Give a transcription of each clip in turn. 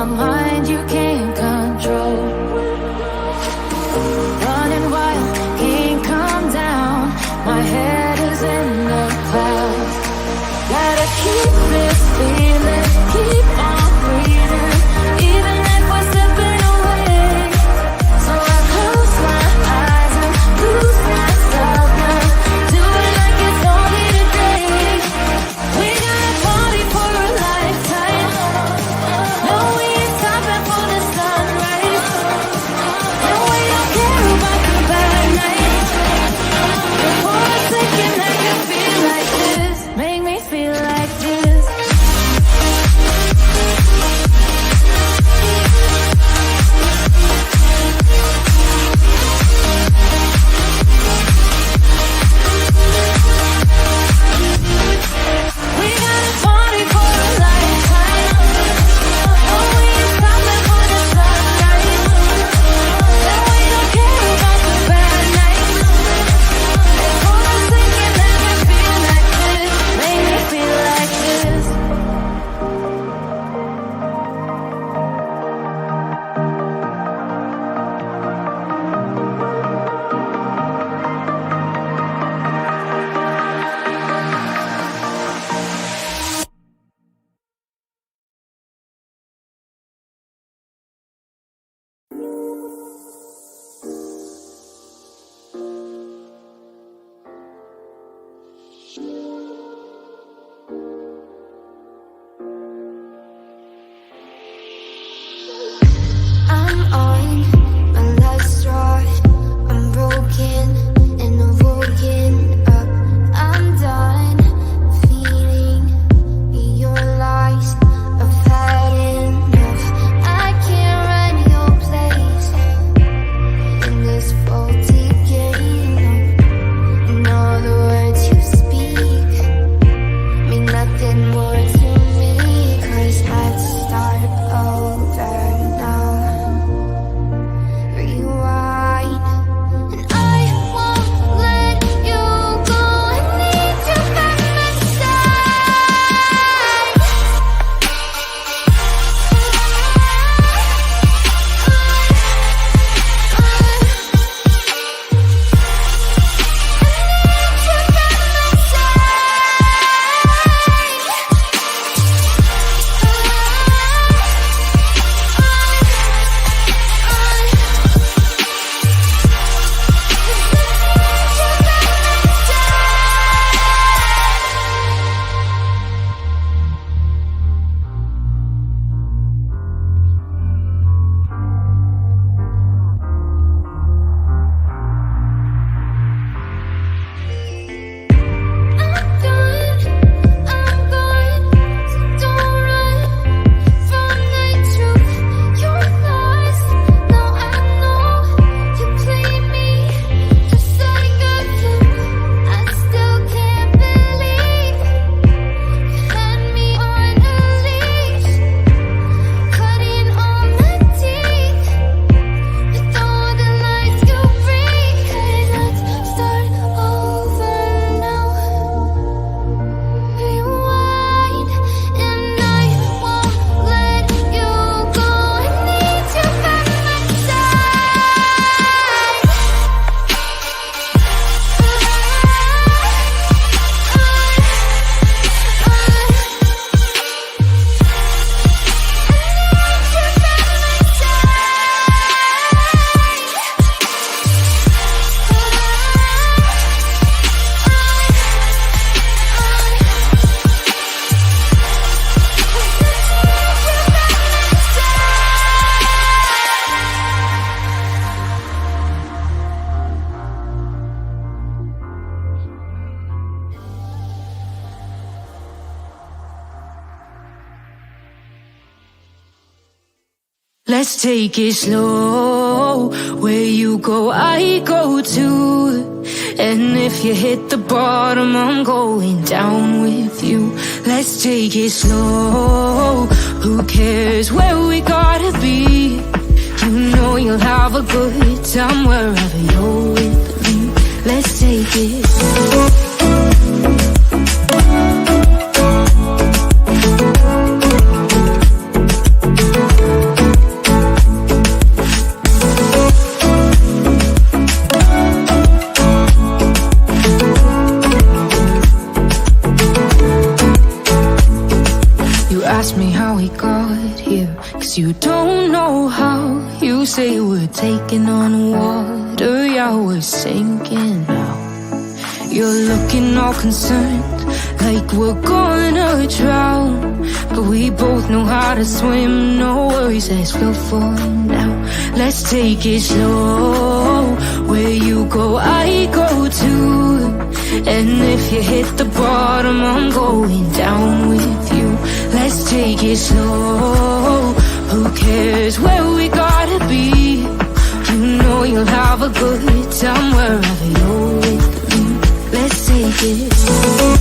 a mind you can't control. Running wild, can't calm down. My head is in the clouds. Gotta keep this feeling, keep on breathing, even if we're slipping away. So I close my eyes and lose myself now, do it like it's only today. We gotta party for a lifetime. No, we ain't stopping for the sunrise. No, we don't care about the bad nights. For a second I can feel like this, make me feel like this. We gotta party for a lifetime. No, we ain't stopping for the sunrise. No, we don't care about the bad nights. For a second I can feel like this, make me feel like this. I'm on my last straw. I'm broken and I'm woken up. I'm done feeding your lies. I've had enough. I can't run your place in this faulty game. And all the words you speak mean nothing more to me. 'Cause let's start over now. Rewind, and I won't let you go. I need you by my side. Let's take it slow. Where you go, I go too. And if you hit the bottom, I'm going down with you. Let's take it slow. Who cares where we gotta be? You know you'll have a good time wherever you're with me. Let's take it slow. 'Cause you don't know how. You say we're taking on water, yeah, we're sinking now. You're looking all concerned, like we're gonna drown. But we both know how to swim, no worries as we'll fall now. Let's take it slow, where you go, I go too. And if you hit the bottom, I'm going down with you. Let's take it slow, who cares where we gotta be? You know you'll have a good time wherever you're with me. Let's take it slow.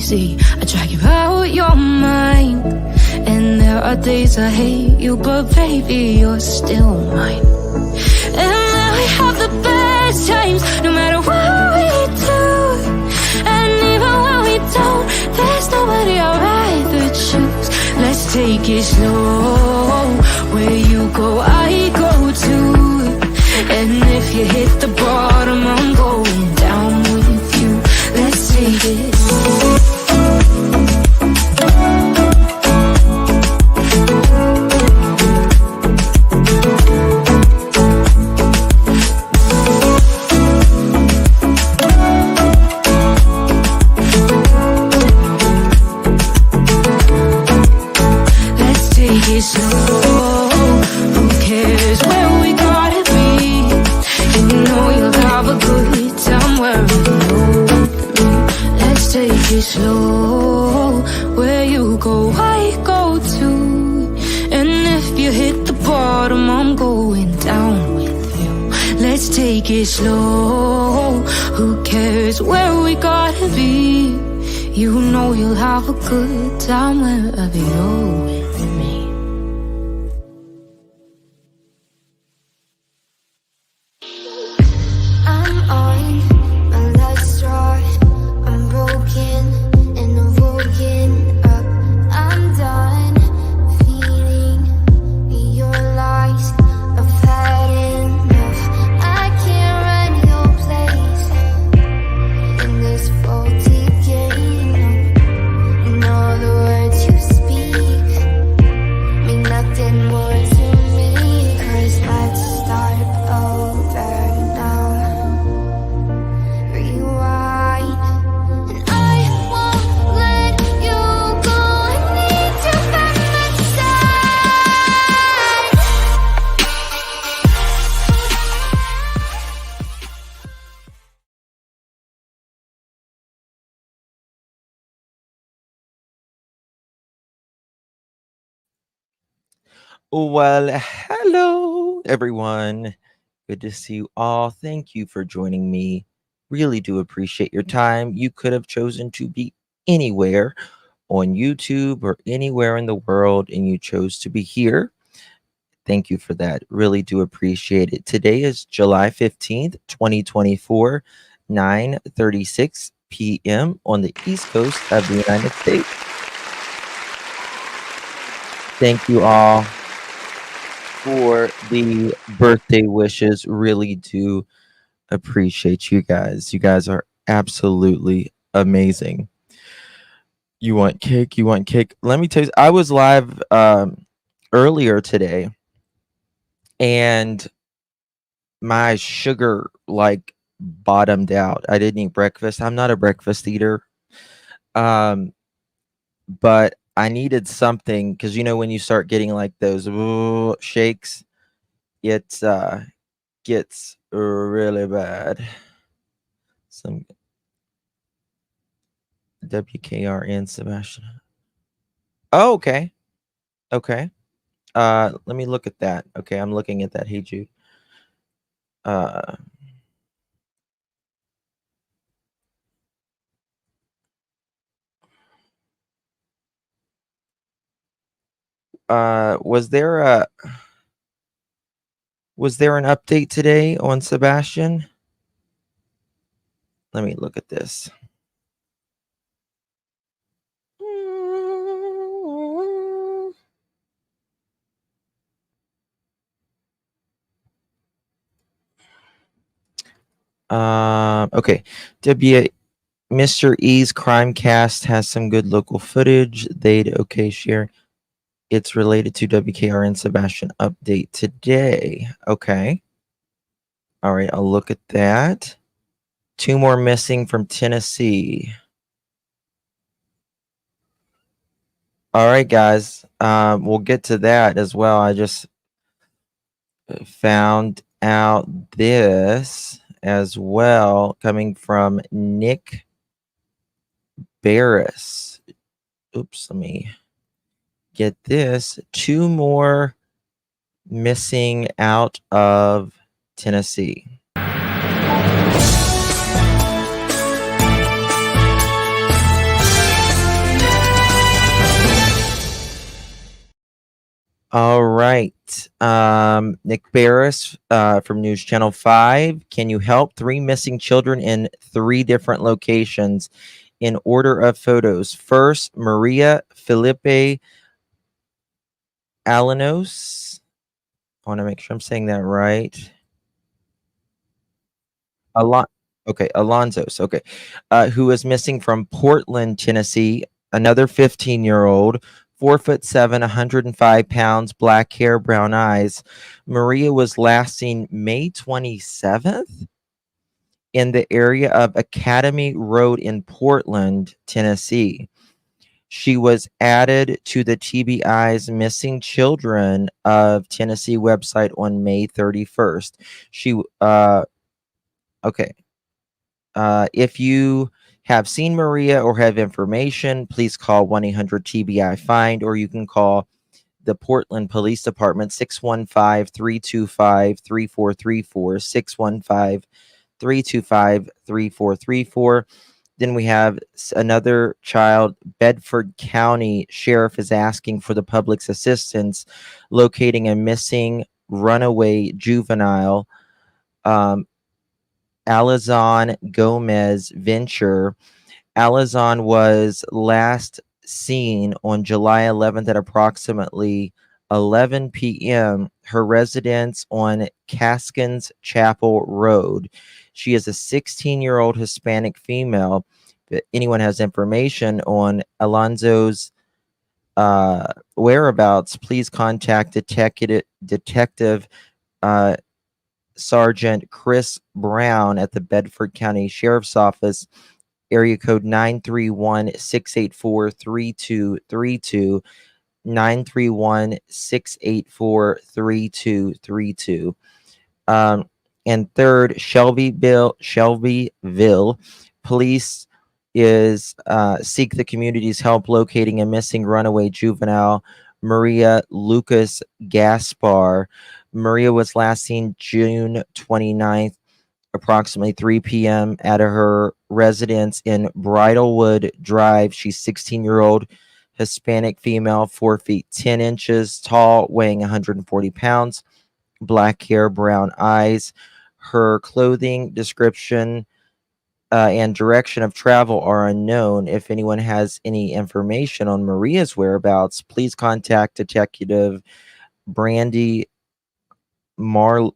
I drag you out your mind, and there are days I hate you, but baby, you're still mine. And we have the best times, no matter what we do. And even when we don't, there's nobody I'd rather choose. Let's take it slow, where you go, I go too. And if you hit the bottom, I'm going down with you. Let's take it slow. Slow, who cares where we gotta be? You know you'll have a good time wherever you're with me. Let's take it slow, where you go, I go too. And if you hit the bottom, I'm going down with you. Let's take it slow, who cares where we gotta be? You know you'll have a good time wherever you're with me. Well, hello, everyone. Good to see you all. Thank you for joining me. Really do appreciate your time. You could have chosen to be anywhere on YouTube or anywhere in the world, and you chose to be here. Thank you for that. Really do appreciate it. Today is July 15th, 2024, 9:36 p.m. on the East Coast of the United States. Thank you all for the birthday wishes. Really do appreciate you guys. You guys are absolutely amazing. You want cake? You want cake? Let me tell you, I was live earlier today, and my sugar like bottomed out. I didn't eat breakfast. I'm not a breakfast eater. But I needed something because when you start getting like those shakes, it gets really bad. Some WKRN Sebastian. Oh, okay. Okay. Let me look at that. Okay, I'm looking at that. Hey Jude. Uh was there an update today on Sebastian? Let me look at this. Okay. W Mr. E's Crimecast has some good local footage. They'd okay share. It's related to WKRN Sebastian update today. Okay. All right, I'll look at that. Two more missing from Tennessee. All right, guys. We'll get to that as well. I just found out this as well coming from Nick Barris. Oops, let me get this. Two more missing out of Tennessee. All right. Nick Barris from News Channel 5. Can you help? Three missing children in three different locations in order of photos. First, Maria Felipe Alanos. I want to make sure I'm saying that right. Alon- okay, Alonzo's. Okay. Who is missing from Portland, Tennessee. Another 15-year-old, 4'7", 105 pounds, black hair, brown eyes. Maria was last seen May 27th in the area of Academy Road in Portland, Tennessee. She was added to the TBI's Missing Children of Tennessee website on May 31st. Okay. If you have seen Maria or have information, please call 1-800-TBI-FIND, or you can call the Portland Police Department 615-325-3434, 615-325-3434. Then we have another child. Bedford County Sheriff is asking for the public's assistance locating a missing runaway juvenile. Alazon Gomez Venture. Alazon was last seen on July 11th at approximately 11 p.m. Her residence on Caskins Chapel Road. She is a 16-year-old Hispanic female. If anyone has information on Alonzo's whereabouts, please contact Detective Sergeant Chris Brown at the Bedford County Sheriff's Office, area code 931-684-3232, 931-684-3232. And third, Shelbyville police is seek the community's help locating a missing runaway juvenile, Maria Lucas Gaspar. Maria was last seen June 29th, approximately 3 p.m. at her residence in Bridlewood Drive. She's 16-year-old Hispanic female, 4 feet 10 inches tall, weighing 140 pounds, black hair, brown eyes. Her clothing description and direction of travel are unknown. If anyone has any information on Maria's whereabouts, please contact Detective Brandy Marlowe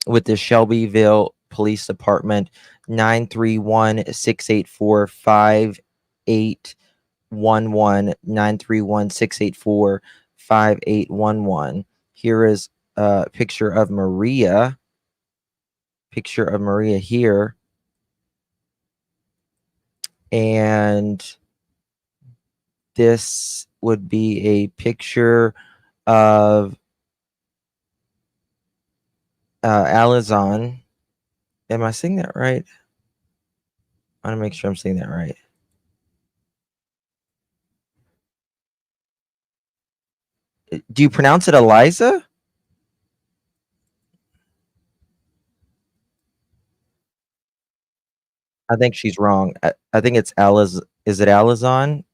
with the Shelbyville Police Department, 931-684-5811, 931-684-5811. Here is a picture of Maria. Picture of Maria here. And this would be a picture of Alazon. Am I saying that right? I want to make sure I'm saying that right. Do you pronounce it Eliza? I think she's wrong. I think it's Aliz. Is it Alazon?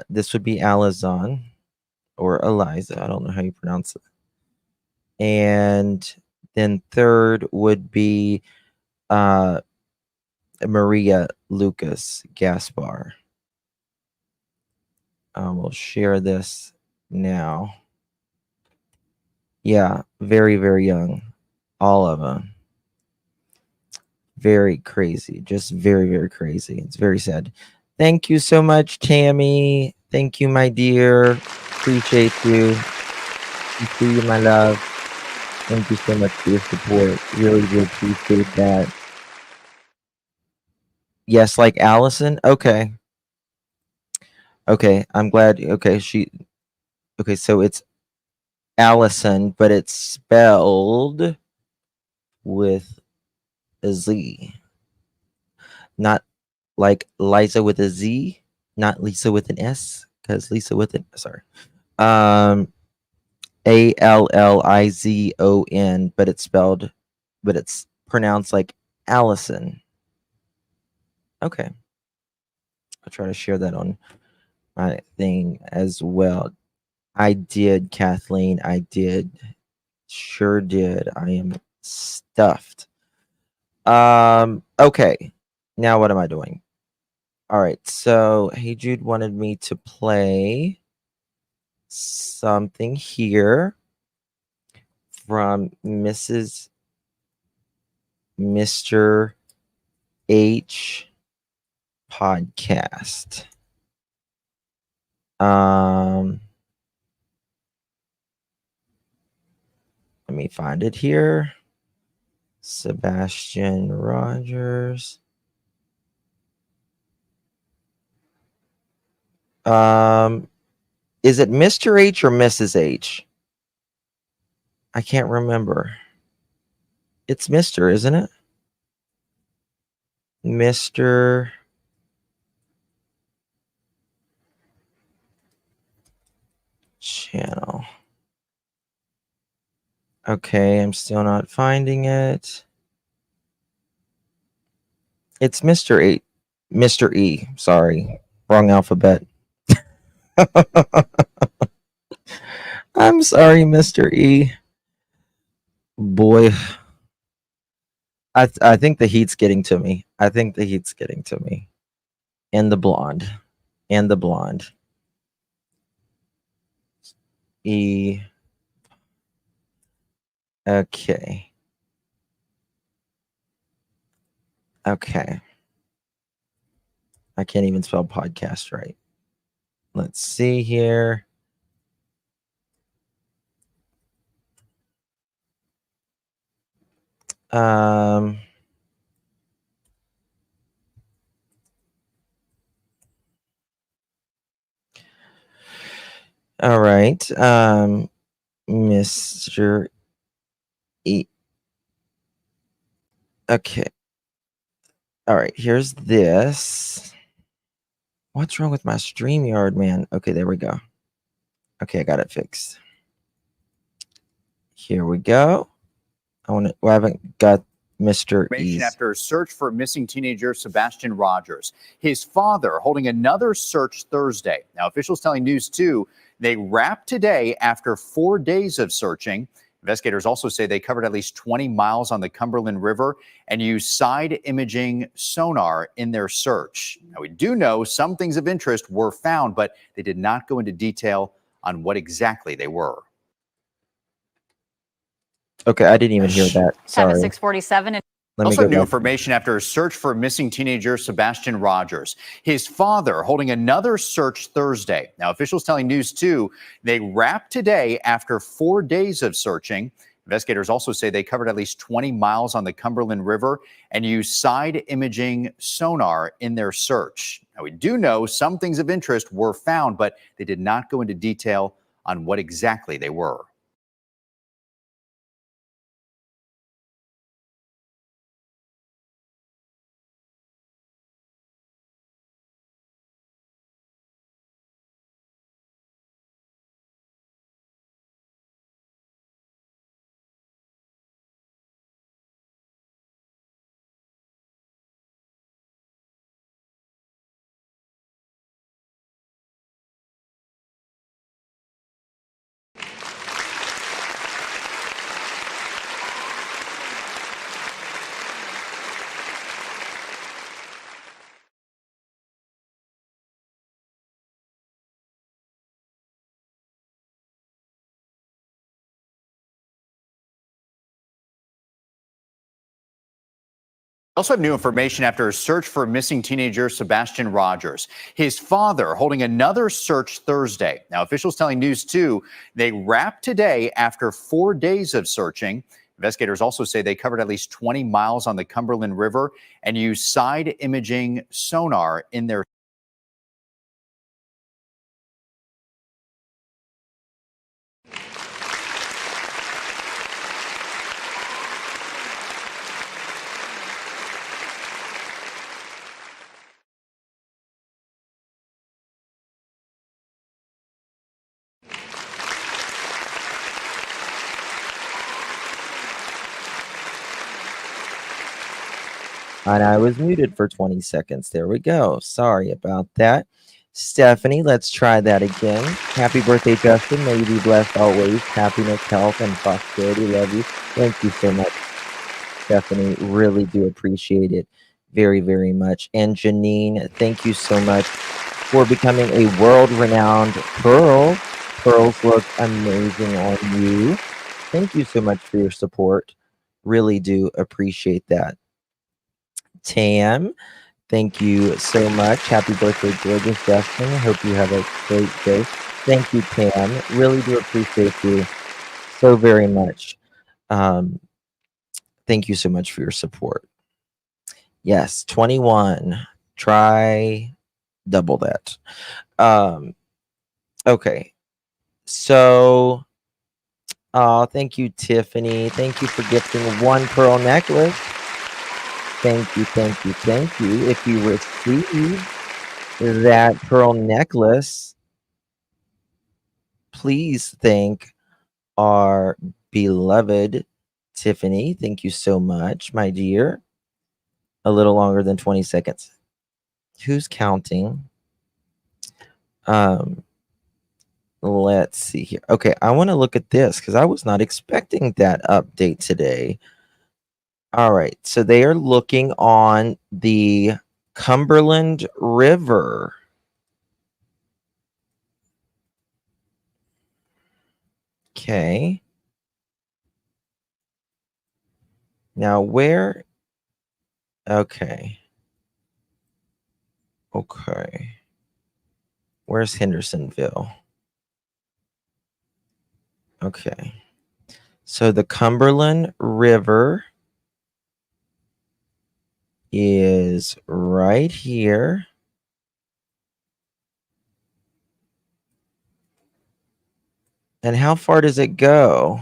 This would be Alazon or Eliza. I don't know how you pronounce it. And then third would be uh, Maria Lucas Gaspar. We'll share this now. Yeah, very, very young. All of them. Very crazy. Just very, very crazy. It's very sad. Thank you so much, Tammy. Thank you, my dear. Appreciate you. Thank you, my love. Thank you so much for your support. Really do appreciate that. Yes, like Allison? Okay. Okay. I'm glad. Okay. Okay. So it's Allison, but it's spelled with a Z. Not like Liza with a Z, not Lisa with an S, because Lisa with an sorry. Um Allizon, but it's pronounced like Allison. Okay. I'll try to share that on my thing as well. I did, Kathleen. I did. Sure did. I am stuffed. Okay. Now what am I doing? All right. So Hey Jude wanted me to play something here from Mr. H podcast. Let me find it here. Sebastian Rogers. Is it Mr. H or Mrs. H? I can't remember. It's Mr., isn't it? Mr. Channel. Okay, I'm still not finding it. It's Mr. E. Mr. E. Sorry. Wrong alphabet. I'm sorry, Mr. E. Boy. I think the heat's getting to me. I think the heat's getting to me. And the blonde. And the blonde. E. Okay. Okay. I can't even spell podcast right. Let's see here. All right. Mr. E. Okay. All right. Here's this. What's wrong with my StreamYard, man? Okay, there we go. Okay, I got it fixed. Here we go. I haven't got Mr. E's. After a search for missing teenager Sebastian Rogers, his father holding another search Thursday. Now, officials telling News 2 they wrapped today after 4 days of searching. Investigators also say they covered at least 20 miles on the Cumberland River and used side imaging sonar in their search. Now, we do know some things of interest were found, but they did not go into detail on what exactly they were. Okay, I didn't even hear that. Sorry. Time is 6:47. Also, new information after a search for missing teenager Sebastian Rogers. His father holding another search Thursday. Now, officials telling News 2 they wrapped today after 4 days of searching. Investigators also say they covered at least 20 miles on the Cumberland River and used side imaging sonar in their search. Now, we do know some things of interest were found, but they did not go into detail on what exactly they were. Also have new information after a search for missing teenager Sebastian Rogers. His father holding another search Thursday. Now, officials telling News 2 they wrapped today after 4 days of searching. Investigators also say they covered at least 20 miles on the Cumberland River and used side imaging sonar in their And I was muted for 20 seconds. There we go. Sorry about that. Stephanie, let's try that again. Happy birthday, Justin. May you be blessed always. Happiness, health, and prosperity. Love you. Thank you so much, Stephanie. Really do appreciate it very, very much. And Janine, thank you so much for becoming a world-renowned Pearl. Pearls look amazing on you. Thank you so much for your support. Really do appreciate that. Tam, thank you so much. Happy birthday, gorgeous Justin. Hope you have a great day. Thank you, Tam. Really do appreciate you so very much. Thank you so much for your support. Yes, 21. Try double that. Okay. So, thank you, Tiffany. Thank you for gifting one pearl necklace. Thank you, thank you, thank you. If you receive that pearl necklace, please thank our beloved Tiffany. Thank you so much, my dear. A little longer than 20 seconds. Who's counting? Let's see here. Okay, I want to look at this because I was not expecting that update today. All right, so they are looking on the Cumberland River. Okay. Now where? Okay. Okay. Where's Hendersonville? Okay. So the Cumberland River is right here. And how far does it go?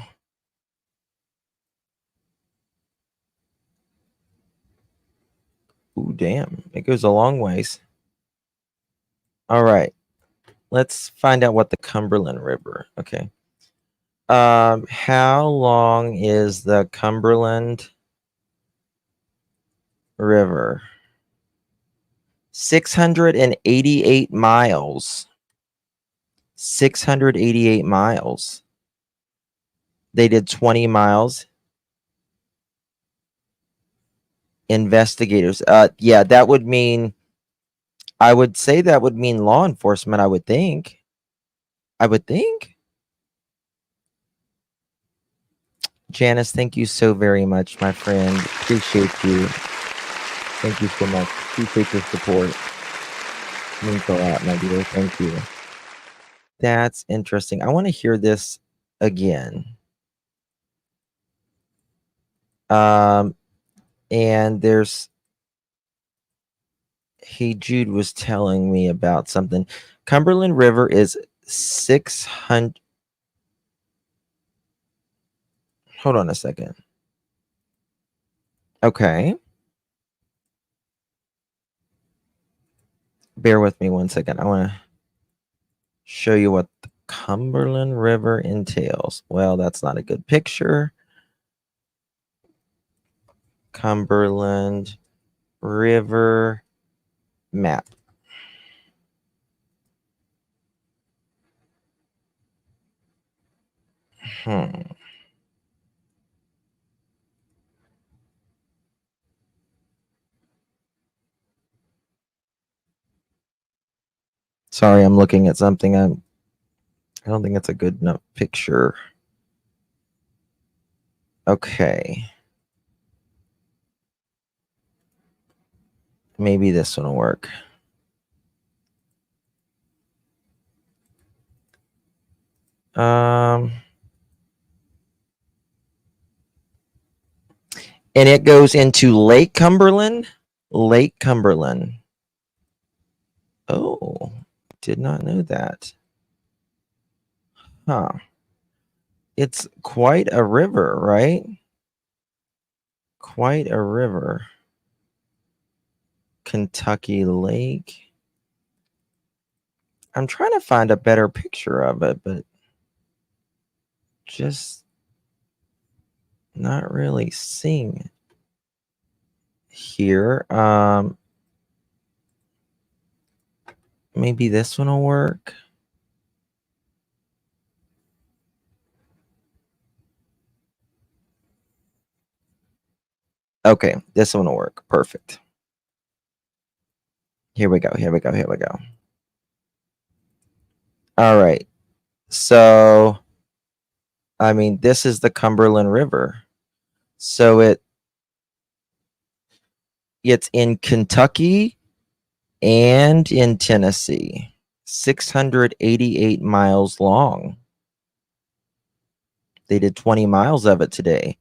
Ooh, damn. It goes a long ways. All right. Let's find out what the Cumberland River. Okay. How long is the Cumberland River? 688 miles. 688 miles. They did 20 miles. Investigators. Yeah, that would mean, I would say that would mean law enforcement, I would think. I would think. Janice, thank you so very much, my friend. Appreciate you. Thank you so much. Appreciate your support. Means a lot, my dear. Thank you. That's interesting. I want to hear this again. And there's Hey Jude was telling me about something. Cumberland River is 600. Hold on a second. Okay. Bear with me one second. I want to show you what the Cumberland River entails. Well, that's not a good picture. Cumberland River map. Sorry, I'm looking at something. I don't think it's a good enough picture. Okay. Maybe this one will work. And it goes into Lake Cumberland. Lake Cumberland. Oh, did not know that. Huh. It's quite a river, right? Quite a river. Kentucky Lake. I'm trying to find a better picture of it, but just not really seeing it here. Maybe this one will work. Okay, this one will work. Perfect. Here we go. Here we go. Here we go. All right. So, I mean, this is the Cumberland River. So it's in Kentucky and in Tennessee. 688 miles long. They did 20 miles of it today.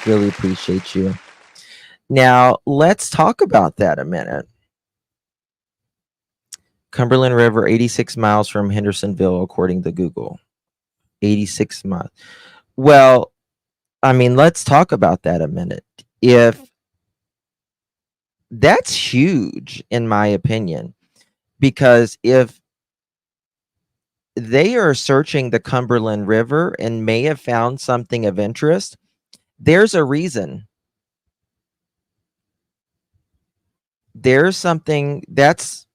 Really appreciate you. Now, let's talk about that a minute. Cumberland River, 86 miles from Hendersonville, according to Google. 86 miles. Well, I mean, let's talk about that a minute. If that's huge, in my opinion, because if they are searching the Cumberland River and may have found something of interest, there's a reason. There's something that's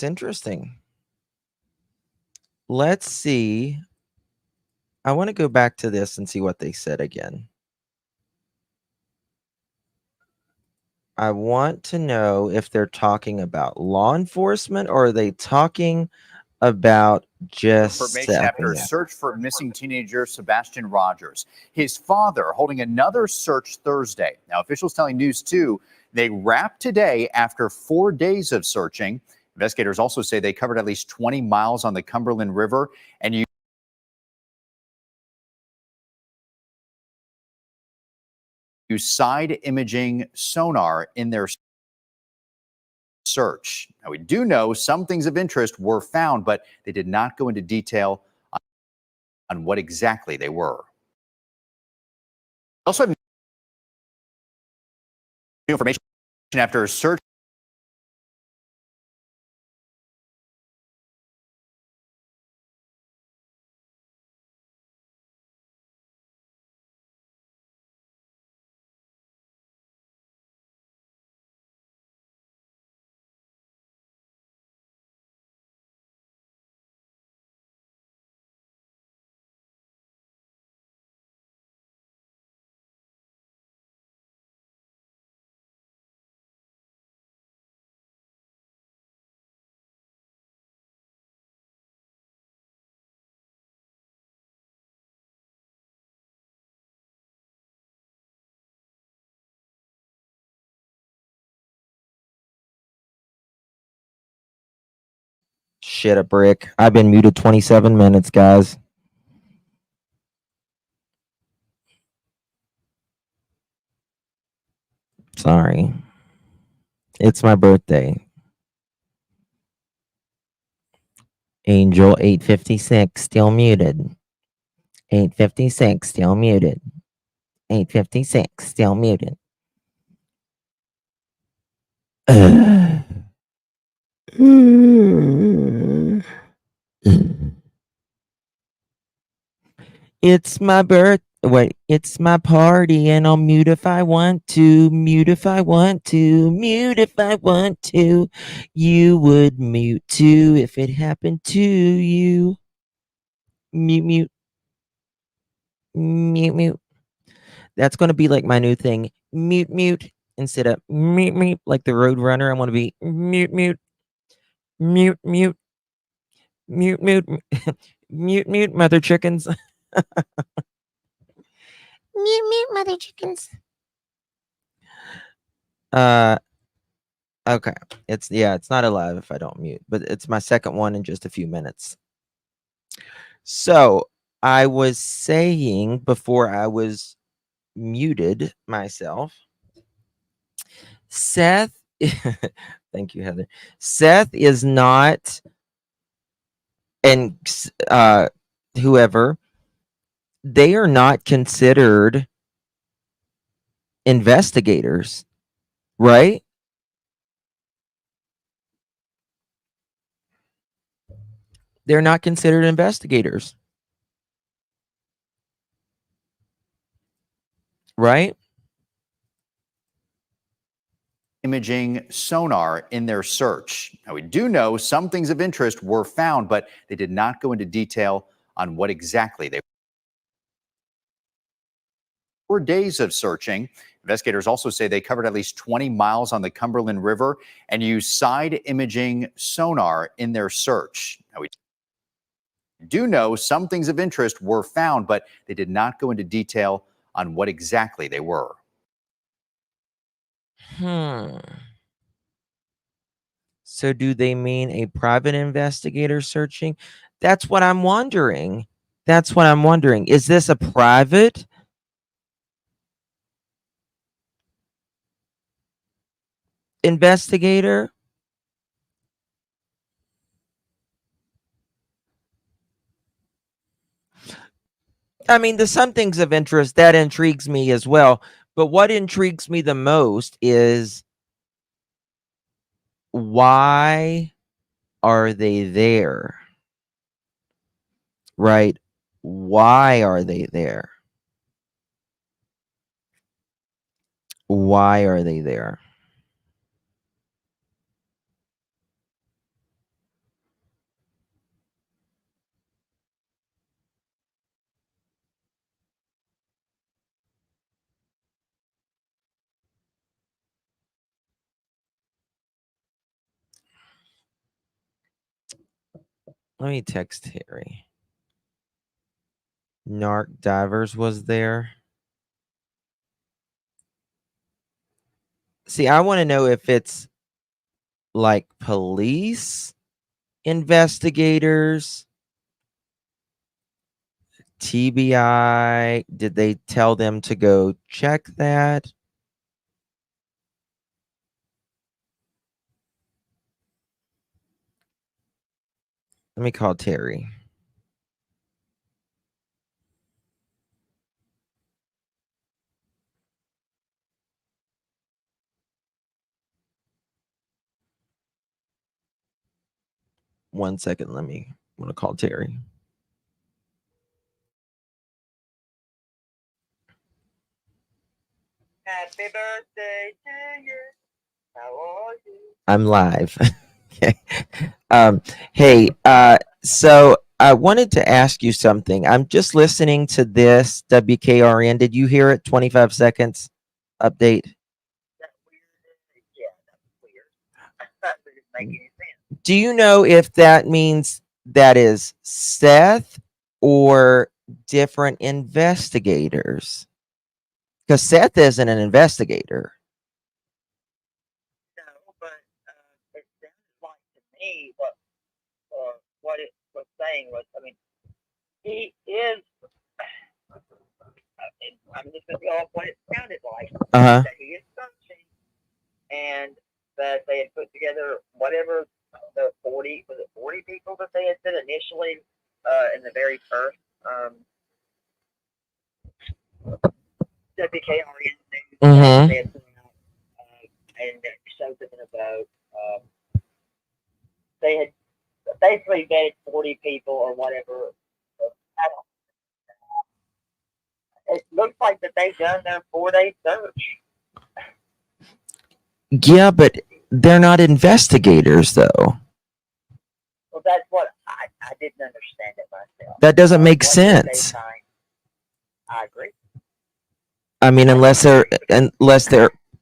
interesting. Let's see. I want to go back to this and see what they said again. I want to know if they're talking about law enforcement or are they talking about just information after a search for missing teenager Sebastian Rogers. His father holding another search Thursday. Now, officials telling News 2 they wrapped today after 4 days of searching. Investigators also say they covered at least 20 miles on the Cumberland River and used side imaging sonar in their search. Now, we do know some things of interest were found, but they did not go into detail on what exactly they were. Also have new information after a search Shit, a brick. I've been muted 27 minutes, guys. Sorry. It's my birthday. Angel 856 still muted. 856 still muted. 856 still muted. It's my birth. Wait, it's my party, and I'll mute if I want to. Mute if I want to. Mute if I want to. You would mute too if it happened to you. Mute, mute, mute, mute. That's gonna be like my new thing. Mute, mute instead of mute, mute like the Road Runner. I want to be mute, mute. Mute, mute, mute, mute, mute, mute, mother chickens. Mute, mute, mother chickens. Okay. It's not alive if I don't mute, but it's my second one in just a few minutes. So I was saying before I was muted myself, Seth, thank you, Heather. Seth is not, and whoever, they are not considered investigators, right? They're not considered investigators, right? Imaging sonar in their search. Now, we do know some things of interest were found, but they did not go into detail on what exactly they were. 4 days of searching. Investigators also say they covered at least 20 miles on the Cumberland River and used side imaging sonar in their search. Now, we do know some things of interest were found, but they did not go into detail on what exactly they were. So do they mean a private investigator searching? That's what I'm wondering. Is this a private investigator? I mean, the some things of interest that intrigues me as well. But what intrigues me the most is why are they there? Right? Why are they there? Why are they there? Let me text Harry. Narc Divers was there. See, I want to know if it's like police investigators, TBI. Did they tell them to go check that? Let me call Terry. One second. I'm going to call Terry. Happy birthday to you. How are you? I'm live. Okay. Hey, so I wanted to ask you something. I'm just listening to this WKRN. Did you hear it? 25 seconds update. That weird? Yeah, that's weird. That didn't make any sense. Do you know if that means that is Seth or different investigators? Because Seth isn't an investigator. No, but it sounded like to me what it was saying was, I mean, he is. I'm just going to go off what it sounded like. Uh-huh. That he is searching, and that they had put together whatever the 40 people that they had said initially in the very first WKRN news Mhm. they had put out, and it showed them in a boat. They had basically vetted 40 people or whatever. I don't. It looks like that they've done their 4-day search. Yeah, but they're not investigators, though. Well, that's what I didn't understand it myself. That doesn't make What did they sense. find? I agree. I mean, unless they're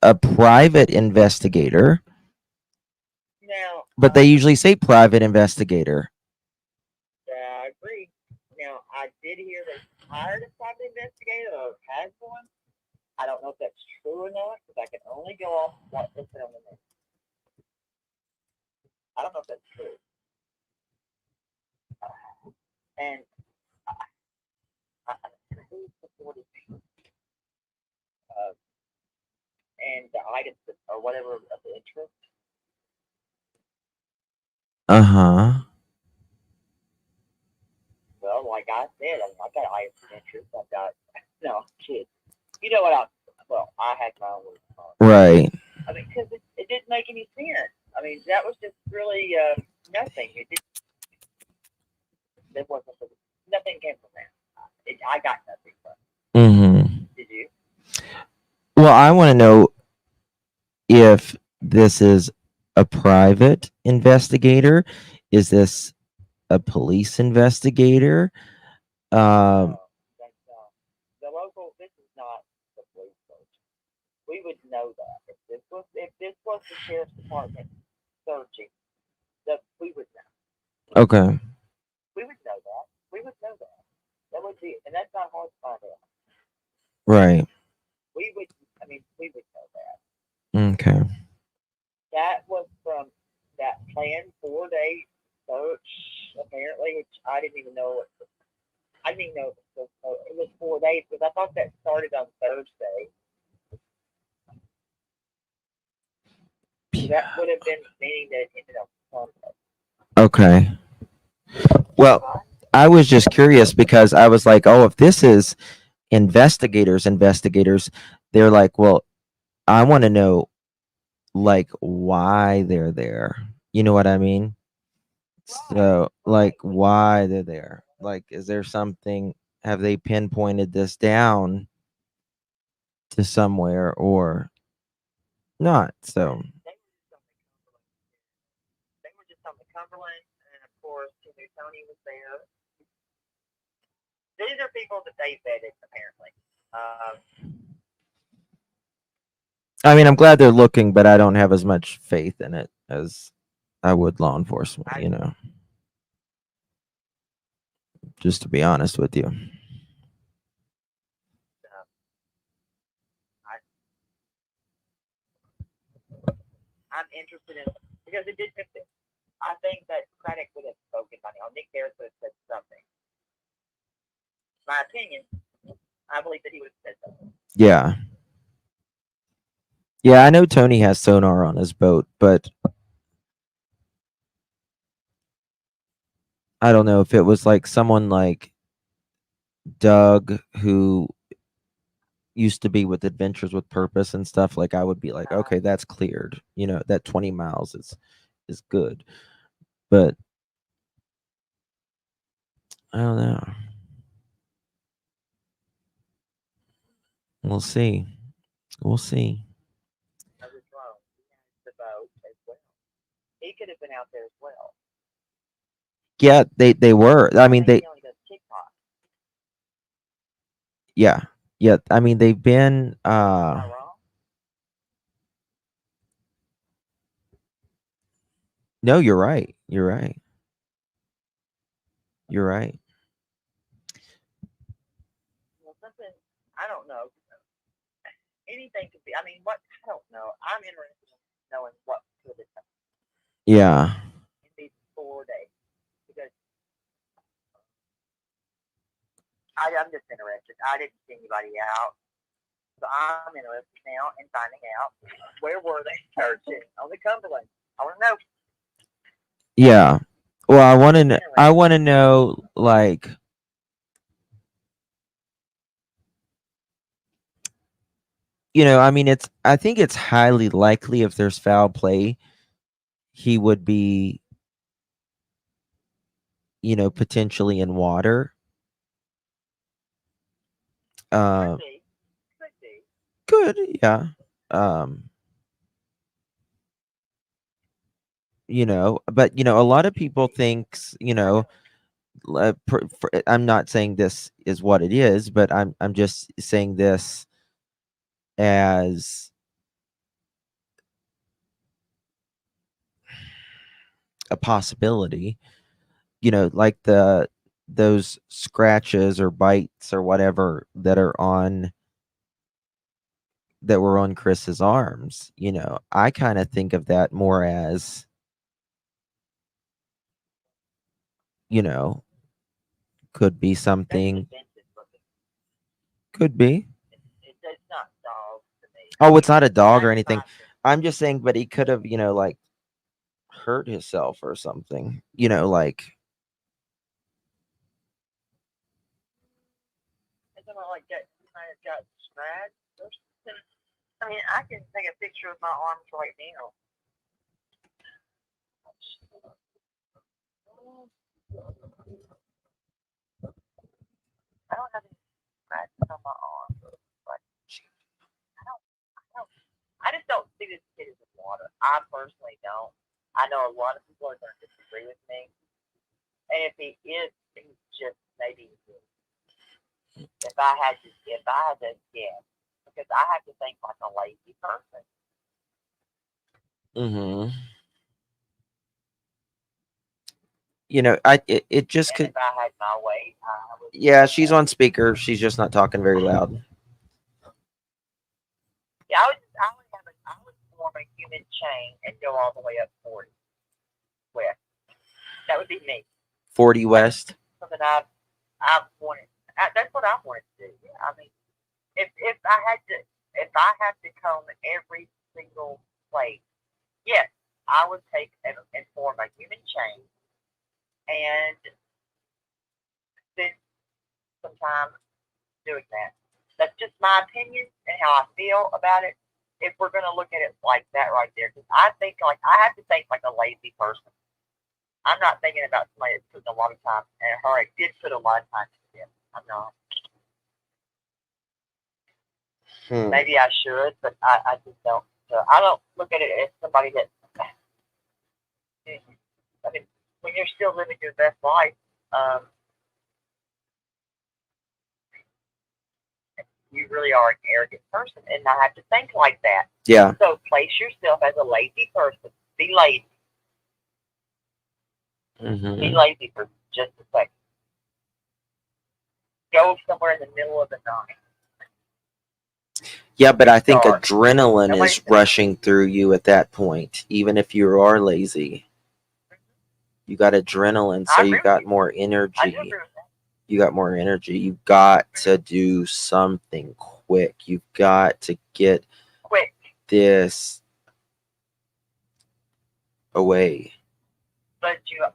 a private investigator. Now, But they usually say private investigator. I agree. Now, I did hear they hired a private investigator or has one. I don't know if that's true or not because I can only go off what they put on the news. I don't know if that's true. And who's supporting me? And the items or whatever of the interest. Uh-huh. Well, like I said, I've got items of interest. I've got no kids. You know what? I had my own words. Right. I mean, because it didn't make any sense. I mean, that was just really nothing. There wasn't nothing came from that. I got nothing from it. Mm-hmm. Did you? Well, I want to know if this is a private investigator. Is this a police investigator? That's the local. This is not the police force. We would know that if this was the sheriff's department searching, that we would know. Okay. We would know that. We would know that. That would be, and that's not hard to find out. Right. We would. I mean, we would know that. Okay. That was from that planned 4-day search, apparently, which I didn't even know. I didn't even know it was 4 days because I thought that started on Thursday. That would have been meaning that it ended on Sunday. Okay. Well, I was just curious because I was like, oh, if this is investigators, they're like, well, I want to know like why they're there. You know what I mean? So, like, why they're there? Like, is there something? Have they pinpointed this down to somewhere or not? So, They were just on the Cumberland, and of course, Tony was there. These are people that they vetted, apparently. I mean, I'm glad they're looking, but I don't have as much faith in it as I would law enforcement, you know. Just to be honest with you. I'm interested in because it did fit. I think that Craddock would have spoken money. Or Nick Harris would have said something. My opinion, I believe that he would have said something. Yeah. Yeah, I know Tony has sonar on his boat, but I don't know if it was like someone like Doug who used to be with Adventures with Purpose and stuff. Like I would be like, okay, that's cleared. You know, that 20 miles is good. But I don't know. We'll see. We'll see. I was wrong. He has the boat as well. He could have been out there as well. Yeah, they were. I mean, they. He only does TikTok. Yeah, yeah. I mean, they've been. Am I wrong? No, you're right. You're right. You're right. Well, something I don't know. Anything could be. I mean, what? I don't know. I'm interested in knowing what could have happened Yeah. in these 4 days because I'm just interested. I didn't see anybody out. So I'm interested now in finding out where were they searching on the Cumberland. I want to know. Yeah. Well, I want to know. I want to know, like, you know, I mean, it's. I think it's highly likely if there's foul play, he would be, you know, potentially in water. Could be. Could be. Good. Yeah. You know, but you know, a lot of people thinks, you know, I'm not saying this is what it is, but I'm just saying this as a possibility, like those scratches or bites or whatever that were on Chris's arms. I kind of think of that more as, could be That's something, defensive looking. could be. It's not dogs to me. Oh, it's not a dog or anything. 95%. I'm just saying, but he could have, like hurt himself or something, like, It's not like that kind of got scratched or something. I mean, I can take a picture of my arms right now. I don't have any scratches on my arm. But I just don't see this kid as a water. I personally don't. I know a lot of people are going to disagree with me. And if he is, he's just maybe. If I had to guess, because I have to think like a lazy person. mm-hmm. It just And could. if I had my way, I would. Yeah, she's on speaker. She's just not talking very loud. Yeah, I would form a human chain and go all the way up 40 west. That would be me. 40 West. Something I've wanted. That's what I wanted to do. Yeah, I mean, if if I had to comb every single place, yes, I would take and form a human chain and spend some time doing that. That's just my opinion and how I feel about it. If we're going to look at it like that right there, because I think like I have to think like a lazy person. I'm not thinking about somebody that's putting a lot of time, and her did put a lot of time into this. I'm not. Maybe I should, but I just don't. So I don't look at it as somebody that. I mean, when you're still living your best life, you really are an arrogant person, and I have to think like that. Yeah. So place yourself as a lazy person. Be lazy. Mm-hmm. Be lazy for just a second. Go somewhere in the middle of the night. Yeah, but I think Dark. adrenaline Nobody's is rushing through you at that point, even if you are lazy. You got adrenaline, so I you agree got with more I do energy. agree with that. You got more energy. You've got to do something quick. You've got to get Quick. this away. But you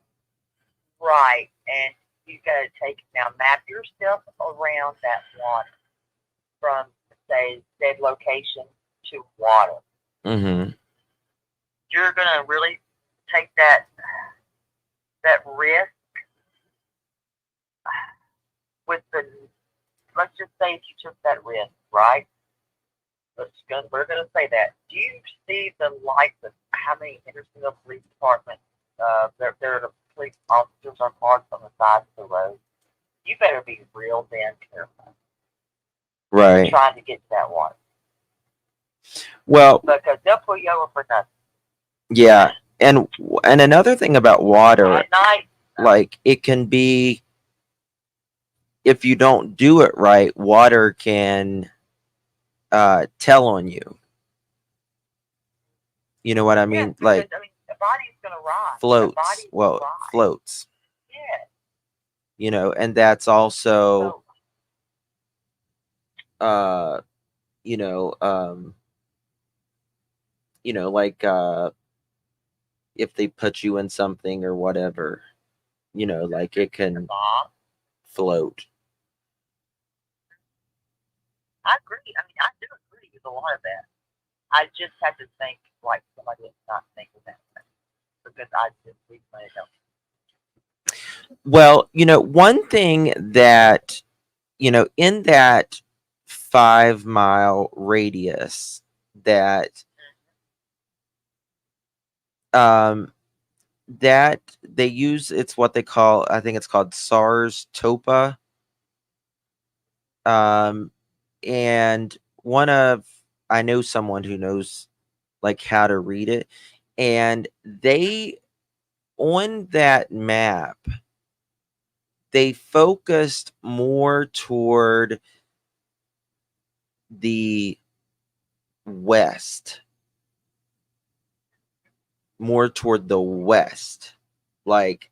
right, and you got to take now map yourself around that water from say said location to water. Mm-hmm. You're gonna really take that risk with the. Let's just say if you took that risk, right? We're gonna say that. Do you see the likes of how many Hendersonville Police Department? There are the police officers are parked on the sides of the road. You better be real damn careful. Right. Trying to get to that water. Well, because they'll pull you over for nothing. yeah, and another thing about water, At night, like it can be, if you don't do it right, water can tell on you. You know what I mean? because, Like the body's gonna rise. floats. Well, floats. Yeah. And that's also So, like if they put you in something or whatever, like it can float. I agree. I mean, I do agree with a lot of that. I just have to think like somebody that's not thinking that way because I just recently don't. Well, one thing that, in that 5-mile radius that that they use, it's what they call, I think it's called SARS TOPA. And I know someone who knows like how to read it, and they on that map, they focused more toward the west, like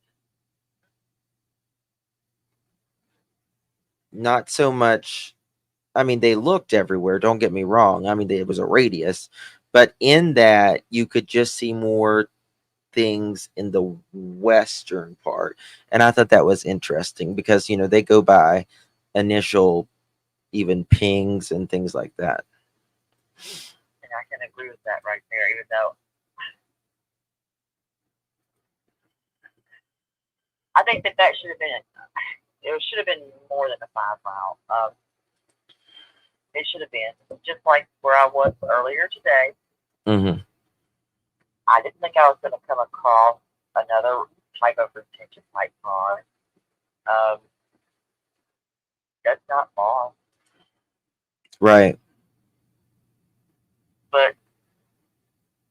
not so much. I mean, they looked everywhere, don't get me wrong. I mean, it was a radius, but in that you could just see more things in the western part. And I thought that was interesting because, they go by initial even pings and things like that. And I can agree with that right there, even though I think that should have been, it should have been more than a 5 mile. It should have been just like where I was earlier today. Mm-hmm. I didn't think I was going to come across another type of retention pipe pond. That's not long, Right. but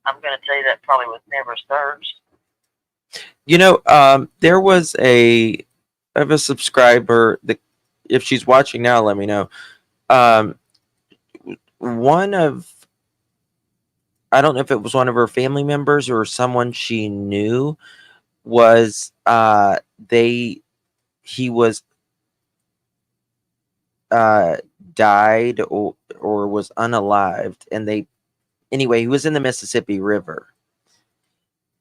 I'm going to tell you that probably was never searched. There was I have a subscriber that, if she's watching now, let me know. I don't know if it was one of her family members or someone she knew was he was died or was unalived, and he was in the Mississippi River,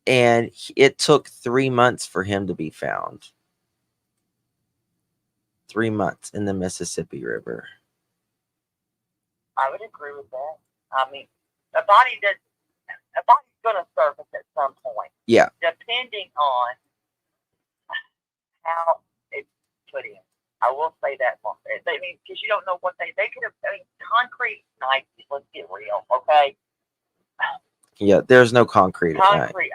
and it took 3 months for him to be found. 3 months in the Mississippi River. I would agree with that. I mean, a body's going to surface at some point. Yeah. Depending on how it's put in. I will say that one. I mean, because you don't know what they could have. I mean, concrete night. Let's get real, okay? Yeah, there's no concrete at night. Concrete.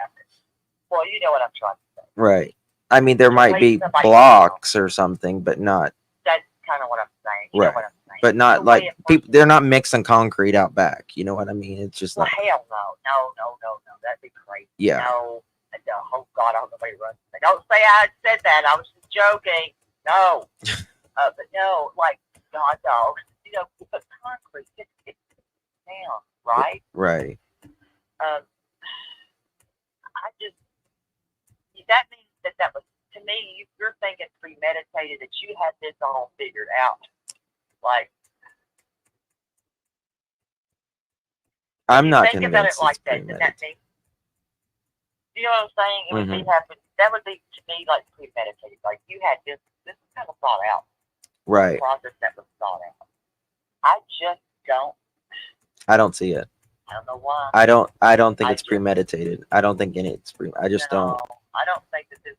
Well, you know what I'm trying to say. Right. I mean, there might be blocks or something, but not. That's kind of what I'm saying. You know what I'm saying. But not like people. They're not mixing concrete out back. You know what I mean? It's just Well, not. hell no. That'd be crazy. Yeah. No. Oh God, I don't know why you run. Don't say I said that. I was just joking. No. But no, like God, dog. But concrete gets down, right? Right. I just that means that was, to me. You're thinking premeditated, that you had this all figured out. Like, I'm not think about it like that. Does that mean? You know what I'm saying? It would be happen. That would be, to me, like premeditated. Like you had this is kind of thought out. Right. Process that was thought out. I just don't. I don't see it. I don't know why. I don't think it's premeditated. I don't think it's I just don't. I don't think that this.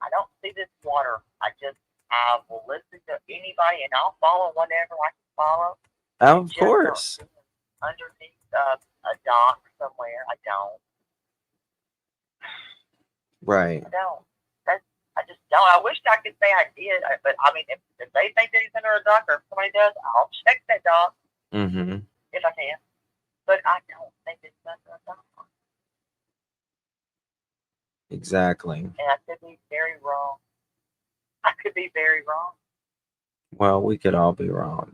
I don't see this water. I will listen to anybody and I'll follow whatever I can follow. Of course. Underneath a dock somewhere, I don't. Right. I don't. I just don't. I wish I could say I did, but I mean, if they think that he's under a dock or if somebody does, I'll check that dock if I can. But I don't think it's under a dock. Exactly. And I could be very wrong. Well, we could all be wrong,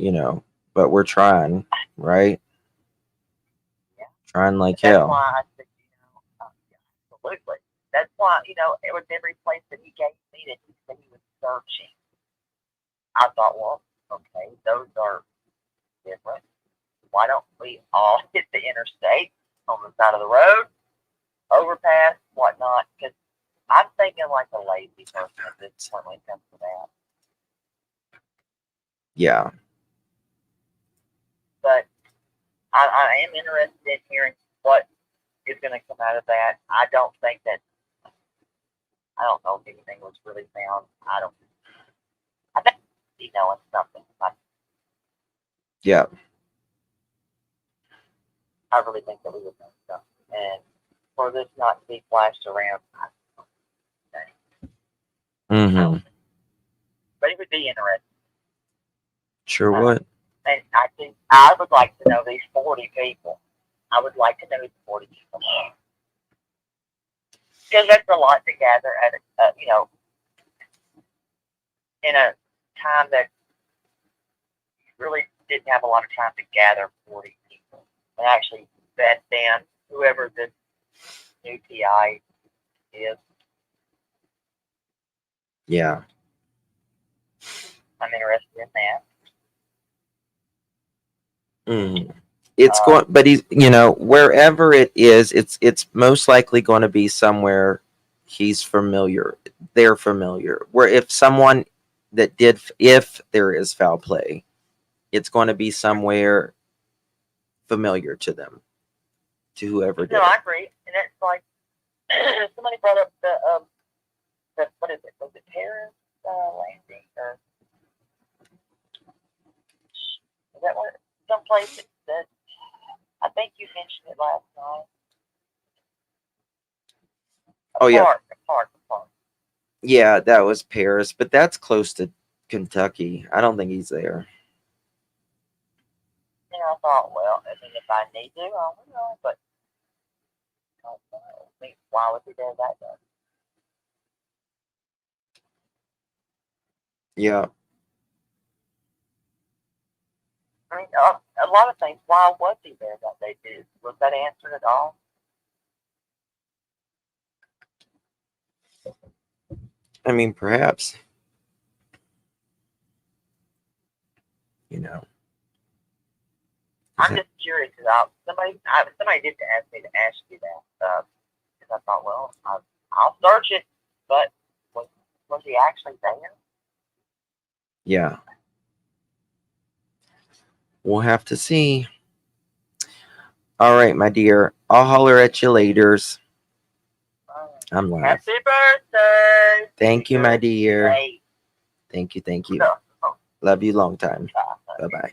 but we're trying, right? Yeah. Trying like That's hell. why I said, absolutely. That's why, it was every place that he gave me that he said he was searching. I thought, well, okay, those are different. Why don't we all hit the interstate on the side of the road, overpass, whatnot? Because I'm thinking like a lazy person at this point when it comes to that. Yeah. But I am interested in hearing what is going to come out of that. I don't know if anything was really found. I think he's knowing something. Yeah. I really think that we would know something. And for this not to be flashed around, but it would be interesting. Sure would. And I think I would like to know these 40 people. I would like to know these 40 people. because that's a lot to gather at in a time that you really didn't have a lot of time to gather 40 people and actually vet them, whoever this new TI is. Yeah. I'm interested in that. It's going, but he's, wherever it is, it's most likely going to be somewhere he's familiar. They're familiar. Where if someone if there is foul play, it's going to be somewhere familiar to them, to whoever did No, it. I agree, and it's like somebody brought up the what is it? Was it Paris landing or is that what? Someplace that I think you mentioned it last night. Oh, yeah. A park. Yeah, that was Paris, but that's close to Kentucky. I don't think he's there. And I thought, well, I mean, if I need to, I will, but I don't know. I mean, why would he do that then? Yeah. I mean, a lot of things. Why was he there that day? Was that answered at all? I mean, perhaps. I'm just curious because somebody did ask me to ask you that because I thought, well, I'll search it, but was he actually there? Yeah. We'll have to see. All right, my dear. I'll holler at you later. I'm live. Happy birthday! Thank you, my dear. Hey. Thank you. Love you long time. Bye-bye.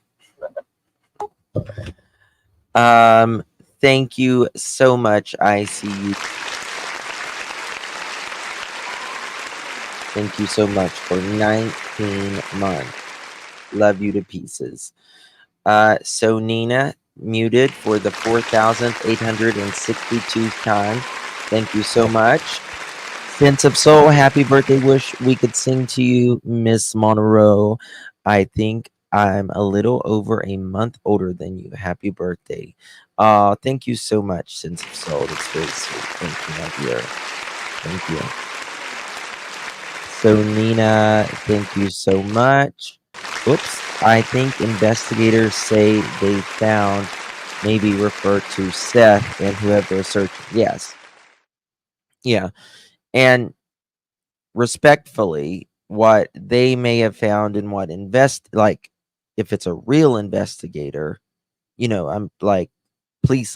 Thank you so much. I see you. Thank you so much for 19 months. Love you to pieces. So Nina muted for the 4,862th time. Thank you so much. Sense of Soul, happy birthday. Wish we could sing to you, Miss Monroe. I think I'm a little over a month older than you. Happy birthday. Thank you so much, Sense of Soul. That's very sweet. Thank you, my dear. Thank you. So Nina, thank you so much. Oops. I think investigators say they found, maybe refer to Seth and whoever is searching. Yes. Yeah. And respectfully, what they may have found and what if it's a real investigator, I'm like, police,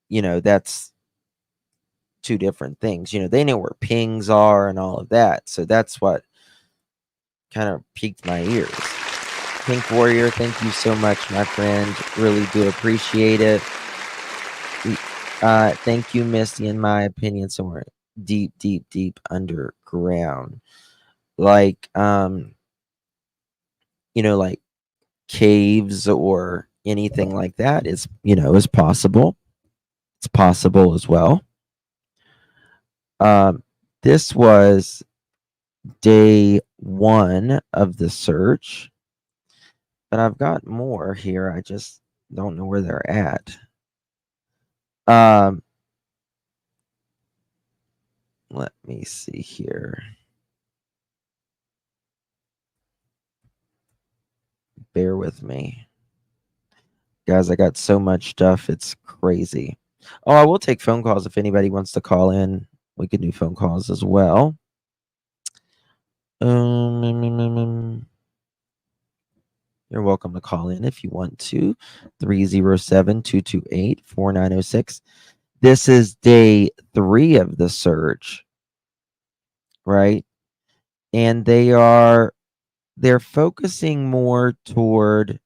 that's two different things. They know where pings are and all of that. So that's what kind of piqued my ears. Pink Warrior, thank you so much, my friend. Really do appreciate it. Thank you, Misty. In my opinion, somewhere deep, deep, deep underground, like like caves or anything like that is possible. It's possible as well. This was day 1 of the search, but I've got more here. I just don't know where they're at. Let me see here. Bear with me. Guys, I got so much stuff. It's crazy. Oh, I will take phone calls if anybody wants to call in. We can do phone calls as well. You're welcome to call in if you want to. 307-228-4906. This is day 3 of the search, right? And they're focusing more toward,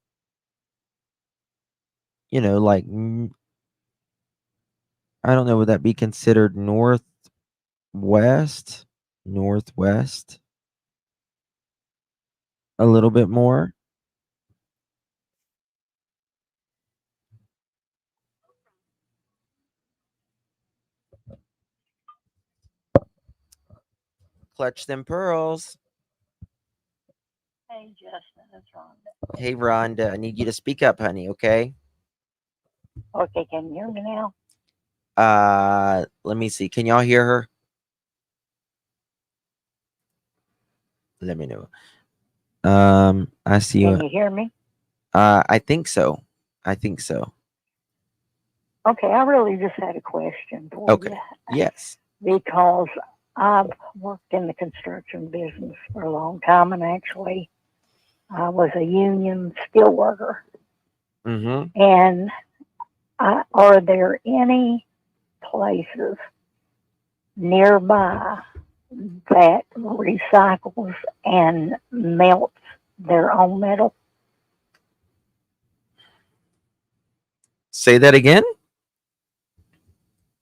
like, I don't know, would that be considered northwest a little bit more? Clutch them pearls. Hey, Justin, it's Rhonda. Hey, Rhonda, I need you to speak up, honey, okay? Okay, can you hear me now? Let me see. Can y'all hear her? Let me know. I see you. Can you hear me? I think so. I think so. Okay, I really just had a question for Okay. you Yes. because I've worked in the construction business for a long time, and actually, I was a union steel worker. Mm-hmm. And are there any places nearby that recycles and melts their own metal? Say that again?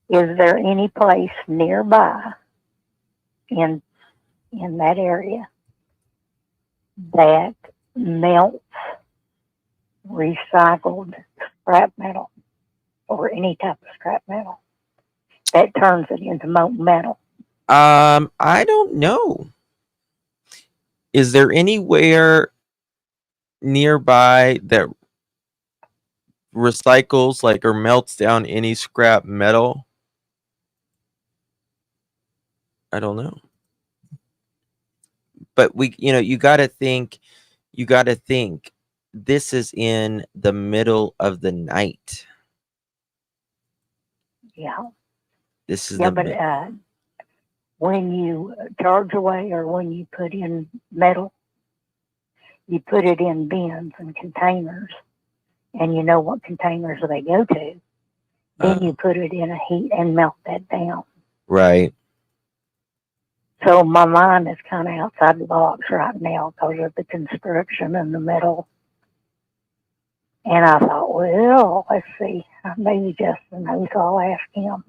Is there any place nearby in that area that melts recycled scrap metal or any type of scrap metal that turns it into molten metal? I don't know. Is there anywhere nearby that recycles like or melts down any scrap metal? I don't know. But you got to think this is in the middle of the night. Yeah. This is Yeah, the but when you charge away or when you put in metal, you put it in bins and containers, and you know what containers they go to. Then you put it in a heat and melt that down. right. So my mind is kind of outside the box right now because of the construction and the metal. And I thought, well, let's see, maybe Justin knows. I'll ask him.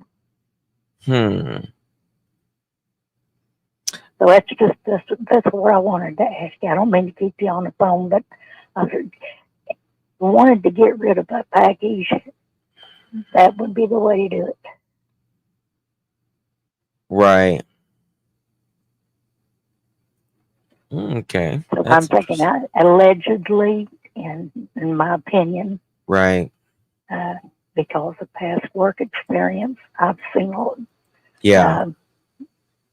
So that's where I wanted to ask you. I don't mean to keep you on the phone, but I wanted to get rid of that package. That would be the way to do it. Right. Okay. So That's I'm thinking, allegedly, in my opinion, right. because of past work experience, I've seen, Yeah.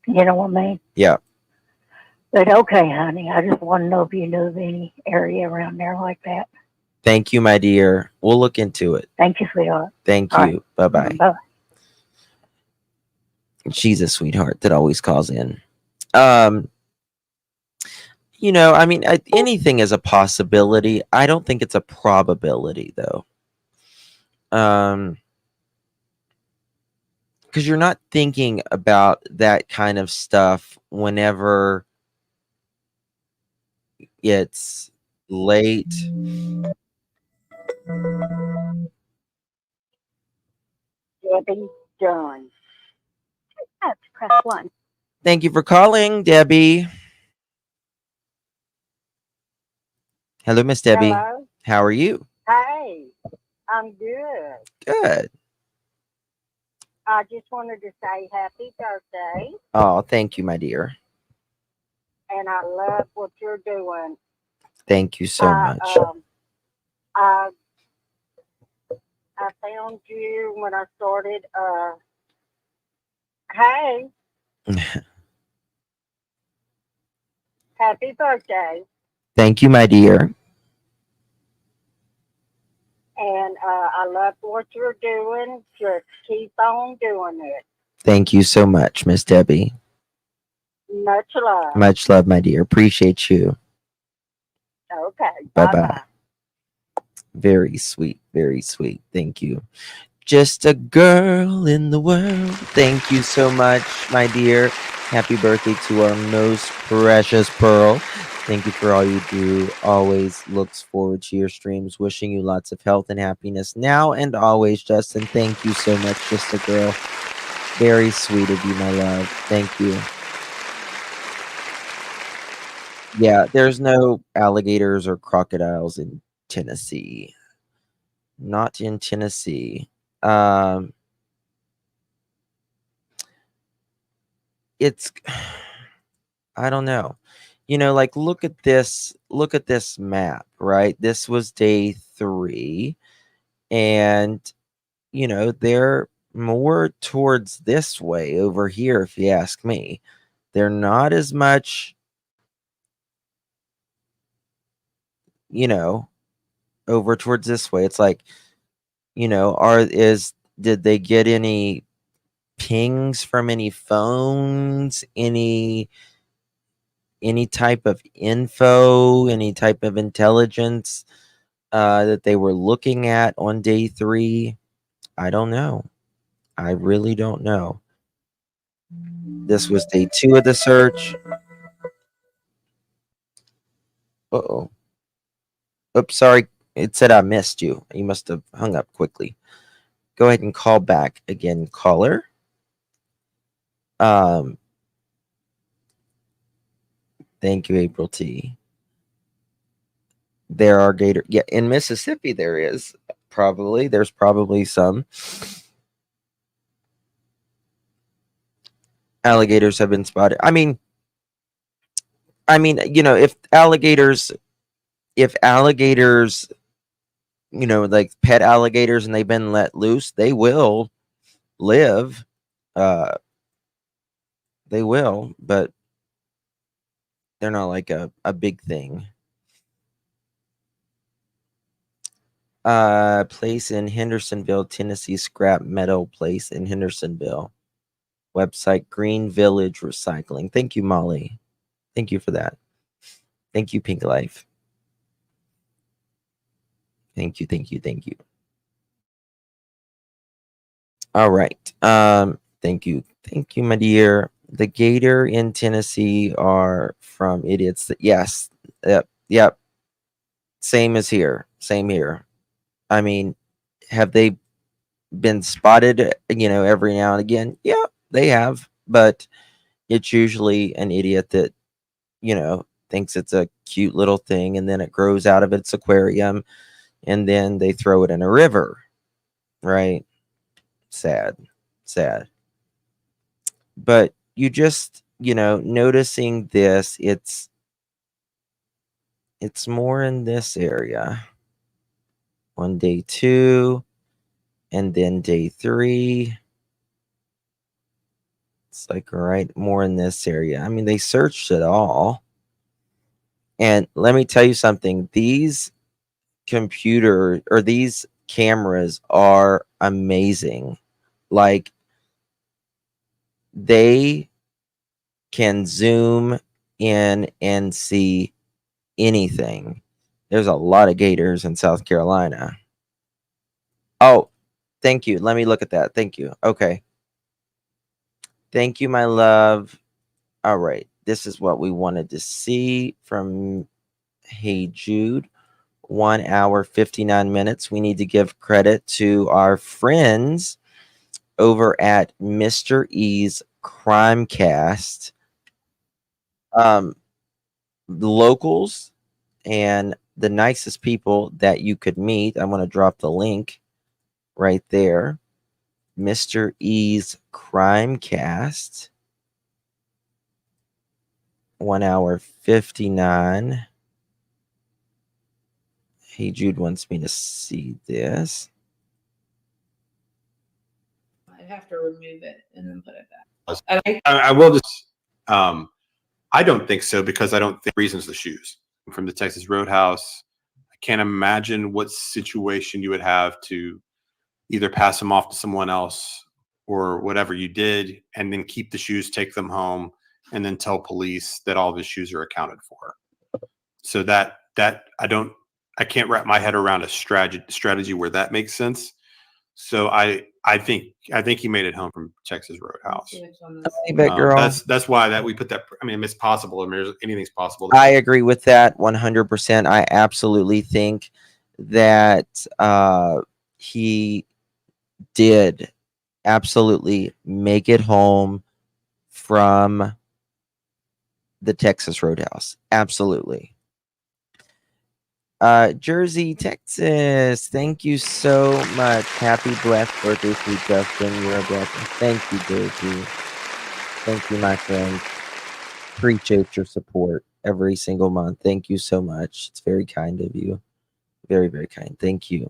you know what I mean? Yeah. But okay, honey, I just want to know if you knew of any area around there like that. Thank you, my dear. We'll look into it. Thank you, sweetheart. Thank All you. right. Bye-bye. Bye. She's a sweetheart that always calls in. I mean, anything is a possibility. I don't think it's a probability, though. Because you're not thinking about that kind of stuff whenever it's late. Debbie Dunn. That's press 1. Thank you for calling, Debbie. Hello, Miss Debbie. Hello. How are you? Hey, I'm good. Good. I just wanted to say happy birthday, Oh, thank you, my dear. and I love what you're doing. Thank you so much. I I found you when I started. Hey, happy birthday, Thank you, my dear. and I love what you're doing. Just keep on doing it. Thank you so much, Miss Debbie. Much love. Much love, my dear. Appreciate you. Okay. Bye-bye. Bye-bye. Very sweet. Very sweet. Thank you. Just a girl in the world. Thank you so much, my dear. Happy birthday to our most precious Pearl. Thank you for all you do. Always looks forward to your streams. Wishing you lots of health and happiness now and always, Justin. Thank you so much, just a girl. Very sweet of you, my love. Thank you. Yeah, there's no alligators or crocodiles in Tennessee. Not in Tennessee. It's I don't know. Like look at this map, right? This was day 3, and they're more towards this way over here, if you ask me. They're not as much, over towards this way. It's like, did they get any pings from any phones, any type of info, any type of intelligence that they were looking at on day 3? I don't know. I really don't know. This was day 2 of the search. Uh-oh. Oops, sorry. It said I missed you. You must have hung up quickly. Go ahead and call back again, caller. Thank you, April T. There are gator. Yeah, in Mississippi there is probably. There's probably some alligators have been spotted. I mean, if alligators, like pet alligators, and they've been let loose, they will live. They will, but they're not like a big thing. Place in Hendersonville, Tennessee, scrap metal place in Hendersonville. Website Green Village Recycling. Thank you, Molly. Thank you for that. Thank you, Pink Life. Thank you. All right. Thank you, my dear. The gator in Tennessee are from idiots. Yes. Yep. Same as here. Same here. I mean, have they been spotted, every now and again? Yeah, they have. But it's usually an idiot that, thinks it's a cute little thing, and then it grows out of its aquarium, and then they throw it in a river. Right? Sad. But you just, noticing this, it's more in this area on day 2, and then day 3. It's like right more in this area. I mean, they searched it all. And let me tell you something, these cameras are amazing. Like, they can zoom in and see anything. There's a lot of gators in South Carolina. Oh, thank you. Let me look at that. Thank you. Okay. Thank you, my love. All right. This is what we wanted to see from Hey Jude. 1 hour, 59 minutes. We need to give credit to our friends over at Mr. E's Crimecast. The locals and the nicest people that you could meet. I'm going to drop the link right there. Mr. E's Crimecast. 1 hour, 59. Hey Jude wants me to see this. I'd have to remove it and then put it back. I will just, I don't think so, because I don't think reasons the shoes from the Texas Roadhouse. I can't imagine what situation you would have to either pass them off to someone else or whatever you did, and then keep the shoes, take them home, and then tell police that all the shoes are accounted for. So that I can't wrap my head around a strategy where that makes sense. So I think he made it home from Texas Roadhouse. That's why that we put that. I mean, it's possible. I mean, anything's possible. I agree with that 100%. I absolutely think that he did absolutely make it home from the Texas Roadhouse. Absolutely. Jersey, Texas. Thank you so much. Happy blessed birthday to Justin. You're a blessing. Thank you, Jersey. Thank you, my friend. Appreciate your support every single month. Thank you so much. It's very kind of you. Very, very kind. Thank you.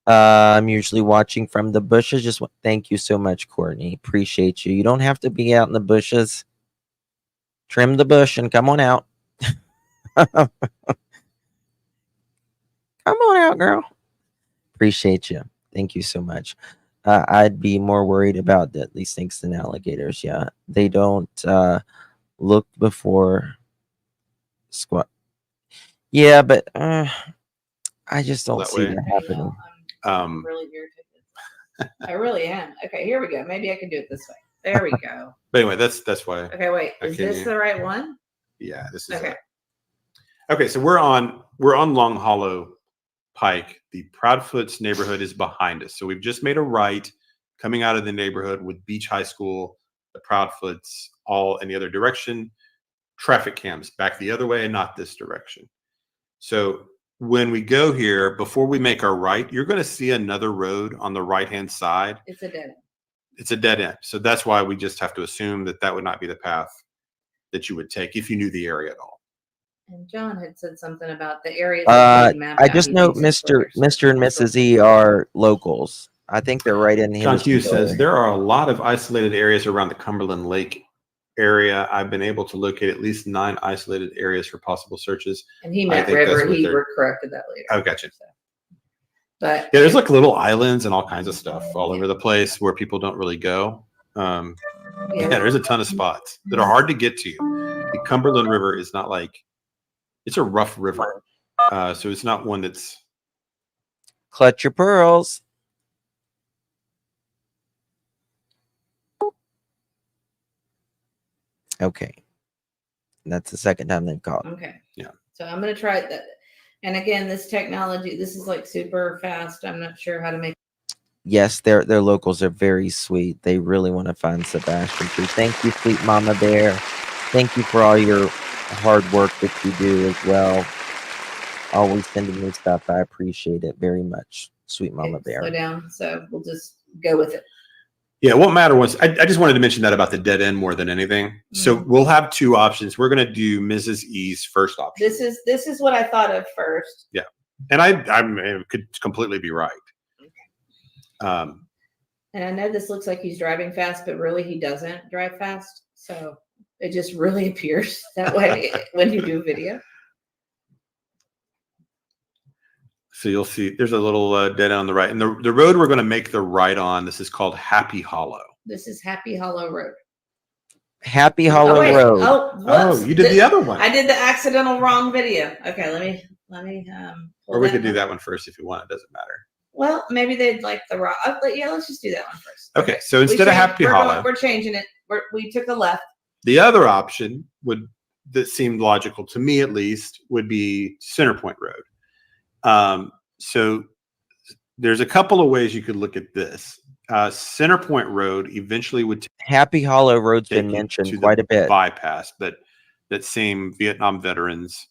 I'm usually watching from the bushes. Thank you so much, Courtney. Appreciate you. You don't have to be out in the bushes. Trim the bush and come on out. Come on out, girl. Appreciate you. Thank you so much. I'd be more worried about these snakes than alligators. Yeah, they don't look before squat. Yeah, but I just don't That see way. that happening. I'm really irritated. I really am. Okay, here we go. Maybe I can do it this way. There we go. But anyway, that's why. Okay, wait. Is Can this you- the right one? Yeah, this is Okay. it. Okay, so we're on Long Hollow Pike. The Proudfoots neighborhood is behind us. So we've just made a right coming out of the neighborhood with Beach High School, the Proudfoots, all in the other direction. Traffic cams back the other way and not this direction. So when we go here, before we make our right, you're going to see another road on the right-hand side. It's a dead end. It's a dead end. So that's why we just have to assume that that would not be the path that you would take if you knew the area at all. And John had said something about the area. I just know Mr. and Mrs. E are locals. I think they're right in the John Hughes industry. says there are a lot of isolated areas around the Cumberland Lake area. I've been able to locate at least 9 isolated areas for possible searches. And he I meant think that's river. what He they're- corrected that later. Oh, gotcha. But Yeah, there's like little islands and all kinds of stuff all over the place where people don't really go. Yeah, there's a ton of spots that are hard to get to. The Cumberland River is not like, it's a rough river. So it's not one that's, Clutch your pearls. Okay. That's the second time they've called. okay. Yeah. So I'm gonna try that. And again, this technology, this is like super fast. I'm not sure how to make. Yes, their locals are very sweet. They really want to find Sebastian too. Thank you, sweet Mama Bear. Thank you for all your hard work that you do as well. Always sending me stuff. I appreciate it very much, sweet Mama Okay, Bear. slow down. So we'll just go with it. yeah, it won't matter once. I just wanted to mention that about the dead end more than anything. So we'll have 2 options. We're going to do Mrs. E's first option. This is what I thought of first. And I could completely be right. And I know this looks like he's driving fast, but really he doesn't drive fast. So it just really appears that way when you do video. So you'll see there's a little dead end on the right. And the road we're going to make the right on, this is called Happy Hollow. This is Happy Hollow Road. Happy Hollow wait. Road. Oh, Whoops. you did the other one. I did the accidental wrong video. Okay, let me pull Or we that could do one. that one first if you want. It doesn't matter. Well, maybe they'd like the raw. Yeah, let's just do that one first. Okay, so instead of Happy Hollow, we're changing it. We took a left. the other option that seemed logical to me at least would be Centerpoint Road. So there's a couple of ways you could look at this. Centerpoint Road eventually would Happy Hollow Road's take been you mentioned to quite the a bit. bypass, but that same Vietnam veterans.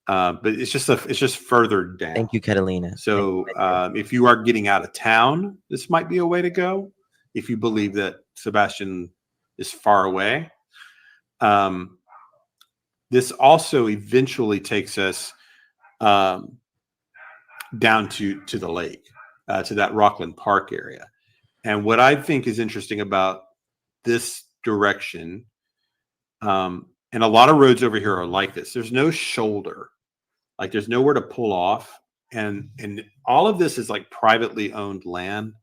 But it's just further down. Thank you, Catalina. So if you are getting out of town, this might be a way to go. If you believe that Sebastian is far away. This also eventually takes us down to the lake, to that Rockland Park area. And what I think is interesting about this direction, and a lot of roads over here are like this, there's no shoulder. Like there's nowhere to pull off. And all of this is like privately owned land.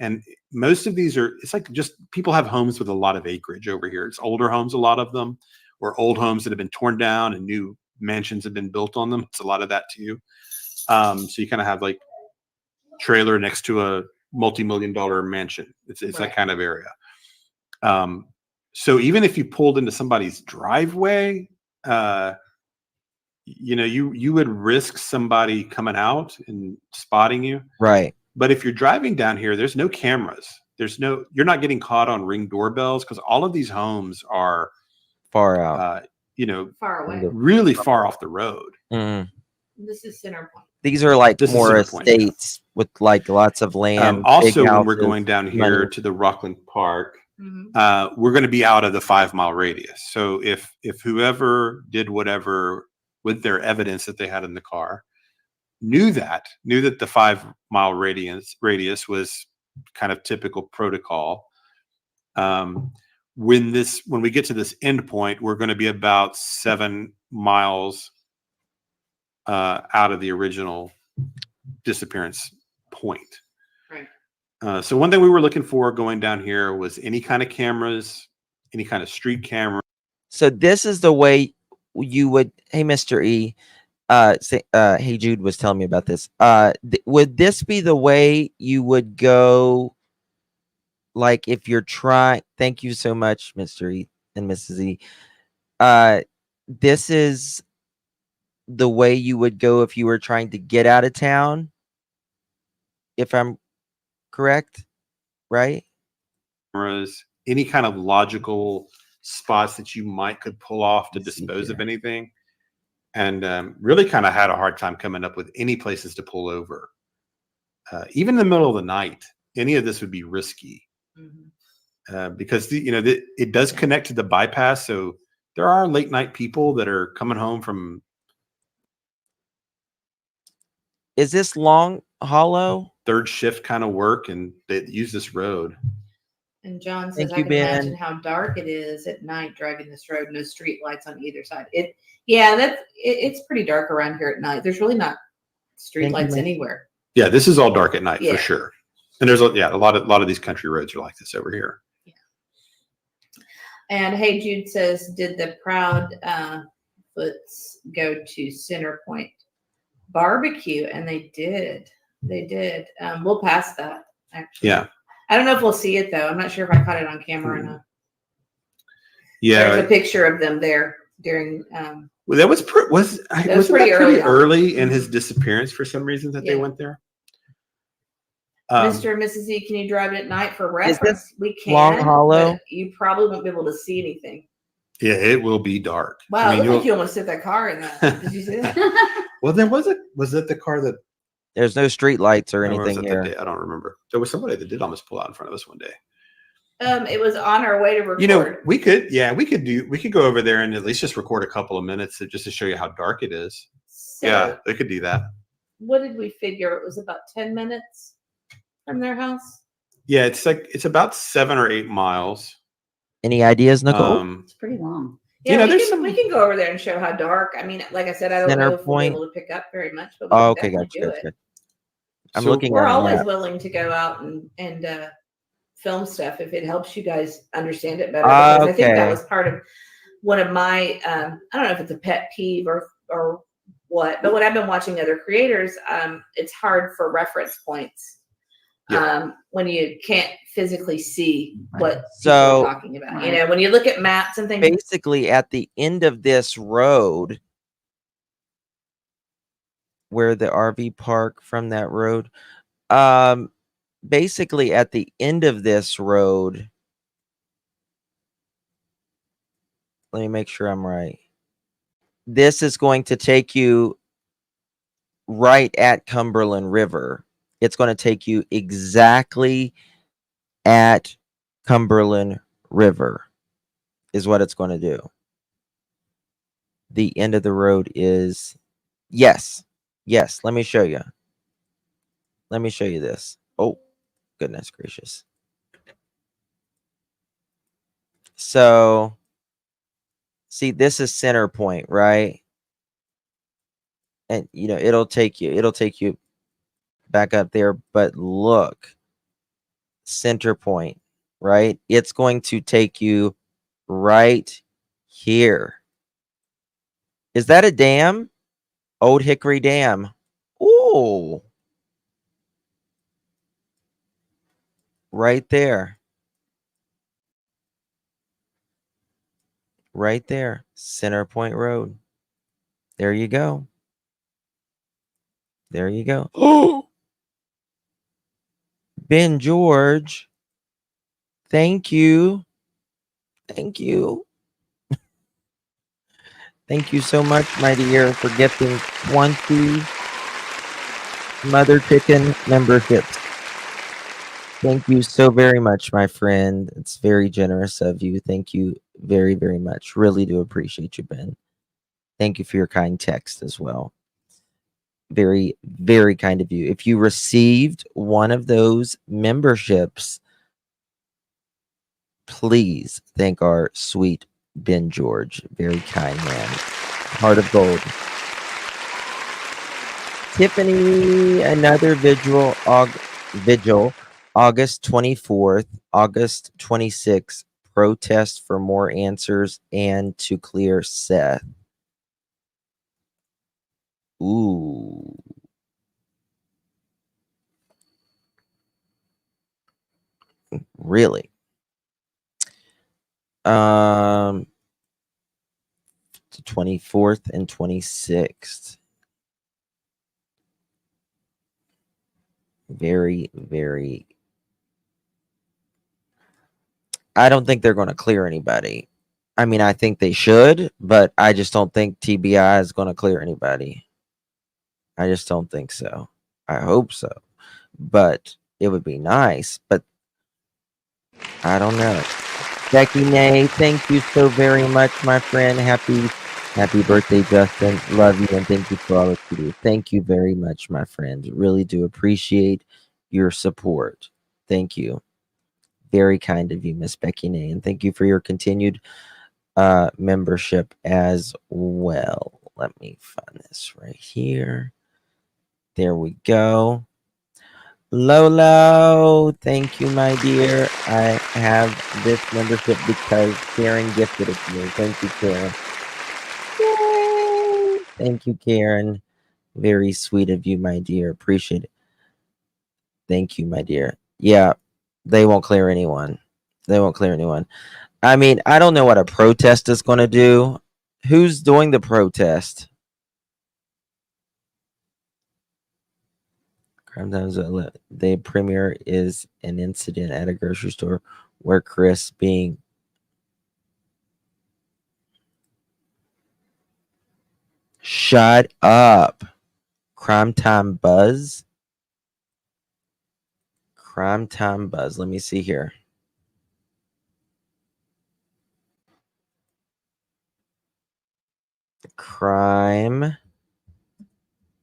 And most of these it's like just people have homes with a lot of acreage over here. It's older homes, a lot of them, or old homes that have been torn down and new mansions have been built on them. It's a lot of that too. So you kind of have like trailer next to a multi-million-dollar mansion. It's Right. that kind of area. So even if you pulled into somebody's driveway, you would risk somebody coming out and spotting you. Right. But if you're driving down here, there's no cameras. You're not getting caught on Ring doorbells because all of these homes are Far out. Far away. really far off the road. Mm. This is Centerpoint. These are like This is more Centerpoint, yeah. estates with like lots of land. Also, big when we're houses, going down here money. to the Rockland Park, we're going to be out of the 5 mile radius. So if whoever did whatever with their evidence that they had in the car knew that the 5 mile radius was kind of typical protocol. When we get to this end point, we're going to be about 7 miles out of the original disappearance point. Right. So one thing we were looking for going down here was any kind of cameras, any kind of street camera. So this is the way you would. Hey, Mr. E. Hey, Jude was telling me about this. Would this be the way you would go? Like if you're trying. Thank you so much, Mr. E and Mrs. E. This is the way you would go if you were trying to get out of town. If I'm correct, right? Cameras, any kind of logical spots that you could pull off to dispose of anything, and really kind of had a hard time coming up with any places to pull over. Even in the middle of the night, any of this would be risky because it does connect to the bypass. So there are late night people that are coming home from. Is this Long Hollow? Third shift kind of work, and they use this road. And John says, Thank I you, can Ben. imagine how dark it is at night driving this road. No street lights on either side. It's pretty dark around here at night. There's really not street lights anywhere. Yeah, this is all dark at night for sure. And there's a lot of these country roads are like this over here. Yeah. And Hey Jude says, did the Proud Foots go to Center Point Barbecue? And they did. We'll pass that, actually. Yeah. I don't know if we'll see it, though. I'm not sure if I caught it on camera or not. Yeah. There's a picture of them there during. Well, that was pretty early in his disappearance for some reason that they went there. Mr. and Mrs. E, can you drive it at night for reference? We can. Long Hollow? But you probably won't be able to see anything. Yeah, it will be dark. Wow, it looked like you almost hit that car in that. Did you see that? Well, was it the car that? There's no street lights or anything here. I don't remember. There was somebody that did almost pull out in front of us one day. It was on our way to record. We could go over there and at least just record a couple of minutes just to show you how dark it is. So, they could do that. What did we figure? It was about 10 minutes from their house. Yeah, it's about 7 or 8 miles. Any ideas, Nicole? It's pretty long. Yeah, we can go over there and show how dark. I mean, like I said, I don't know if we'll be able to pick up very much, but we'll gotcha. I'm So looking. We're always willing to go out and film stuff if it helps you guys understand it better. Because I think that was part of one of my I don't know if it's a pet peeve or what, but when I've been watching other creators, it's hard for reference points when you can't physically see what people are talking about. You know, when you look at maps and things. Basically, at the end of this road, where the RV park from that road, basically at the end of this road, let me make sure I'm right. This is going to take you right at Cumberland River. It's going to take you exactly at Cumberland River is what it's going to do. The end of the road is, yes, let me show you. Let me show you this. Oh, goodness gracious. So, see, this is Center Point, right? And, it'll take you back up there, but look, Center Point, right? It's going to take you right here. Is that a dam? Old Hickory Dam. Ooh. Right there. Right there. Center Point Road. There you go. There you go. Oh! Ben George. Thank you. Thank you. Thank you so much, my dear, for gifting 20 Mother Chicken memberships. Thank you so very much, my friend. It's very generous of you. Thank you very, very much. Really do appreciate you, Ben. Thank you for your kind text as well. Very, very kind of you. If you received one of those memberships, please thank our sweet Ben George. Very kind man. Heart of gold. Tiffany, another vigil, August 24th, August 26th, protest for more answers and to clear Seth. Ooh. Really? The 24th and 26th. Very, very. I don't think they're going to clear anybody. I mean, I think they should, but I just don't think TBI is going to clear anybody. I just don't think so. I hope so, but it would be nice. But I don't know. Becky Nay, thank you so very much, my friend. Happy birthday, Justin. Love you and thank you for all that you do. Thank you very much, my friend. Really do appreciate your support. Thank you. Very kind of you, Miss Becky Nay, and thank you for your continued membership as well. Let me find this right here. There we go. Lolo, thank you, my dear. I have this membership because Karen gifted it to me. Thank you, Karen. Yay! Thank you, Karen. Very sweet of you, my dear. Appreciate it. Thank you, my dear. Yeah, they won't clear anyone. They won't clear anyone. I mean, I don't know what a protest is going to do. Who's doing the protest? The premiere is an incident at a grocery store where Chris being shut up. Crime Time Buzz. Crime Time Buzz. Let me see here. Crime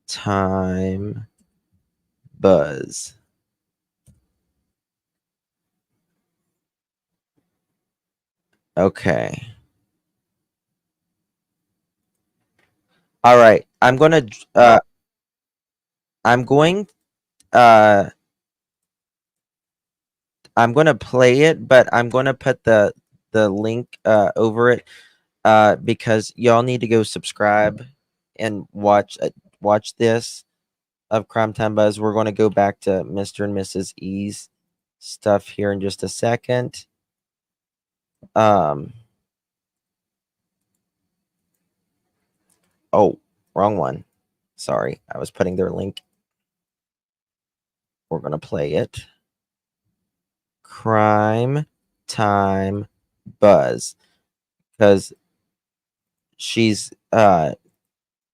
Time Buzz. Okay. All right. I'm going to play it, but I'm going to put the link over it because y'all need to go subscribe and watch this of Crime Time Buzz. We're going to go back to Mr. and Mrs. E's stuff here in just a second. Oh, wrong one. Sorry, I was putting their link. We're going to play it. Crime Time Buzz, because she's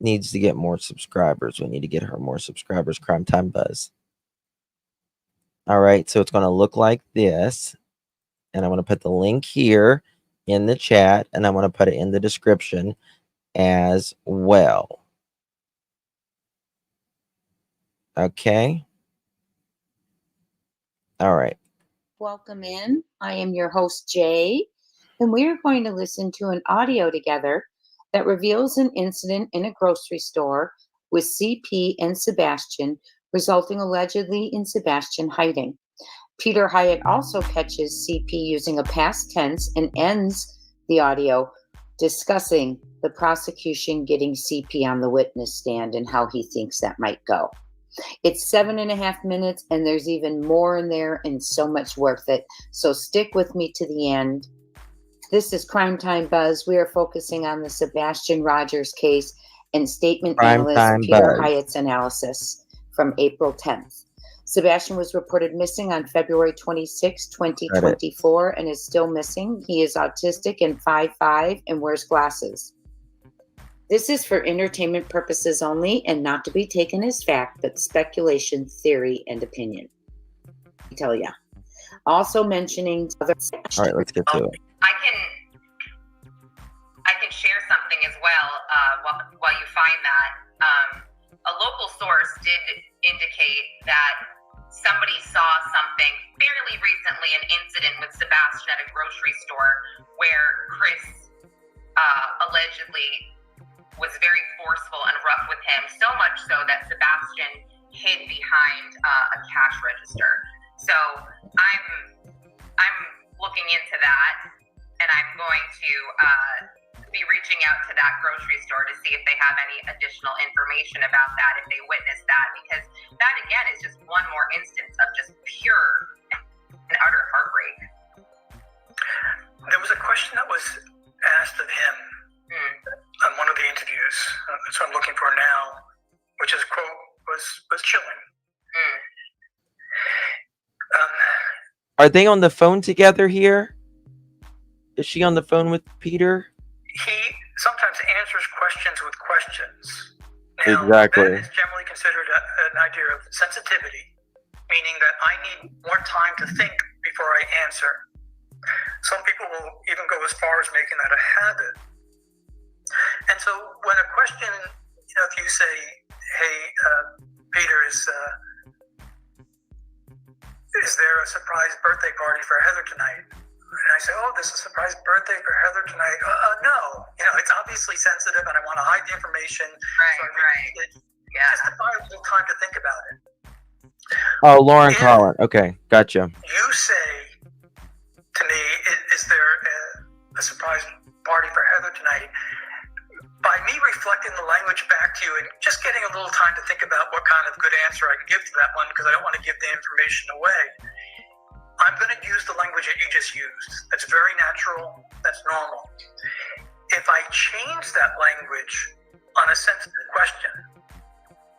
needs to get more subscribers. We need to get her more subscribers. Crime Time Buzz. All right, so it's going to look like this, and I'm going to put the link here in the chat, and I'm going to put it in the description as well. Okay. All right. Welcome in. I am your host, Jay, and we are going to listen to an audio together that reveals an incident in a grocery store with CP and Sebastian, resulting allegedly in Sebastian hiding. Peter Hyatt also catches CP using a past tense and ends the audio discussing the prosecution getting CP on the witness stand and how he thinks that might go. It's 7.5 minutes, and there's even more in there and so much worth it. So stick with me to the end. This is Crime Time Buzz. We are focusing on the Sebastian Rogers case and statement analyst Peter Hyatt's analysis from April 10th. Sebastian was reported missing on February 26, 2024, and is still missing. He is autistic and 5'5" and wears glasses. This is for entertainment purposes only and not to be taken as fact, but speculation, theory, and opinion. I tell ya, also mentioning other. All right, let's get to it. I can share something as well while you find that. A local source did indicate that somebody saw something fairly recently, an incident with Sebastian at a grocery store where Chris allegedly was very forceful and rough with him, so much so that Sebastian hid behind a cash register. So I'm looking into that, and I'm going to be reaching out to that grocery store to see if they have any additional information about that, if they witnessed that, because that again is just one more instance of just pure and utter heartbreak. There was a question that was asked of him on one of the interviews, that's what I'm looking for now, which is, quote, was chilling. Are they on the phone together here? Is she on the phone with Peter? He sometimes answers questions with questions. Now, Exactly. that is generally considered an idea of sensitivity, meaning that I need more time to think before I answer. Some people will even go as far as making that a habit. And so when a question, if you say, hey, Peter, is there a surprise birthday party for Heather tonight? And I say, oh, there's a surprise birthday for Heather tonight. No. It's obviously sensitive and I want to hide the information. Right. Just to buy a little time to think about it. Oh, Lauren Collin. Okay, gotcha. You say to me, is there a surprise party for Heather tonight? By me reflecting the language back to you and just getting a little time to think about what kind of good answer I can give to that one, because I don't want to give the information away, I'm going to use the language that you just used. That's very natural. That's normal. If I change that language on a sensitive question,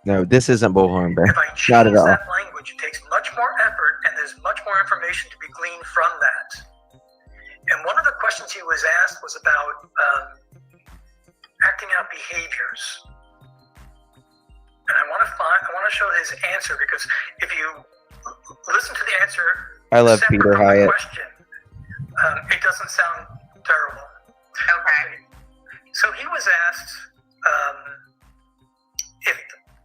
No, this isn't Bullhorn Bear. if I Not change at all. that language, it takes much more effort and there's much more information to be gleaned from that. And one of the questions he was asked was about acting out behaviors. And I want to show his answer, because if you listen to the answer, I love separate Peter from the Hyatt. question, it doesn't sound terrible. Okay. So he was asked if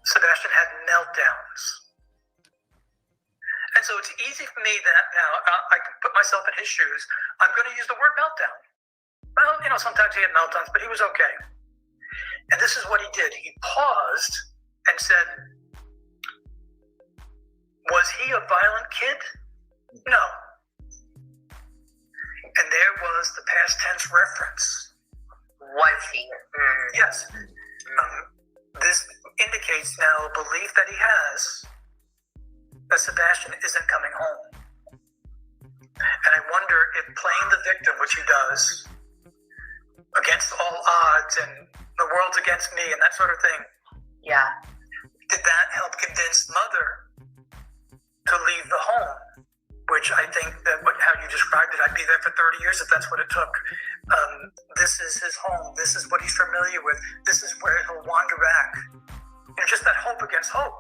Sebastian had meltdowns. And so it's easy for me that now I can put myself in his shoes. I'm going to use the word meltdown. Well, sometimes he had meltdowns, but he was okay. And this is what he did. He paused and said, was he a violent kid? No. And there was the past tense reference. Was he? Yes. This indicates now a belief that he has that Sebastian isn't coming home. And I wonder if playing the victim, which he does, against all odds and the world's against me and that sort of thing, Yeah. did that help convince Mother to leave the home? Which I think that how you described it, I'd be there for 30 years if that's what it took. This is his home. This is what he's familiar with. This is where he'll wander back. Just that hope against hope.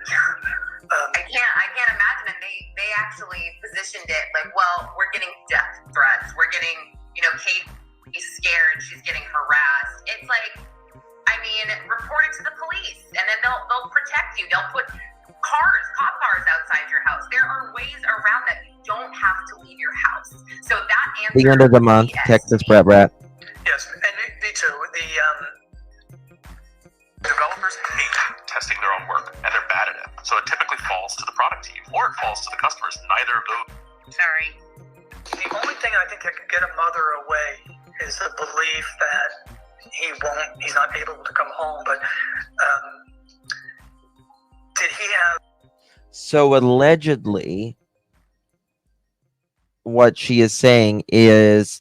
I can't imagine it. They actually positioned it like, well, we're getting death threats. We're getting, Katie's scared. She's getting harassed. It's like, report it to the police, and then they'll protect you. They'll put cop cars outside your house. There are ways around that. You don't have to leave your house. So that answer. The end of the month, Texas Brat Rat. Yes, and me too. Developers hate testing their own work, and they're bad at it. So it typically falls to the product team, or it falls to the customers. Neither of those. Sorry. The only thing I think that could get a mother away is the belief that he's not able to come home. But did he have? So allegedly, what she is saying is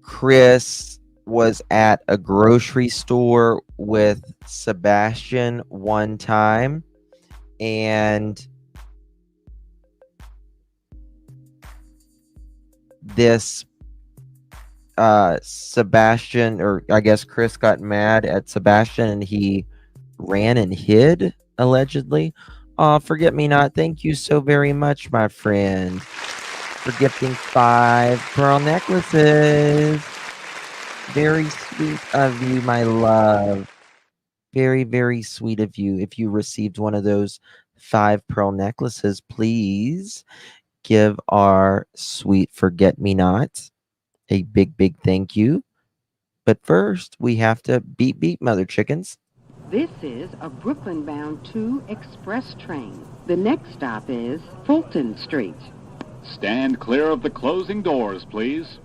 Chris was at a grocery store with Sebastian one time, and this Sebastian, or I guess Chris, got mad at Sebastian and he ran and hid, allegedly. Forget Me Not, thank you so very much, my friend, for gifting 5 pearl necklaces. Very sweet of you, my love. Very, very sweet of you. If you received one of those 5 pearl necklaces, please give our sweet Forget Me Not a big, big thank you. But first, we have to beep, beep, mother chickens. This is a Brooklyn-bound 2 express train. The next stop is Fulton Street. Stand clear of the closing doors, please.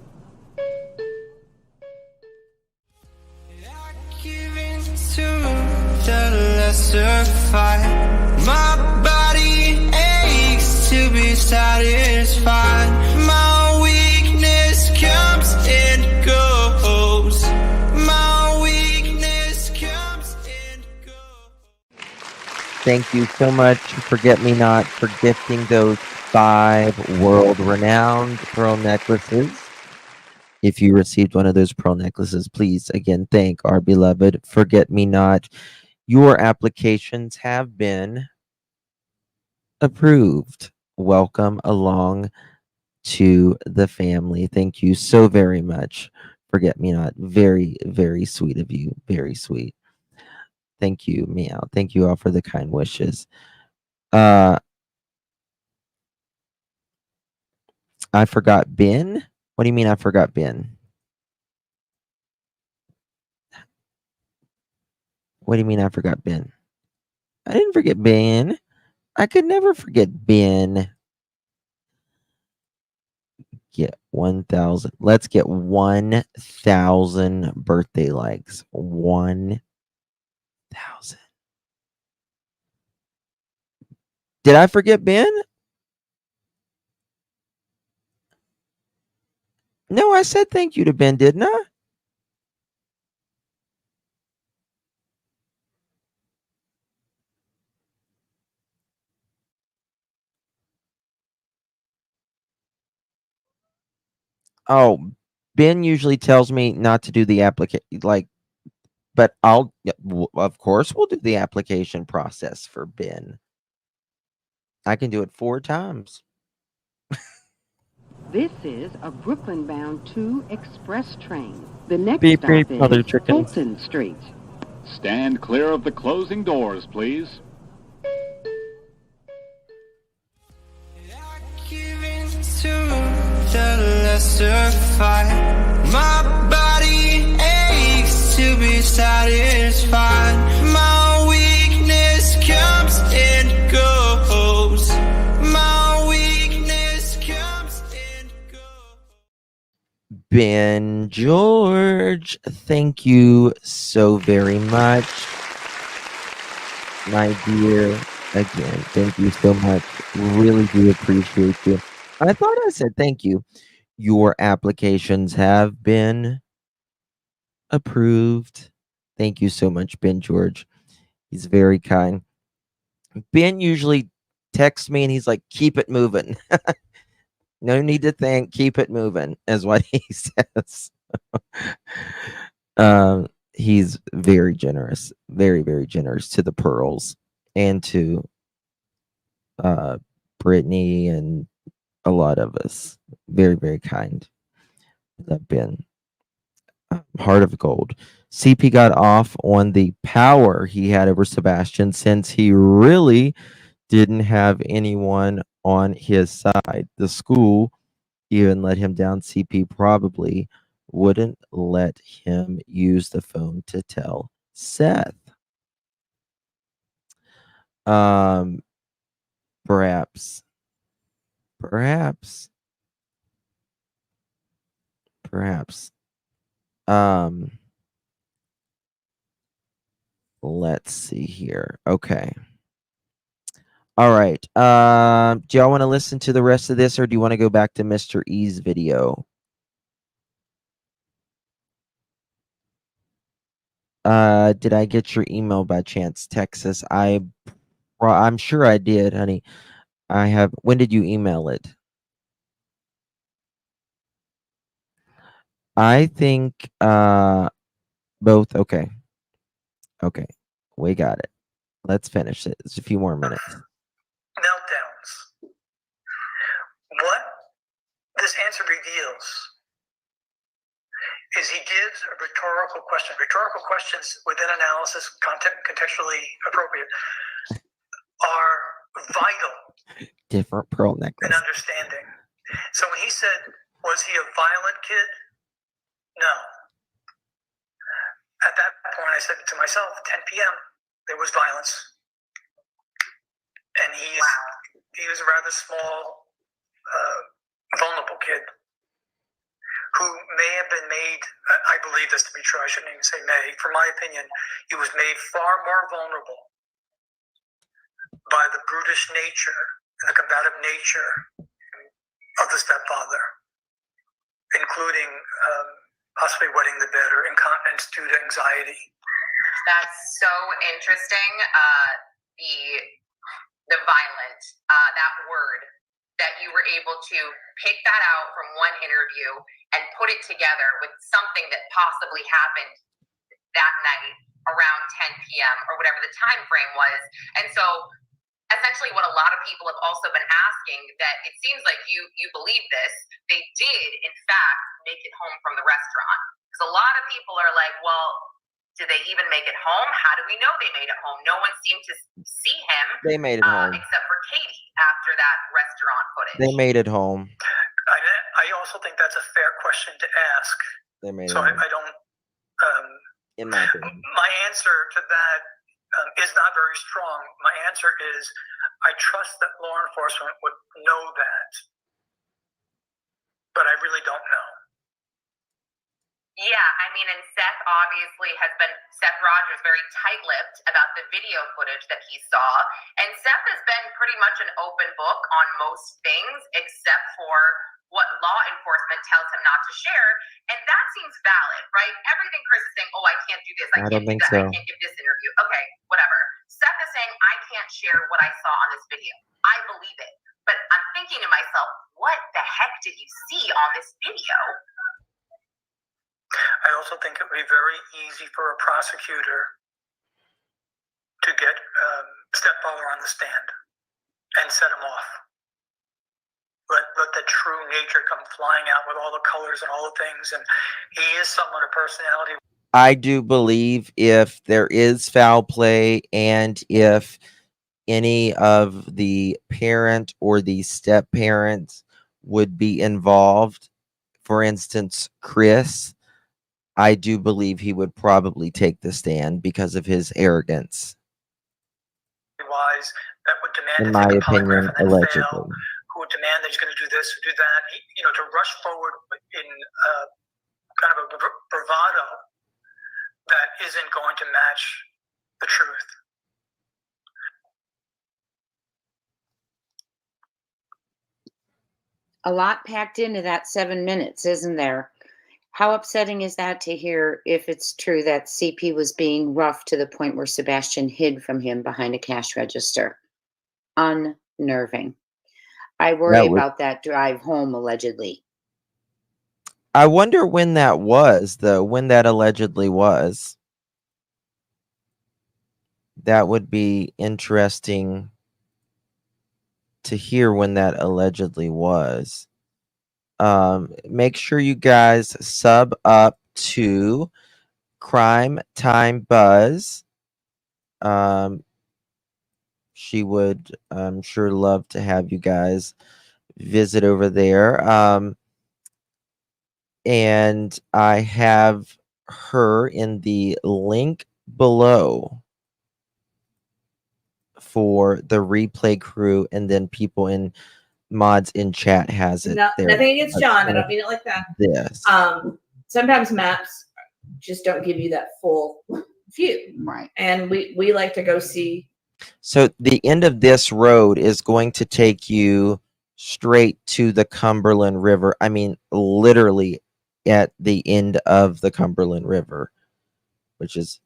My body aches to be satisfied. My weakness comes and goes. My weakness comes and goes. Thank you so much, Forget Me Not, for gifting those 5 world-renowned pearl necklaces. If you received one of those pearl necklaces, please, again, thank our beloved Forget Me Not. Your applications have been approved. Welcome along to the family. Thank you so very much. Forget Me Not. Very, very sweet of you. Very sweet. Thank you, Meow. Thank you all for the kind wishes. I forgot Ben. What do you mean I forgot Ben? What do you mean I forgot Ben? I didn't forget Ben. I could never forget Ben. Get 1,000. Let's get 1,000 birthday likes. 1,000. Did I forget Ben? No, I said thank you to Ben, didn't I? Oh, Ben usually tells me not to do the application, like, but I'll, of course, we'll do the application process for Ben. I can do it 4 times. This is a Brooklyn-bound 2 express train. The next Beep, stop beep, is mother chickens. Fulton Street. Stand clear of the closing doors, please. Given to the lesser fight. My body aches to be satisfied. My weakness comes and goes. My weakness comes and goes. Ben George, thank you so very much, my dear. Again, thank you so much. Really do appreciate you. I thought I said thank you. Your applications have been approved. Thank you so much, Ben George. He's very kind. Ben usually texts me and he's like, keep it moving. No need to thank, keep it moving, is what he says. He's very generous, very, very generous to the pearls and to Brittany and a lot of us. Very, very kind. That Ben. Heart of Gold. CP got off on the power he had over Sebastian since he really didn't have anyone on his side. The school even let him down. CP probably wouldn't let him use the phone to tell Seth. Perhaps. Let's see here. Okay. All right. Do y'all want to listen to the rest of this, or do you want to go back to Mr. E's video? Did I get your email by chance, Texas? I'm sure I did, honey. I have. When did you email it? I think both. Okay. We got it. Let's finish it. It's a few more minutes. answer reveals is he gives a rhetorical question. Rhetorical questions within analysis, contextually appropriate, are vital Different pearl in necklace. understanding. So when he said, was he a violent kid? No. At that point, I said to myself, 10 p.m., there was violence. And he was a rather small, vulnerable kid who may have been made, I believe this to be true, I shouldn't even say may, from my opinion, he was made far more vulnerable by the brutish nature and the combative nature of the stepfather, including possibly wetting the bed or incontinence due to anxiety. That's so interesting. The violent, that word, that you were able to pick that out from one interview and put it together with something that possibly happened that night around 10 p.m. or whatever the time frame was. And so essentially what a lot of people have also been asking, that it seems like you believe this, they did in fact make it home from the restaurant. Because a lot of people are like, well, did they even make it home? How do we know they made it home? No one seemed to see him. They made it home. Except for Katie after that restaurant footage. They made it home. I also think that's a fair question to ask. They made so it home. I don't. In my opinion. My answer to that is not very strong. My answer is I trust that law enforcement would know that, but I really don't know. Yeah, I mean, and Seth obviously Seth Rogers, very tight-lipped about the video footage that he saw. And Seth has been pretty much an open book on most things, except for what law enforcement tells him not to share. And that seems valid, right? Everything Chris is saying, oh, I can't do this, I can't do that, I can't give this interview. Okay, whatever. Seth is saying, I can't share what I saw on this video. I believe it. But I'm thinking to myself, what the heck did you see on this video? I also think it would be very easy for a prosecutor to get stepfather on the stand and set him off. Let the true nature come flying out with all the colors and all the things. And he is somewhat a personality. I do believe if there is foul play and if any of the parent or the step parents would be involved, for instance, Chris, I do believe he would probably take the stand because of his arrogance. Wise, that would demand in my opinion, allegedly. Fail, who would demand that he's going to do this or do that. To rush forward in kind of a bravado that isn't going to match the truth. A lot packed into that 7 minutes, isn't there? How upsetting is that to hear if it's true that CP was being rough to the point where Sebastian hid from him behind a cash register? Unnerving. I worry about that drive home, allegedly. I wonder when that was, though, when that allegedly was. That would be interesting to hear when that allegedly was. Make sure you guys sub up to Crime Time Buzz. She would, I'm sure, love to have you guys visit over there. And I have her in the link below for the replay crew, and then people in mods in chat has it. No, there. nothing against John. I don't mean it like that. This. Sometimes maps just don't give you that full view. Right. And we like to go see. So the end of this road is going to take you straight to the Cumberland River. I mean, literally at the end of the Cumberland River, which is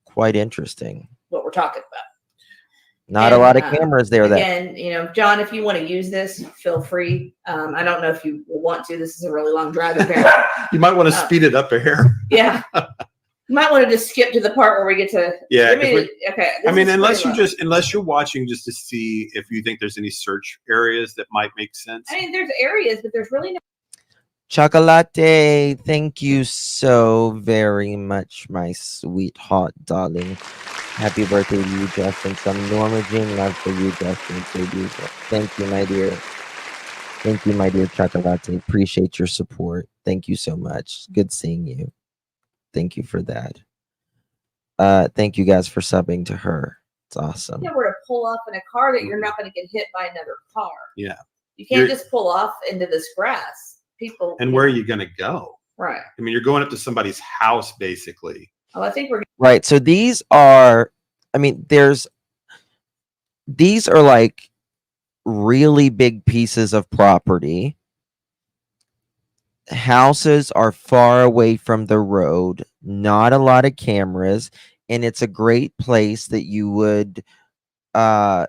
quite interesting. What we're talking about. Not a lot of cameras there. Again, John, if you want to use this, feel free. I don't know if you want to. This is a really long drive. You might want to speed it up here. Yeah. You might want to just skip to the part where we get to. Yeah. Okay. I mean, unless you're watching just to see if you think there's any search areas that might make sense. I mean, there's areas, but there's really no. Chocolate, thank you so very much, my sweetheart, darling. Happy birthday to you, Justin. Some Norma Jean love for you, Justin. So beautiful. Thank you, my dear. Thank you, my dear Chocolate. Appreciate your support. Thank you so much. Good seeing you. Thank you for that. Thank you guys for subbing to her. It's awesome. You know where to pull off in a car that you're not going to get hit by another car. Yeah. You can't just pull off into this grass. People. And where are you going to go? Right. I mean, you're going up to somebody's house, basically. Oh, I think we're right. So these are, I mean, these are like really big pieces of property. Houses are far away from the road, not a lot of cameras, and it's a great place that you would, if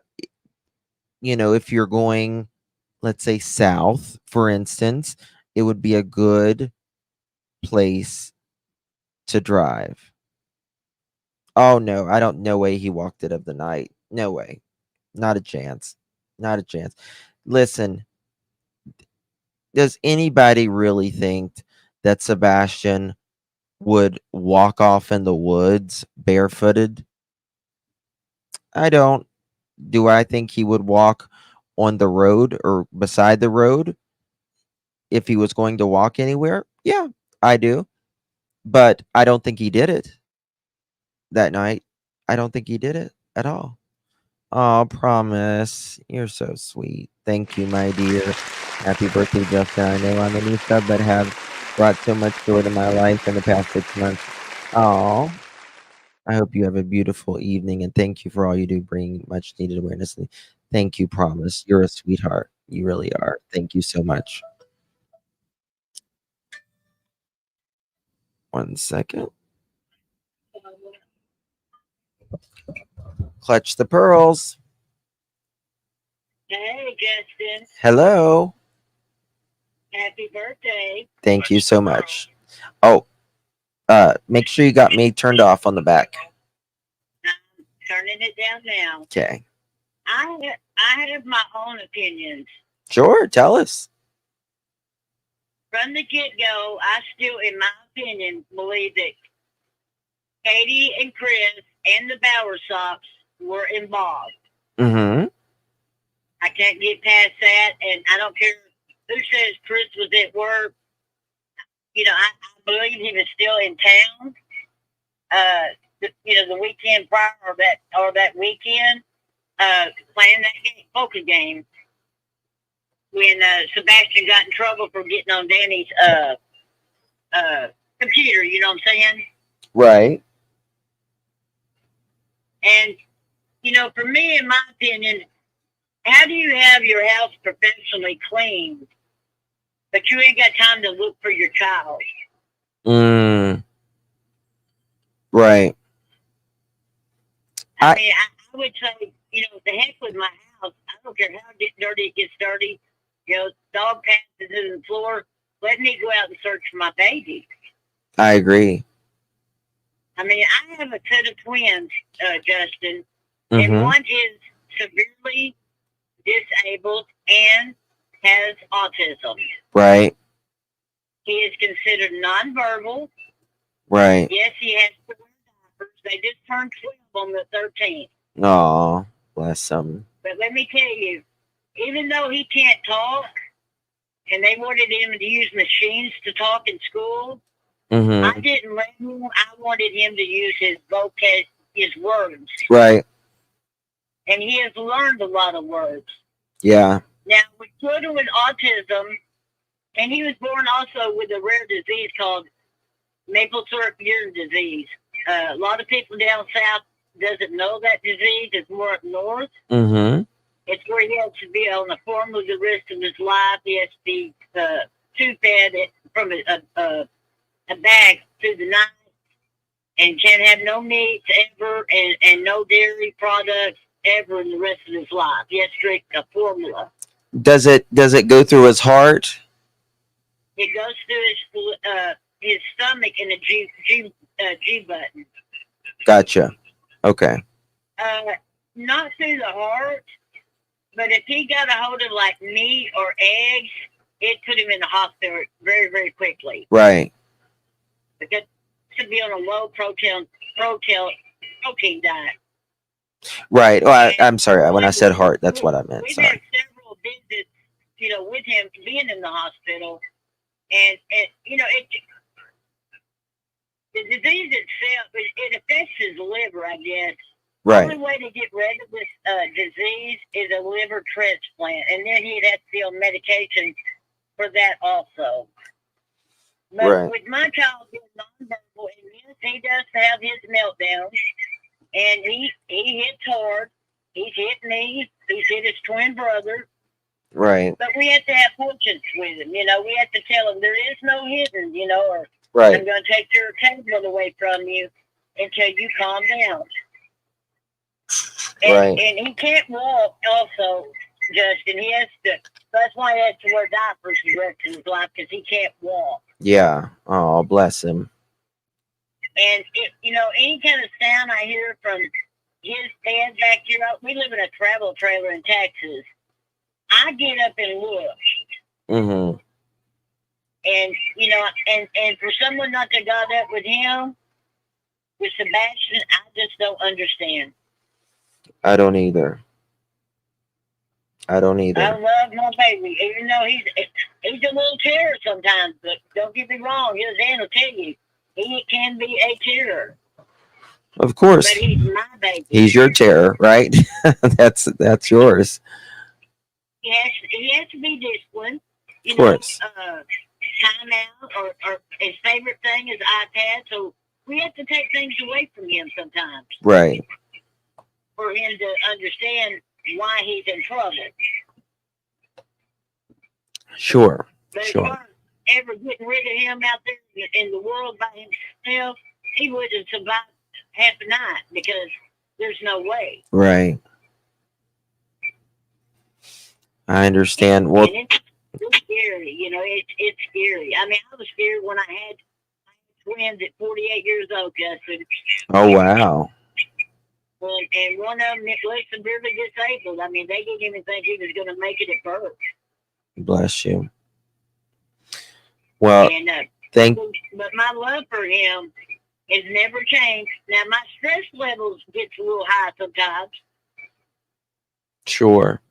you're going, let's say south, for instance, it would be a good place to drive. Oh no, I don't. No way he walked it of the night. No way. Not a chance. Not a chance. Listen, does anybody really think that Sebastian would walk off in the woods barefooted? I don't. Do I think he would walk on the road or beside the road if he was going to walk anywhere? Yeah, I do. But I don't think he did it that night. I don't think he did it at all. Oh, promise. You're so sweet. Thank you, my dear. Happy birthday, Justin. I know I'm a new sub, but have brought so much joy to my life in the past 6 months. Oh, I hope you have a beautiful evening, and thank you for all you do, bring much needed awareness. Thank you, promise. You're a sweetheart. You really are. Thank you so much. 1 second. Clutch the pearls. Hey, Justin. Hello. Happy birthday. Thank you so much. Oh, make sure you got me turned off on the back. I'm turning it down now. Okay. I have my own opinions. Sure, tell us. From the get-go, I still, in my opinion, believe that Katie and Chris and the Bowersops were involved. Mm-hmm. I can't get past that, and I don't care who says Chris was at work. I believe he was still in town. The weekend prior or that weekend, playing that poker game when Sebastian got in trouble for getting on Danny's computer. You know what I'm saying? Right. And for me, in my opinion, how do you have your house professionally cleaned, but you ain't got time to look for your child? Right. I mean, I would say, the heck with my house. I don't care how dirty it gets dirty. Dog passes in the floor. Let me go out and search for my baby. I agree. I mean, I have a set of twins, Justin, Mm-hmm. and one is severely disabled and has autism. Right. He is considered nonverbal. Right. Yes, he has to wear diapers. They just turned 12 on the 13th. Aw, bless him. But let me tell you, even though he can't talk, and they wanted him to use machines to talk in school, Mm-hmm. I didn't let him. I wanted him to use his vocab, his words. Right. And he has learned a lot of words. Yeah. Now, with children with autism, and he was born also with a rare disease called maple syrup urine disease. A lot of people down south doesn't know that disease. It's more up north. Mm-hmm. It's where he has to be on the formula the rest of his life. He has to be tube-fed from a bag through the night, and can't have no meats ever, and no dairy products ever in the rest of his life. He has to drink a formula. Does it go through his heart? It goes through his stomach and the G button. Gotcha. Okay. Not through the heart, but if he got a hold of like meat or eggs, it put him in the hospital very, very quickly. Right. Because to be on a low protein diet. Right. Oh, I'm sorry. When I said heart, that's what I meant. We've Sorry. had several visits, with him being in the hospital, and the disease itself, it affects his liver, I guess. Right. The only way to get rid of this disease is a liver transplant, and then he'd have to be on medication for that also. But Right. with my child being nonverbal, and yes, he does have his meltdowns, and he hits hard. He's hit me. He's hit his twin brother. Right. But we have to have patience with him. We have to tell him there is no hidden, or Right. I'm going to take your tablet away from you until you calm down. And, Right. and he can't walk also, Justin. He has to, that's why he has to wear diapers the rest of his life, because he can't walk. Yeah. Oh, bless him. And, any kind of sound I hear from his dad back here, we live in a travel trailer in Texas. I get up and look. Mm-hmm. And, and for someone not to got up with him, with Sebastian, I just don't understand. I don't either. I love my baby, even though he's a little terror sometimes, but don't get me wrong, his dad will tell you, he can be a terror. Of course. But he's my baby. He's your terror, right? That's yours. He has to be disciplined. Of course. Time out, or his favorite thing is iPad, so we have to take things away from him sometimes. Right. For him to understand why he's in trouble. Sure. But Sure. as far as ever getting rid of him out there in the world by himself, he wouldn't survive half a night, because there's no way. Right. I understand. Well, and it's scary, it's scary. I mean, I was scared when I had twins at 48 years old, Justin. oh, wow. And one of them was severely disabled. I mean, they didn't even think he was going to make it at birth. Bless you. Well, but my love for him has never changed. Now, my stress levels gets a little high sometimes. Sure.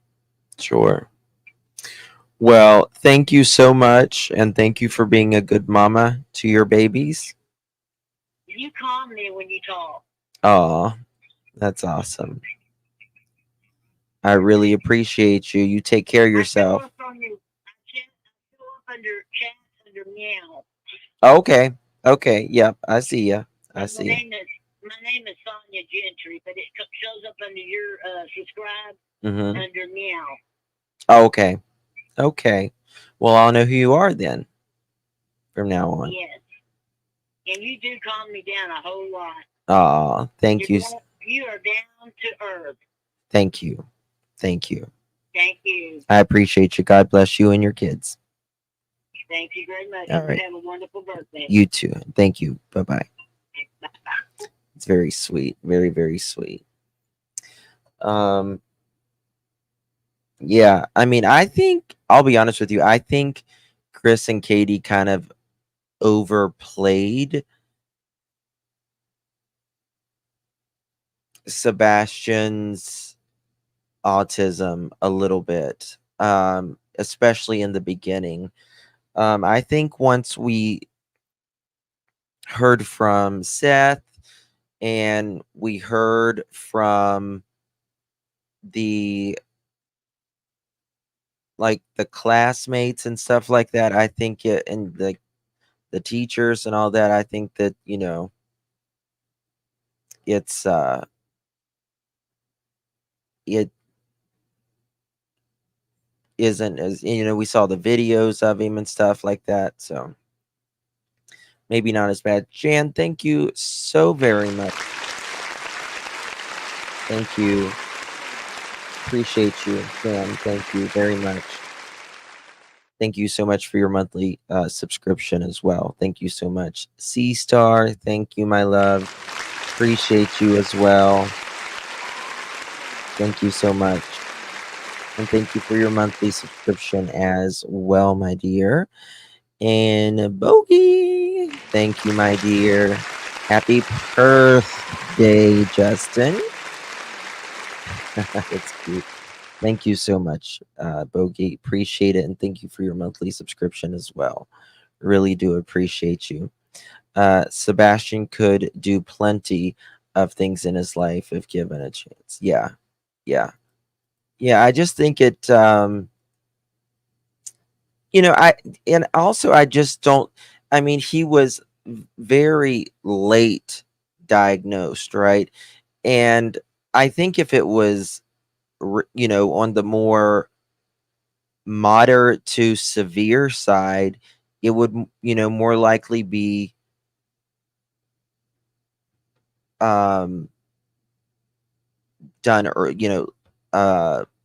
Well, thank you so much, and thank you for being a good mama to your babies. You calm me when you talk. Oh, that's awesome. I really appreciate you. You take care of yourself. I show up under meow. Okay. Yep. I see ya. My name is Sonia Gentry, but it shows up under your subscribe under meow. Okay. Well, I'll know who you are then from now on. Yes. And you do calm me down a whole lot. Oh, thank you. You are down to earth. Thank you. Thank you. I appreciate you. God bless you and your kids. Thank you very much. All right. Have a wonderful birthday. You too. Thank you. Bye-bye. Bye-bye. It's very sweet. Very, very sweet. Yeah, I mean, I'll be honest with you. I think Chris and Katie kind of overplayed Sebastian's autism a little bit, especially in the beginning. I think once we heard from Seth and we heard from the classmates and stuff like that, I think and the teachers and all that, I think that it's it isn't as we saw the videos of him and stuff like that, so maybe not as bad. Jan, thank you so very much. Thank you. Appreciate you, Jan. Thank you very much. Thank you so much for your monthly subscription as well. Thank you so much. C-Star, thank you, my love. Appreciate you as well. Thank you so much. And thank you for your monthly subscription as well, my dear. And Bogey, thank you, my dear. Happy birthday, Justin. That's cute. Thank you so much, Bogey. Appreciate it. And thank you for your monthly subscription as well. Really do appreciate you. Sebastian could do plenty of things in his life if given a chance. Yeah. I just think it, and also I just don't, I mean, he was very late diagnosed, right? And I think if it was, on the more moderate to severe side, it would, more likely be done, or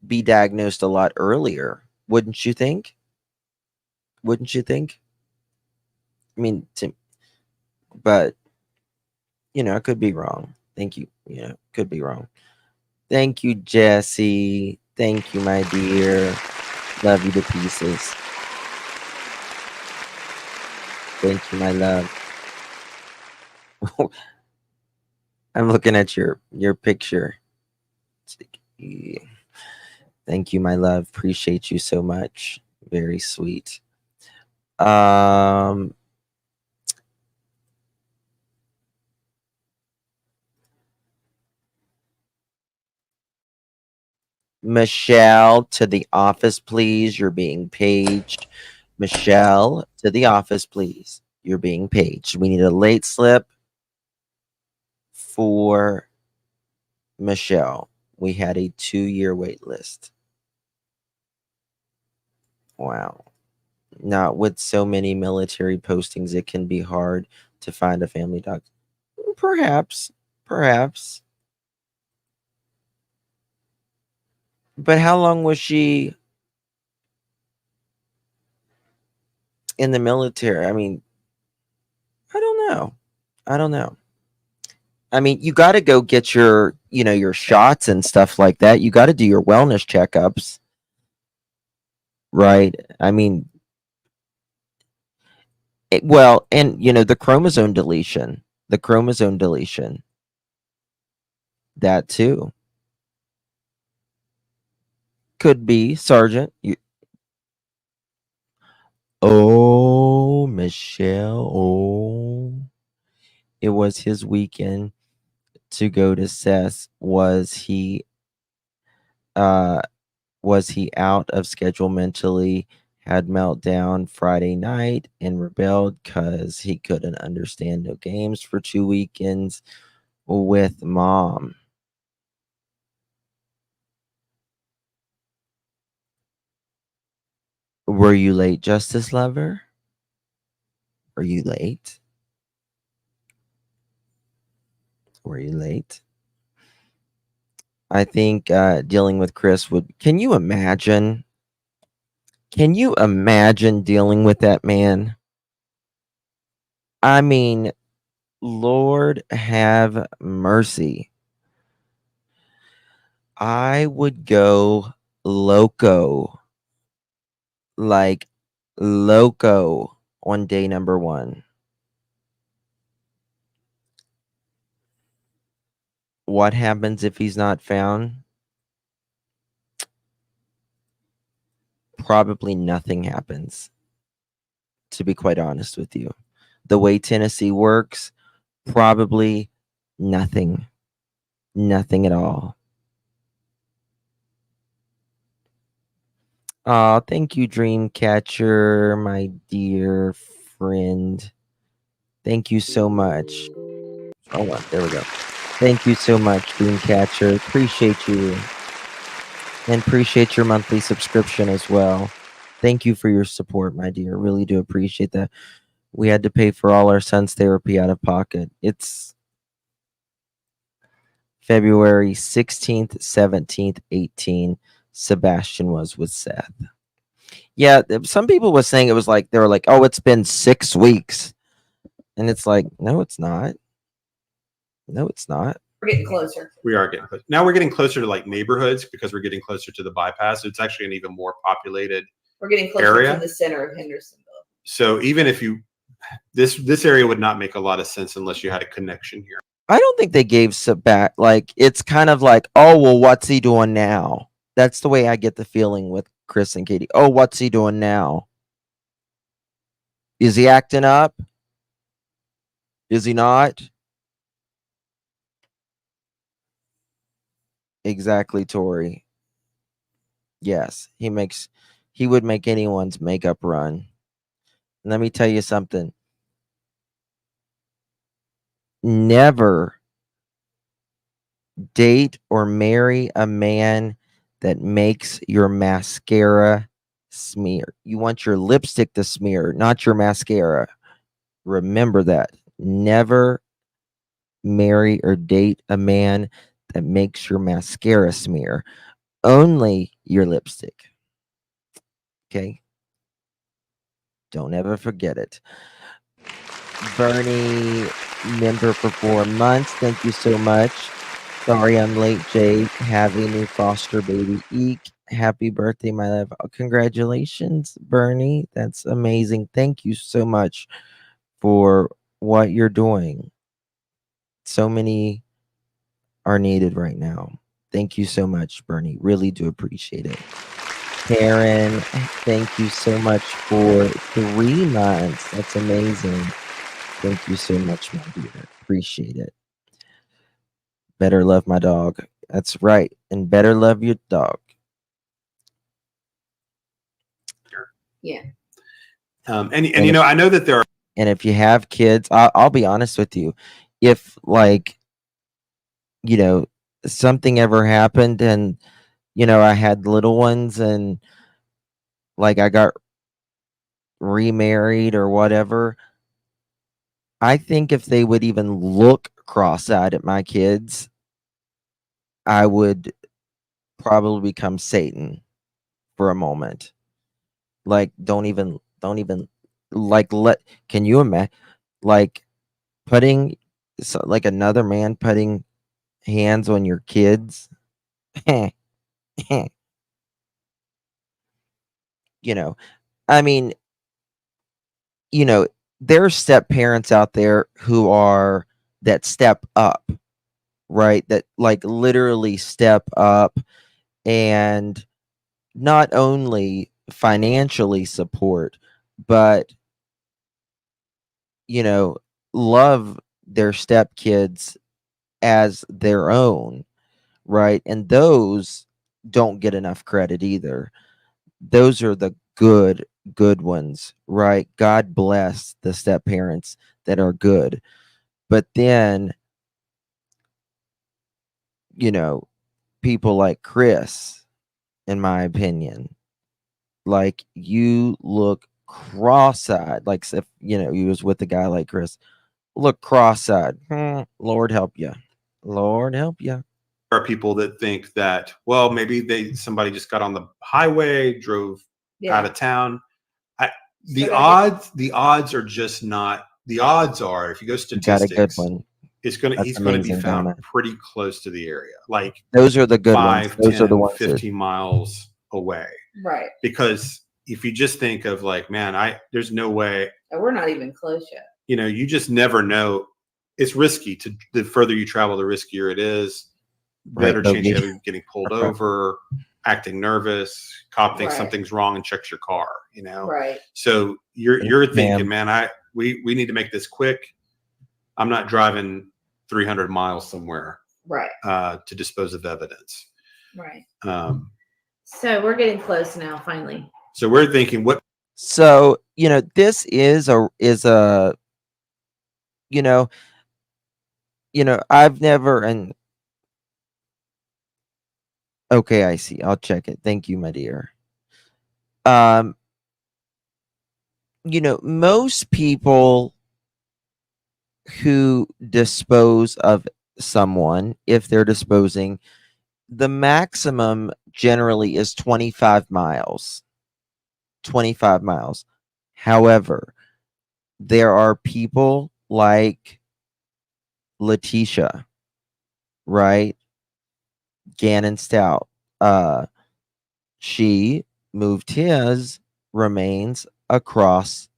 be diagnosed a lot earlier. Wouldn't you think? I mean, but I could be wrong. Thank you. Could be wrong. Thank you, Jesse. Thank you, my dear. Love you to pieces. Thank you, my love. I'm looking at your picture. Thank you, my love. Appreciate you so much. Very sweet. Michelle, to the office, please. You're being paged. Michelle, to the office, please. You're being paged. We need a late slip for Michelle. We had a 2-year wait list. Wow. Not with so many military postings, it can be hard to find a family doctor. Perhaps. But how long was she in the military? I mean, I don't know. I mean, you got to go get your, your shots and stuff like that. You got to do your wellness checkups, right? I mean, and the chromosome deletion, that too could be, Sergeant. Oh, Michelle. Oh, it was his weekend to go to Seth. Was he out of schedule mentally, had meltdown Friday night, and rebelled because he couldn't understand no games for 2 weekends with mom? Were you late, Justice Lover? Were you late? I think dealing with Chris would. Can you imagine dealing with that man? I mean, Lord have mercy. I would go loco, like loco, on day number 1. What happens if he's not found? Probably nothing happens, to be quite honest with you. The way Tennessee works, probably nothing at all. Oh, thank you, Dreamcatcher, my dear friend. Thank you so much. Hold on, there we go. Thank you so much, Dreamcatcher. Appreciate you. And appreciate your monthly subscription as well. Thank you for your support, my dear. Really do appreciate that. We had to pay for all our son's therapy out of pocket. It's February 16th, 17th, 18th. Sebastian was with Seth. Yeah, some people were saying it was like, they were like, oh, it's been 6 weeks. And it's like, no, it's not. We're getting closer. We are getting close. Now we're getting closer to like neighborhoods because we're getting closer to the bypass. It's actually an even more populated We're getting closer area. to the center of Hendersonville. So even if you, this area would not make a lot of sense unless you had a connection here. I don't think they gave back. Like, it's kind of like, oh, well, what's he doing now? That's the way I get the feeling with Chris and Katie. Oh, what's he doing now? Is he acting up? Is he not? Exactly, Tori. Yes, he would make anyone's makeup run. Let me tell you something. Never date or marry a man that makes your mascara smear. You want your lipstick to smear, not your mascara. Remember that. Never marry or date a man that makes your mascara smear. Only your lipstick. Okay? Don't ever forget it. Bernie, member for 4 months. Thank you so much. Sorry I'm late, Jay. Have a new foster baby. Eek. Happy birthday, my love. Oh, congratulations, Bernie. That's amazing. Thank you so much for what you're doing. So many are needed right now. Thank you so much, Bernie. Really do appreciate it. Karen, thank you so much for 3 months. That's amazing. Thank you so much, my dear. Appreciate it. Better love my dog. That's right. And better love your dog. Yeah. And you know, I know that there are. And if you have kids, I'll be honest with you. If, like, you know, something ever happened and, you know, I had little ones and, like, I got remarried or whatever, I think if they would even look cross-eyed at my kids, I would probably become Satan for a moment. Like, don't even like can you imagine, like, putting like another man putting hands on your kids? You know, I mean, you know, there are step parents out there that step up, right? That, like, literally step up and not only financially support, but, you know, love their stepkids as their own, right? And those don't get enough credit either. Those are the good ones, right? God bless the step parents that are good. But then, you know, people like Chris, in my opinion, like, you look cross-eyed, like, if, you know, you was with a guy like Chris, look cross-eyed. Lord help you. Lord help you. There are people that think that, well, maybe somebody just got on the highway, drove out of town. The odds are just not. The odds are, if you go statistics, got a good one. he's going to be found Donna. pretty close to the area, like those are the good 5, ones. Those 10, are the ones 15 miles away. Right. Because if you just think of, like, man, there's no way. We're not even close yet. You know, you just never know. It's risky. The further you travel, the riskier it is. Better chance you have getting pulled over, acting nervous, cop thinks something's wrong and checks your car, you know? Right. So you're thinking, man, we need to make this quick. I'm not driving 300 miles somewhere. Right. To dispose of evidence. Right. So we're getting close now, finally. So we're thinking So, you know, this is a you know, I've never, and okay, I see. I'll check it. Thank you, my dear. You know, most people who dispose of someone, if they're disposing, the maximum generally is 25 miles. 25 miles. However, there are people like Letitia right? Gannon Stout. She moved his remains across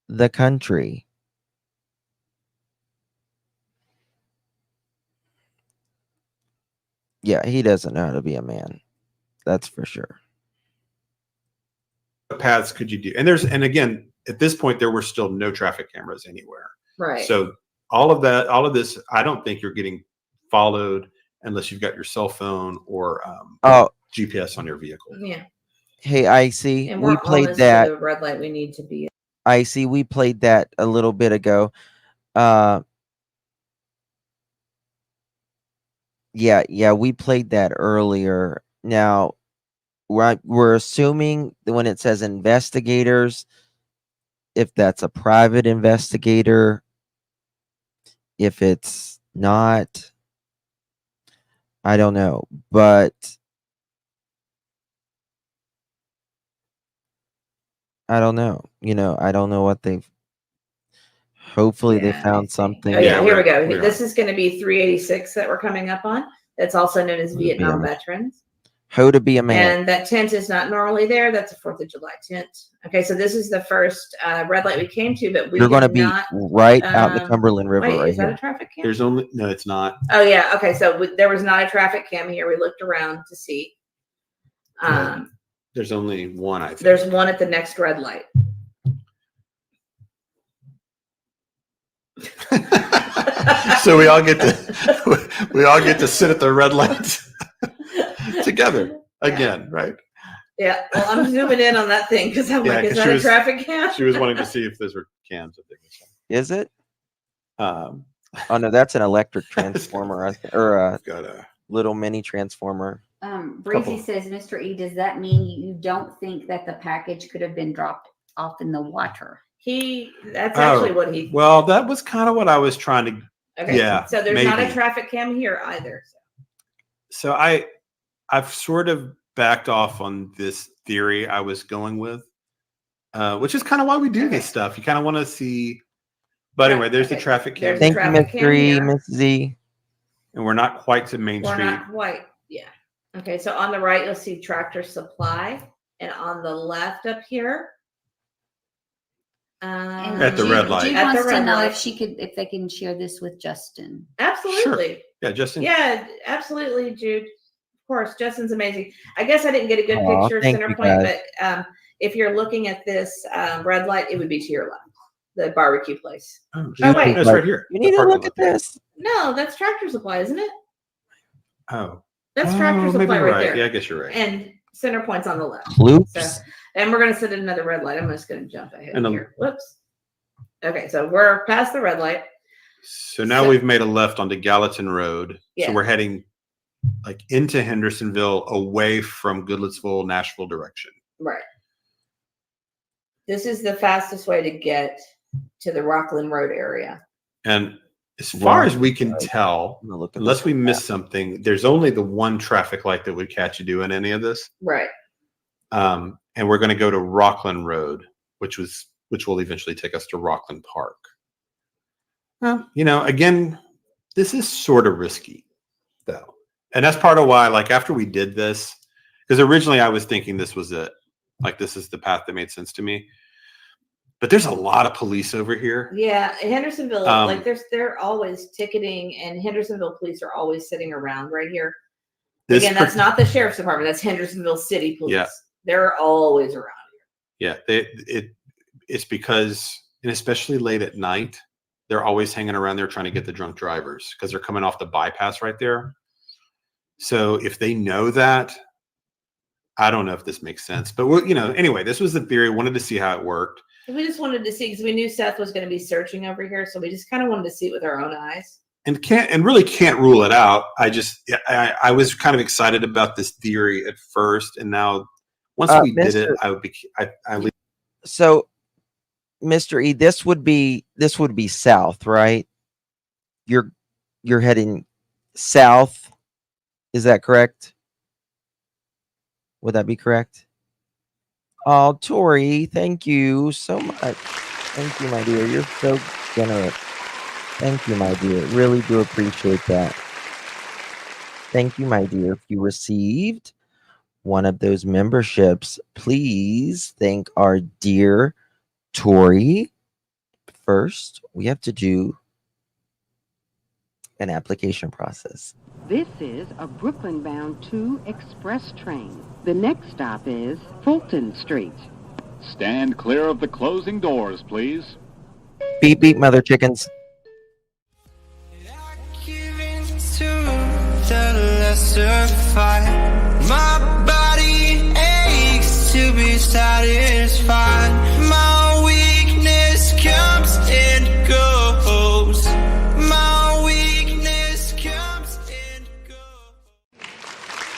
the country. Yeah, he doesn't know how to be a man. That's for sure. What paths could you do? And again, at this point, there were still no traffic cameras anywhere. Right. So all of this, I don't think you're getting followed unless you've got your cell phone or GPS on your vehicle. Yeah. Hey, Icy, And we we're played almost that. to the red light we need to be. Icy, we played that a little bit ago. Yeah, we played that earlier. Now, we're assuming that when it says investigators, if that's a private investigator, if it's not, I don't know, but I don't know. I don't know what they've. Hopefully, they found something. Oh yeah, here we go. we are. This is going to be 386 that we're coming up on. That's also known as Vietnam veterans. How to be a man. And that tent is not normally there. That's a 4th of July tent. Okay, so this is the first red light we came to, but You're going to be right out in the Cumberland River. Wait, right is that here. a traffic cam? There's only no, it's not. Oh yeah. Okay, so there was not a traffic cam here. We looked around to see. There's only one. I think There's one at the next red light. So we all get to sit at the red light together again, right? Yeah. Well, I'm zooming in on that thing because I'm like, is that a traffic cam? She was wanting to see if those were cams. Is it? Oh no, that's an electric transformer or a little mini transformer. Breezy says, Mr. E, does that mean you don't think that the package could have been dropped off in the water? That's actually what he. Well, that was kind of what I was trying to. Okay. Yeah. So there's not a traffic cam here either. So I've sort of backed off on this theory I was going with, which is kind of why we do this stuff. You kind of want to see. But anyway, there's the traffic cam. Thank you, Miss Z. And we're not quite to Main Street. We're not quite. Yeah. Okay. So on the right, you'll see Tractor Supply, and on the left up here. At the red light. Jude wants to know if they can share this with Justin. Absolutely. Sure. Yeah, Justin. Yeah, absolutely, Jude. Of course, Justin's amazing. I guess I didn't get a good picture of thank Center you, Point, guys. but if you're looking at this red light, it would be to your left, the barbecue place. Oh wait, that's right here. You need to look at this. No, that's Tractor Supply, isn't it? Oh. That's Tractor Supply right there. Yeah, I guess you're right. And Center Point's on the left. Oops. So, and we're going to set another red light. I'm just going to jump ahead And here. Whoops. Okay, so we're past the red light. So now we've made a left onto Gallatin Road. Yeah. So we're heading like into Hendersonville, away from Goodlettsville, Nashville direction. Right. This is the fastest way to get to the Rockland Road area. And as far as we can tell, unless we miss something, there's only the one traffic light that would catch you doing any of this. Right. And we're going to go to Rockland Road, which will eventually take us to Rockland Park. Again, this is sort of risky, though. And that's part of why, like, after we did this, because originally I was thinking this was it. Like, this is the path that made sense to me. But there's a lot of police over here. Yeah, Hendersonville, they're always ticketing, and Hendersonville police are always sitting around right here. Again, that's not the sheriff's department. That's Hendersonville City Police. Yeah. They're always around here. Yeah, it's because, and especially late at night, they're always hanging around there trying to get the drunk drivers because they're coming off the bypass right there. So if they know that, I don't know if this makes sense. But anyway, this was the theory. Wanted to see how it worked. We just wanted to see because we knew Seth was going to be searching over here, so we just kind of wanted to see it with our own eyes. And really can't rule it out. I was kind of excited about this theory at first, and now once we did it, I would be. So, Mr. E, this would be south, right? You're heading south. Is that correct? Would that be correct? Oh, Tori, thank you so much. Thank you, my dear. You're so generous. Thank you, my dear. Really do appreciate that. Thank you, my dear. If you received one of those memberships, please thank our dear Tori. First, we have to do an application process. This is a Brooklyn-bound 2 express train. The next stop is Fulton Street. Stand clear of the closing doors, please. Beep, beep, mother chickens. My body aches to be satisfied. My weakness comes and goes. My weakness comes and goes.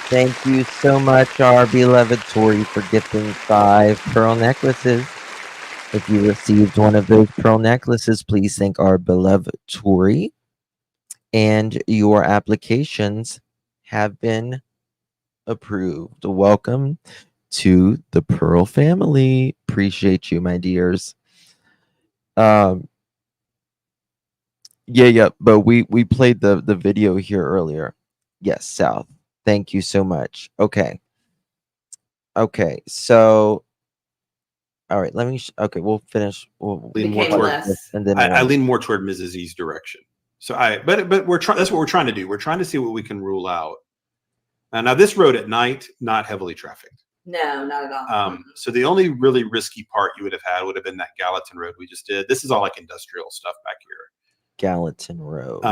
Thank you so much, our beloved Tori, for gifting 5 pearl necklaces. If you received one of those pearl necklaces, please thank our beloved Tori. And your applications have been approved. Welcome to the Pearl family. Appreciate you, my dears. Yeah, but we played the video here earlier. Yes, South. Thank you so much. Okay, so all right, let me okay, we'll finish. We'll lean more toward less. and then I lean more toward Mrs. E's direction. So but we're trying. That's what we're trying to do. We're trying to see what we can rule out. Now this road at night, not heavily trafficked. No, not at all. So the only really risky part you would have had would have been that Gallatin Road we just did. This is all like industrial stuff back here. Gallatin Road.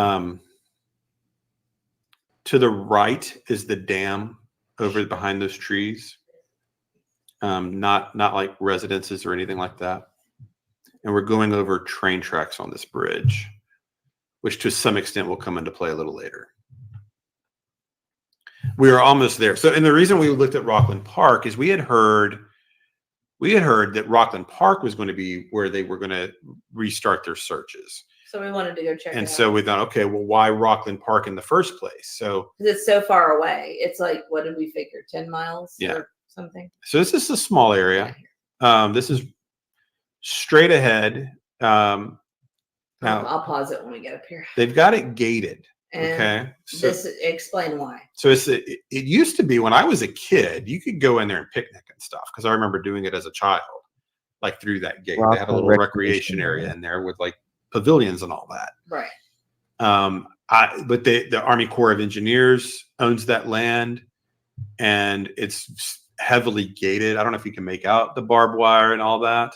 To the right is the dam over behind those trees. Not like residences or anything like that. And we're going over train tracks on this bridge, which to some extent will come into play a little later. We are almost there. So, and the reason we looked at Rockland Park is we had heard that Rockland Park was going to be where they were going to restart their searches. So we wanted to go check it out. And so we thought, okay, well, why Rockland Park in the first place? So it's so far away. It's like, what did we figure? 10 miles Yeah. or something? So this is a small area. This is straight ahead. Now I'll pause it when we get up here. they've got it gated. And Okay. So, explain why. so it used to be when I was a kid, you could go in there and picnic and stuff because I remember doing it as a child, like through that gate. They had a little recreation area in there with like pavilions and all that. Right. But the Army Corps of Engineers owns that land, and it's heavily gated. I don't know if you can make out the barbed wire and all that.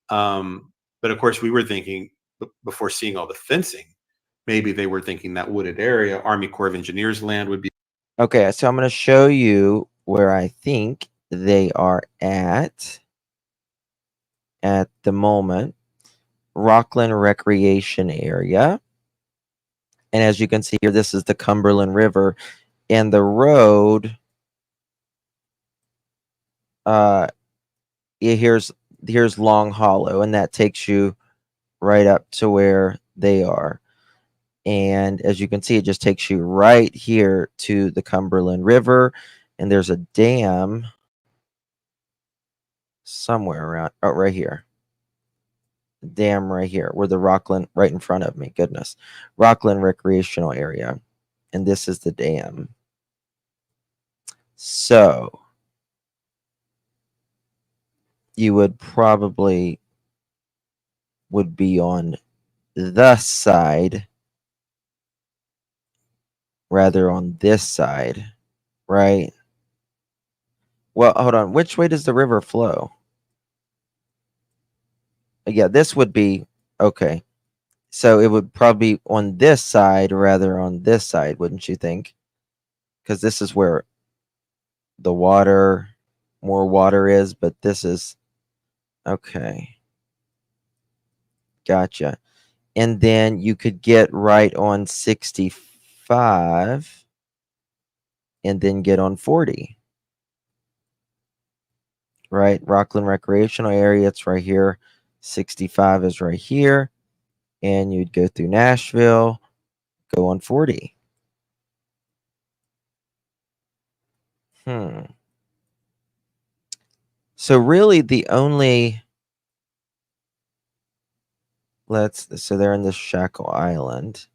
But of course, we were thinking before seeing all the fencing, maybe they were thinking that wooded area, Army Corps of Engineers land would be. Okay, so I'm going to show you where I think they are at the moment. Rockland Recreation Area. And as you can see here, this is the Cumberland River. And the road, here's Long Hollow, and that takes you right up to where they are. And as you can see, it just takes you right here to the Cumberland River. And there's a dam somewhere around, oh, right here. Dam right here, where the Rockland, right in front of me, goodness. Rockland Recreational Area. And this is the dam. So you would probably would be on the side rather on this side, right? Well, hold on. Which way does the river flow? Yeah, this would be okay. So it would probably be on this side rather on this side, wouldn't you think? Because this is where the water, more water is, but this is okay. Gotcha. And then you could get right on 65 and then get on 40. Right? Rockland Recreational Area, it's right here. 65 is right here. And you'd go through Nashville, go on 40. So really the only, so they're in the Shackle Island.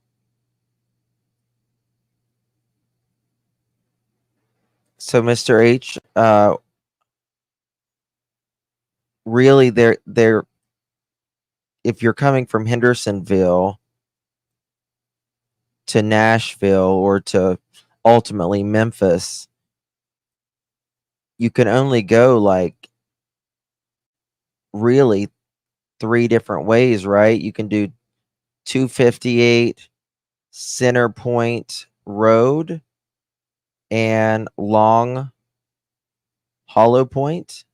So, Mr. H, really, they're if you're coming from Hendersonville to Nashville or to ultimately Memphis, you can only go like really 3 different ways, right? You can do 258 Center Point Road and Long Hollow Point,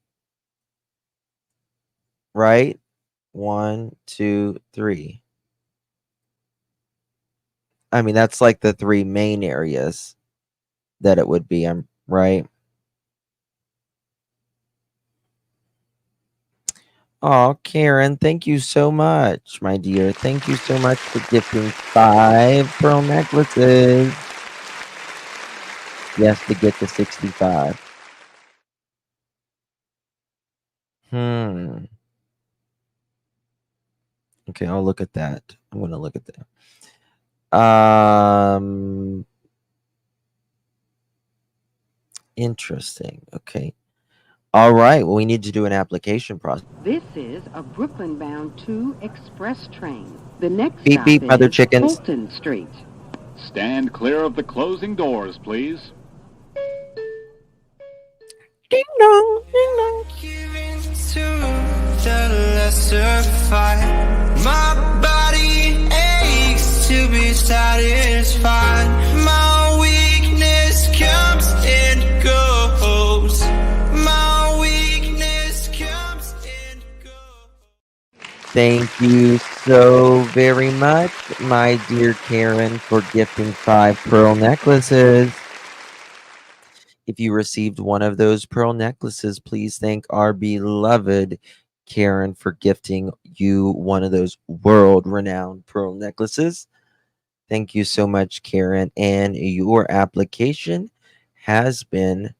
right? 1, 2, 3. I mean, that's like the 3 main areas that it would be, right? Oh, Karen, thank you so much, my dear. Thank you so much for gifting 5 pearl necklaces. Yes, to get to 65. Okay, I'll look at that. I'm gonna look at that. Interesting. Okay. All right. Well, we need to do an application process. This is a Brooklyn-bound 2 express train. The next Beep stop beep, mother is chickens. Fulton Street. Stand clear of the closing doors, please. Ding dong, ding dong. My body aches to be satisfied. My weakness comes and goes. My weakness comes and goes. Thank you so very much, my dear Karen, for gifting 5 pearl necklaces. If you received one of those pearl necklaces, please thank our beloved Karen for gifting you one of those world-renowned pearl necklaces. Thank you so much, Karen, and your application has been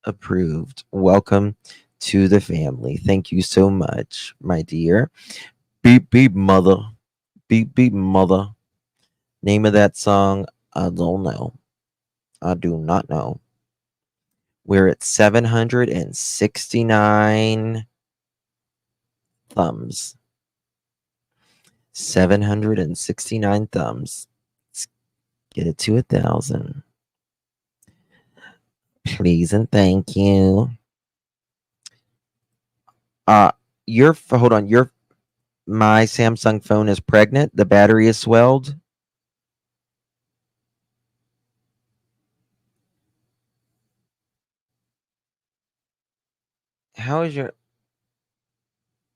approved. Welcome to the family. Thank you so much, my dear. Beep beep mother. Beep beep mother. Name of that song, I don't know. I do not know. We're at 769 thumbs. 769 thumbs. Let's get it to 1,000. Please and thank you. Hold on. My Samsung phone is pregnant. The battery is swelled. How is your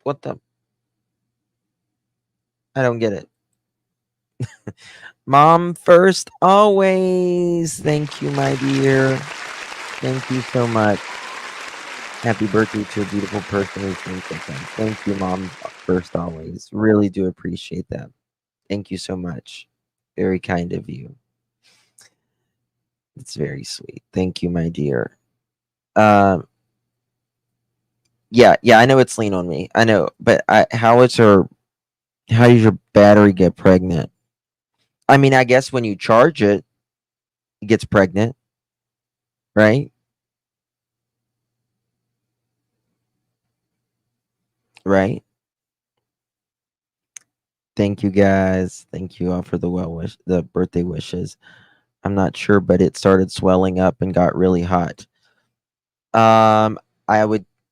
what the I don't get it. Mom first always. Thank you, my dear. Thank you so much. Happy birthday to a beautiful person who's been so kind. Thank you, Mom first always. Really do appreciate that. Thank you so much. Very kind of you. It's very sweet. Thank you, my dear. Yeah, I know it's lean on me. I know, but how does your battery get pregnant? I mean, I guess when you charge it, it gets pregnant, right? Right? Thank you guys. Thank you all for the birthday wishes. I'm not sure, but it started swelling up and got really hot.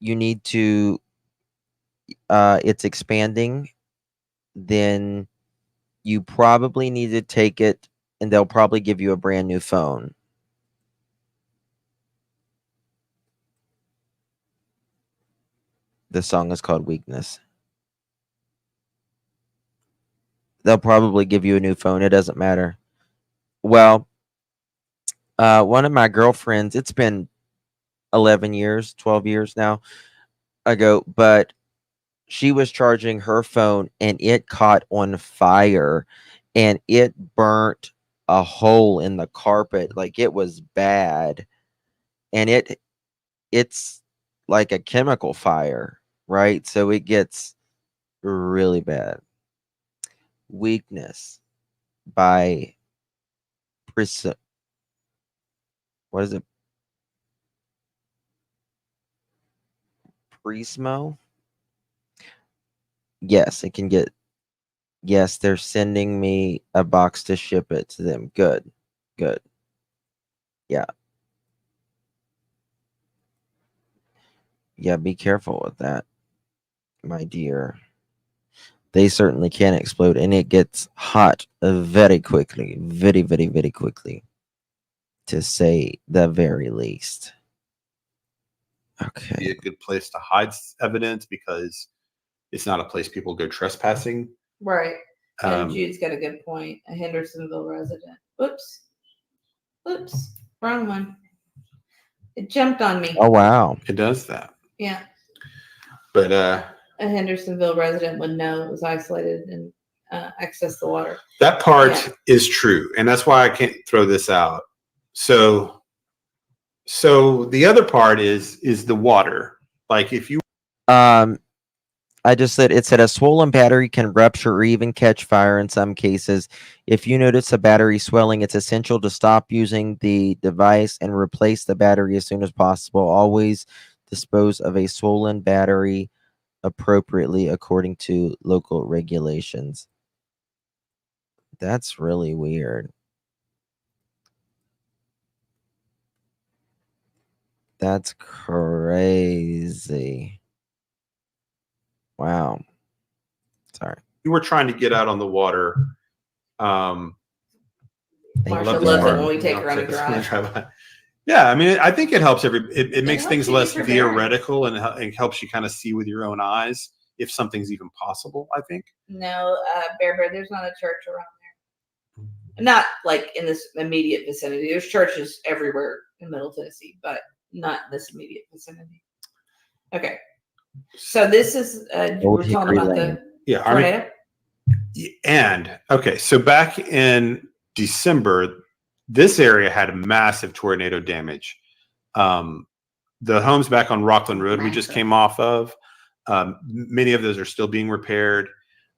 You need to it's expanding, then you probably need to take it and they'll probably give you a brand new phone. The song is called Weakness. They'll probably give you a new phone. It doesn't matter. Well, one of my girlfriends, it's been 11 years, 12 years now ago, but she was charging her phone and it caught on fire and it burnt a hole in the carpet. Like it was bad. And it's like a chemical fire, right? So it gets really bad. Weakness by what is it? Prismo. Yes, it can get. Yes, they're sending me a box to ship it to them. Good. Good. Yeah. Yeah, be careful with that, my dear. They certainly can explode, and it gets hot very quickly. Very, very, very quickly, to say the very least. Be Okay. a good place to hide evidence because it's not a place people go trespassing. Right. And Um, Jude's got a good point. A Hendersonville resident. Oops. Oops. Wrong one. It jumped on me. Oh, wow. It does that. Yeah. But A Hendersonville resident would know it was isolated and access the water. that part Yeah. is true, and that's why I can't throw this out. So the other part is the water. Like if you I just said it said a swollen battery can rupture or even catch fire in some cases. If you notice a battery swelling, it's essential to stop using the device and replace the battery as soon as possible. Always dispose of a swollen battery appropriately according to local regulations. That's really weird. That's crazy. Wow. Sorry. you were trying to get out on the water, Thank Marsha you, loves it Dad. when we take her on a drive. Yeah, I mean, I think it helps it makes helps things you less get your theoretical and it helps you kind of see with your own eyes if something's even possible, I think. No, Bear Bear, there's not a church around there. Not like in this immediate vicinity. There's churches everywhere in Middle Tennessee, but not in this immediate vicinity. Okay. So this is Old we're talking Hickory about Lane. Yeah, tornado. and okay, so back in December, this area had massive tornado damage. The homes back on Rockland Road we just came off of, many of those are still being repaired.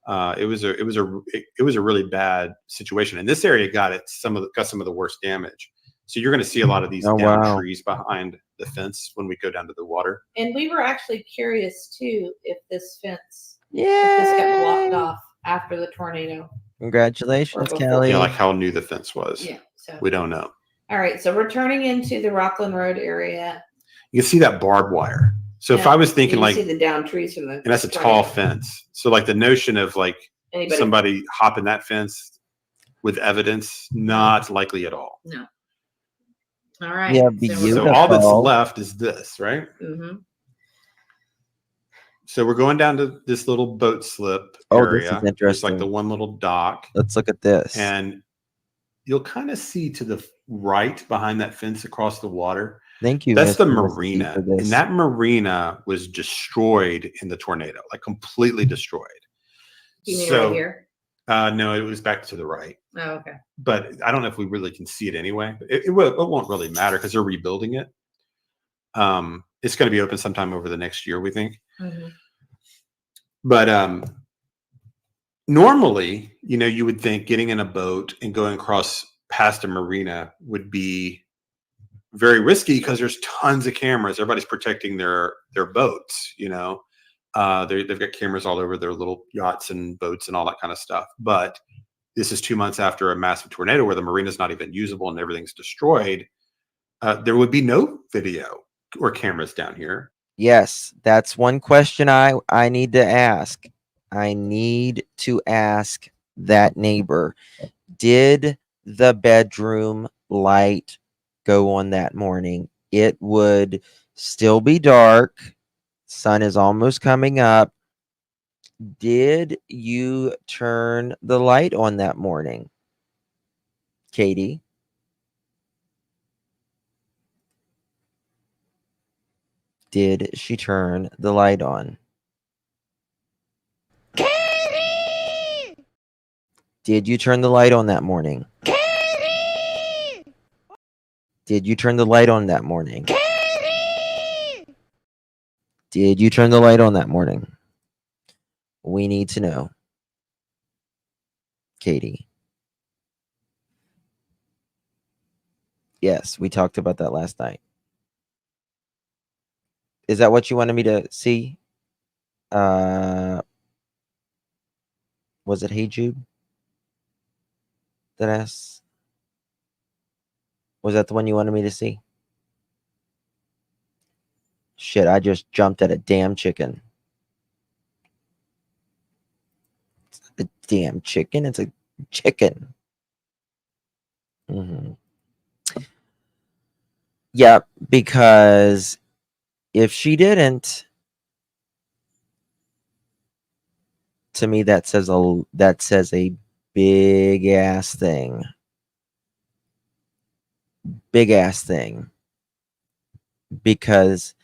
It was a really bad situation, and this area got some of the worst damage. So you're going to see a lot of these down trees behind the fence when we go down to the water. And we were actually curious too if this fence, if this got blocked off after the tornado. Congratulations, Kelly. Yeah, like how new the fence was. Yeah, so we don't know. All right, so we're turning into the Rockland Road area. You can see that barbed wire. So if Yeah, I was thinking you like, see the down trees from the, and that's a tall fence. So like the notion of like somebody hopping that fence with evidence, not likely at all. No. All right. Yeah, So all that's left is this, right? Mm-hmm. So we're going down to this little boat slip area. This is interesting. There's like the one little dock. Let's look at this. And you'll kind of see to the right behind that fence across the water. Thank you. That's the Mr. marina. And that marina was destroyed in the tornado, like completely destroyed. You mean right here? No, it was back to the right. Oh, okay. But I don't know if we really can see it anyway. It won't really matter because they're rebuilding it. It's going to be open sometime over the next year, we think. Mm-hmm. But normally, you would think getting in a boat and going across past a marina would be very risky because there's tons of cameras. Everybody's protecting their boats, they've got cameras all over their little yachts and boats and all that kind of stuff. But this is 2 months after a massive tornado where the marina's not even usable and everything's destroyed. There would be no video or cameras down here. Yes, that's one question I need to ask. I need to ask that neighbor, did the bedroom light go on that morning? It would still be dark. Sun is almost coming up. Did you turn the light on that morning, Katie? Did she turn the light on? Katie! Did you turn the light on that morning? Katie! Did you turn the light on that morning? Katie! Did you turn the light on that morning? We need to know. Katie. Yes, we talked about that last night. Is that what you wanted me to see? Was it Hey Jude? That asked. Was that the one you wanted me to see? Shit, I just jumped at a damn chicken. It's not a damn chicken, it's a chicken. Yep, because if she didn't, to me that says a big ass thing. Big ass thing. Because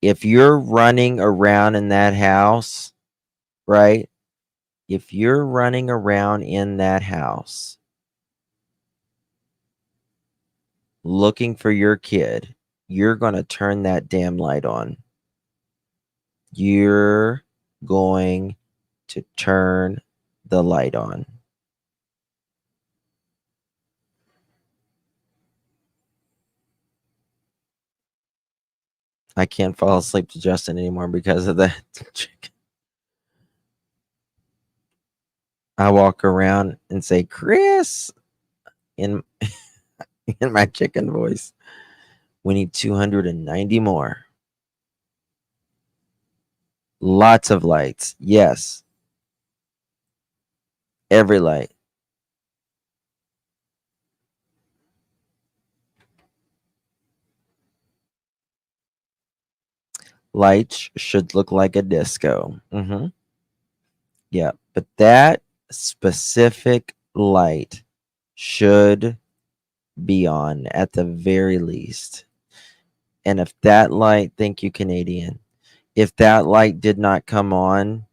if you're running around in that house, right? If you're running around in that house looking for your kid, you're going to turn that damn light on. You're going to turn the light on. I can't fall asleep to Justin anymore because of that chicken. I walk around and say, Chris, in my chicken voice, we need 290 more. Lots of lights. Yes. Every light. Lights should look like a disco. Yeah, but that specific light should be on at the very least. And if that light, thank you, Canadian. If that light did not come on,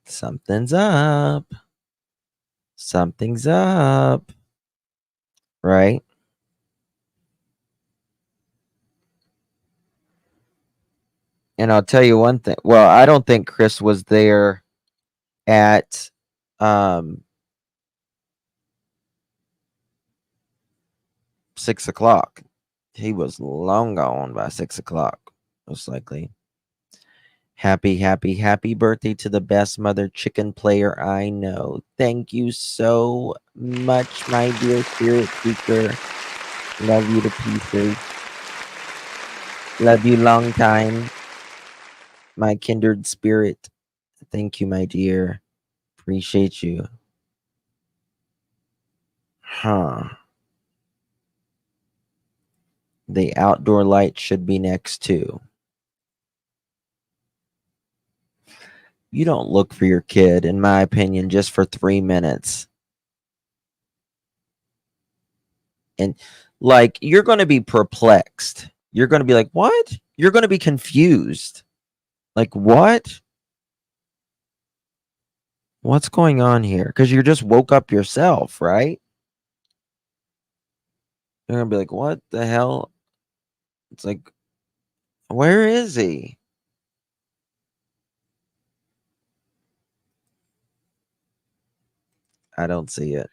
something's up. Something's up. Right? And I'll tell you one thing. Well, I don't think Chris was there at 6 o'clock. He was long gone by 6 o'clock, most likely. Happy birthday to the best mother chicken player I know. Thank you so much, my dear spirit seeker. Love you to pieces. Love you long time. My kindred spirit. Thank you, my dear. Appreciate you. The outdoor light should be next too. You don't look for your kid, in my opinion, just for 3 minutes. And like, you're going to be perplexed. You're going to be like, what? You're going to be confused. Like, what? What's going on here? Because you just woke up yourself, right? You're going to be like, what the hell? It's like, where is he? I don't see it.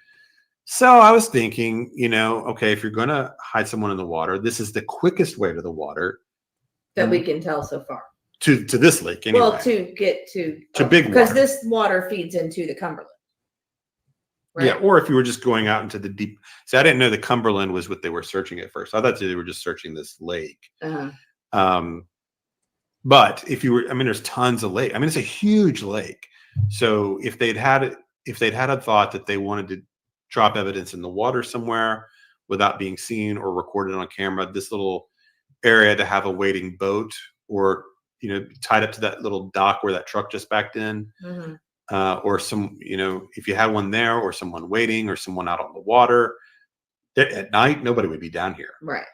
So I was thinking, okay, if you're going to hide someone in the water, this is the quickest way to the water. That we can tell so far. To this lake, anyway. Well, to get to big because water. this water feeds into the Cumberland. Right? Yeah, or if you were just going out into the deep. See, I didn't know the Cumberland was what they were searching at first. I thought they were just searching this lake. But if you were, there's tons of lake. It's a huge lake. So if they'd had a thought that they wanted to drop evidence in the water somewhere without being seen or recorded on camera, this little area to have a waiting boat or tied up to that little dock where that truck just backed in, or some, if you had one there or someone waiting or someone out on the water at night, nobody would be down here. Right.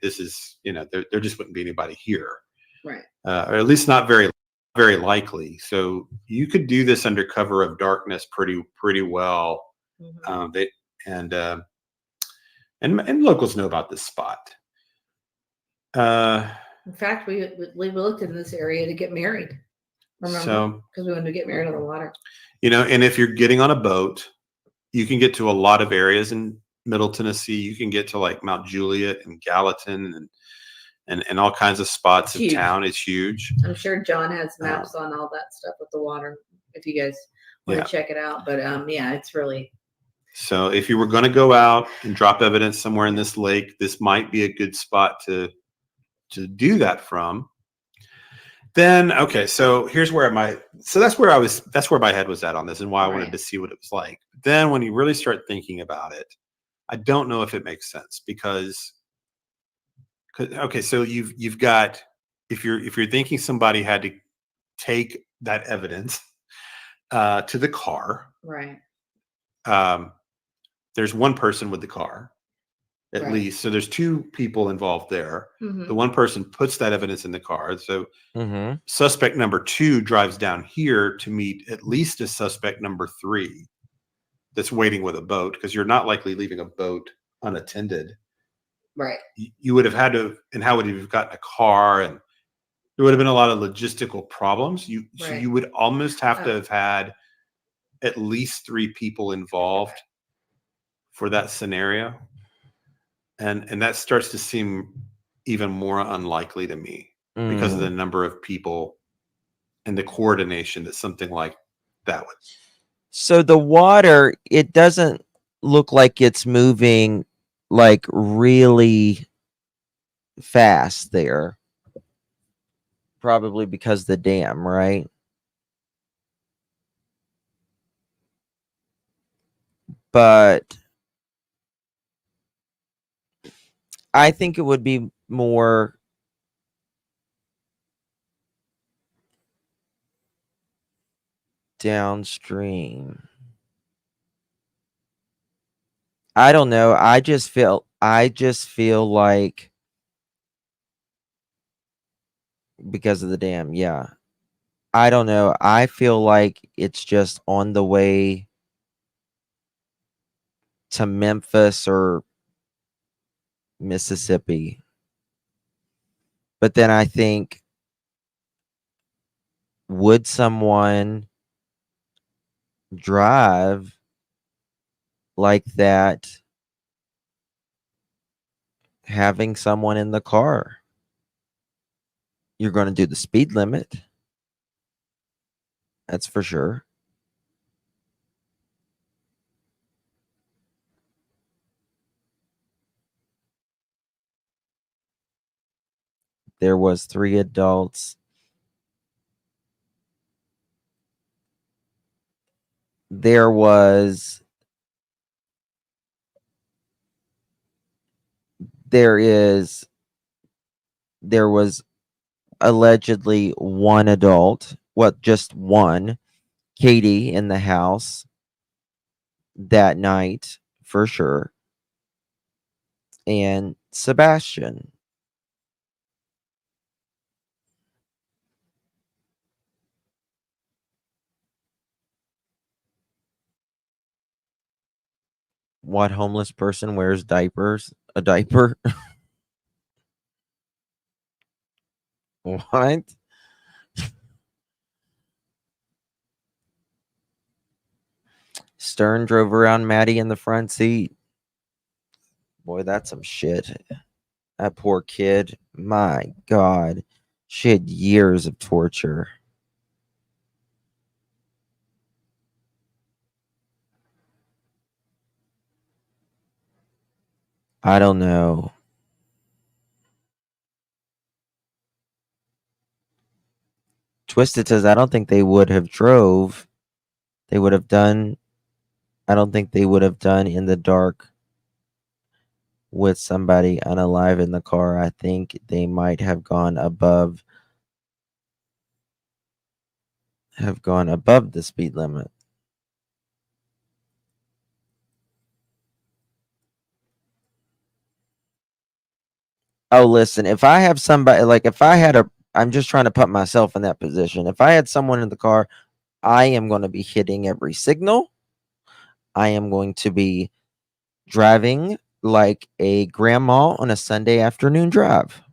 This is, there just wouldn't be anybody here. Right. Or at least not very, very likely. So you could do this under cover of darkness pretty well. And locals know about this spot. In fact, we looked in this area to get married. Remember? Because we wanted to get married on the water. And if you're getting on a boat, you can get to a lot of areas in Middle Tennessee. You can get to like Mount Juliet and Gallatin and and all kinds of spots Huge. of town. It's huge. I'm sure John has maps on all that stuff with the water if you guys want to check it out. But yeah, it's really. So if you were going to go out and drop evidence somewhere in this lake, this might be a good spot to do that from. Then, okay, so here's where that's where my head was at on this and why I wanted to see what it was like. Then when you really start thinking about it, I don't know if it makes sense because okay, so you've got, if you're thinking somebody had to take that evidence to the car, right? There's one person with the car, at least. So there's two people involved there. The one person puts that evidence in the car. So suspect number 2 drives down here to meet at least a suspect number 3 that's waiting with a boat, because you're not likely leaving a boat unattended. Right. You would have had to, and how would you have gotten a car? And there would have been a lot of logistical problems. So you would almost have to have had at least 3 people involved for that scenario. And that starts to seem even more unlikely to me because of the number of people and the coordination that something like that would. So the water, it doesn't look like it's moving like really fast there. Probably because the dam, right? But I think it would be more downstream. I don't know. I just feel like because of the dam, yeah. I don't know. I feel like it's just on the way to Memphis or Mississippi. But then I think, would someone drive like that having someone in the car? You're going to do the speed limit. That's for sure. There was 3 adults. There was allegedly one adult, just one, Katie, in the house that night for sure, and Sebastian. What homeless person wears diapers? A diaper? What? Stern drove around Maddie in the front seat. Boy, that's some shit. That poor kid. My God. She had years of torture. I don't know. Twisted says, I don't think they would have drove. They would have done. I don't think they would have done in the dark with somebody unalive in the car. I think they might have gone above the speed limit. Oh, listen, if I have somebody, like I'm just trying to put myself in that position. If I had someone in the car, I am going to be hitting every signal. I am going to be driving like a grandma on a Sunday afternoon drive.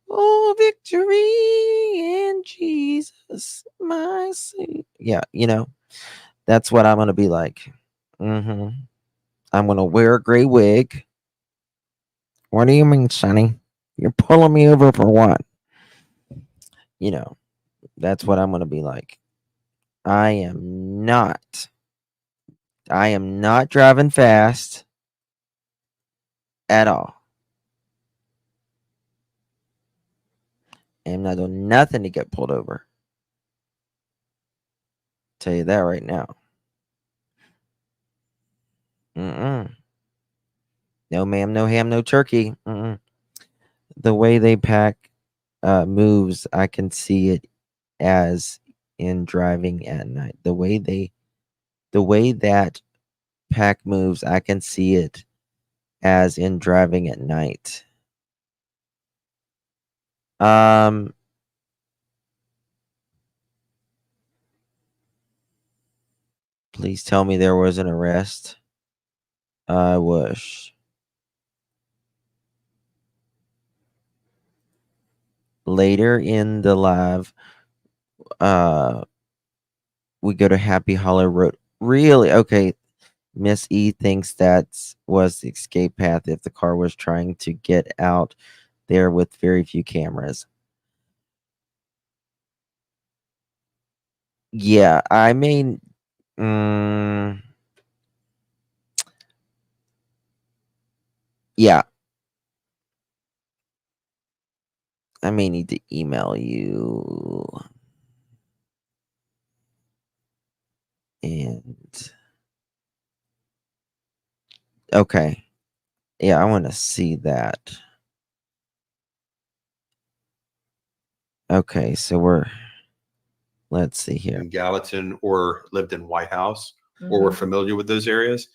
Oh, victory in Jesus, my Savior. Yeah, that's what I'm going to be like. I'm going to wear a gray wig. What do you mean, Sonny? You're pulling me over for what? You know, that's what I'm going to be like. I am not driving fast at all. I'm not doing nothing to get pulled over. Tell you that right now. No ma'am, no ham, no turkey. The way they pack moves, I can see it as in driving at night. The way that pack moves, I can see it as in driving at night. Please tell me there was an arrest. I wish. Later in the live, we go to Happy Hollow Road. Really? Okay. Miss E thinks that was the escape path if the car was trying to get out there with very few cameras. Yeah, I mean, yeah. I may need to email you. And okay. Yeah, I want to see that. Okay, so let's see here. In Gallatin or lived in White House or were familiar with those areas,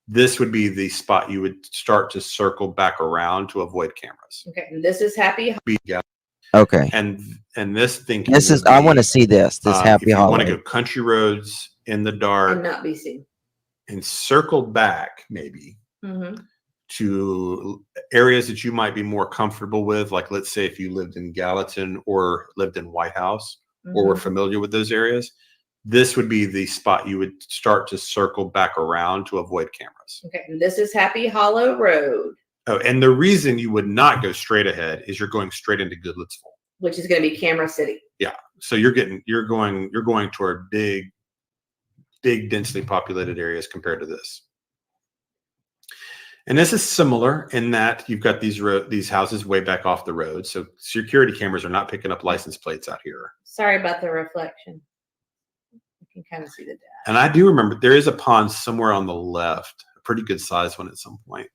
this would be the spot you would start to circle back around to avoid cameras. Okay, and this is Happy. Okay. And this thinking This is would I be, want to see this Happy if you Hollow. want to go country roads in the dark And not be seen. and circle back maybe to areas that you might be more comfortable with, like let's say if you lived in Gallatin or lived in White House or were familiar with those areas, this would be the spot you would start to circle back around to avoid cameras. Okay, and this is Happy Hollow Road. Oh, and the reason you would not go straight ahead is you're going straight into Goodlettsville, which is going to be Camera City. Yeah, so you're going toward big densely populated areas compared to this. And this is similar in that you've got these houses way back off the road, so security cameras are not picking up license plates out here. Sorry about the reflection. You can kind of see the data. And I do remember there is a pond somewhere on the left, a pretty good sized one at some point.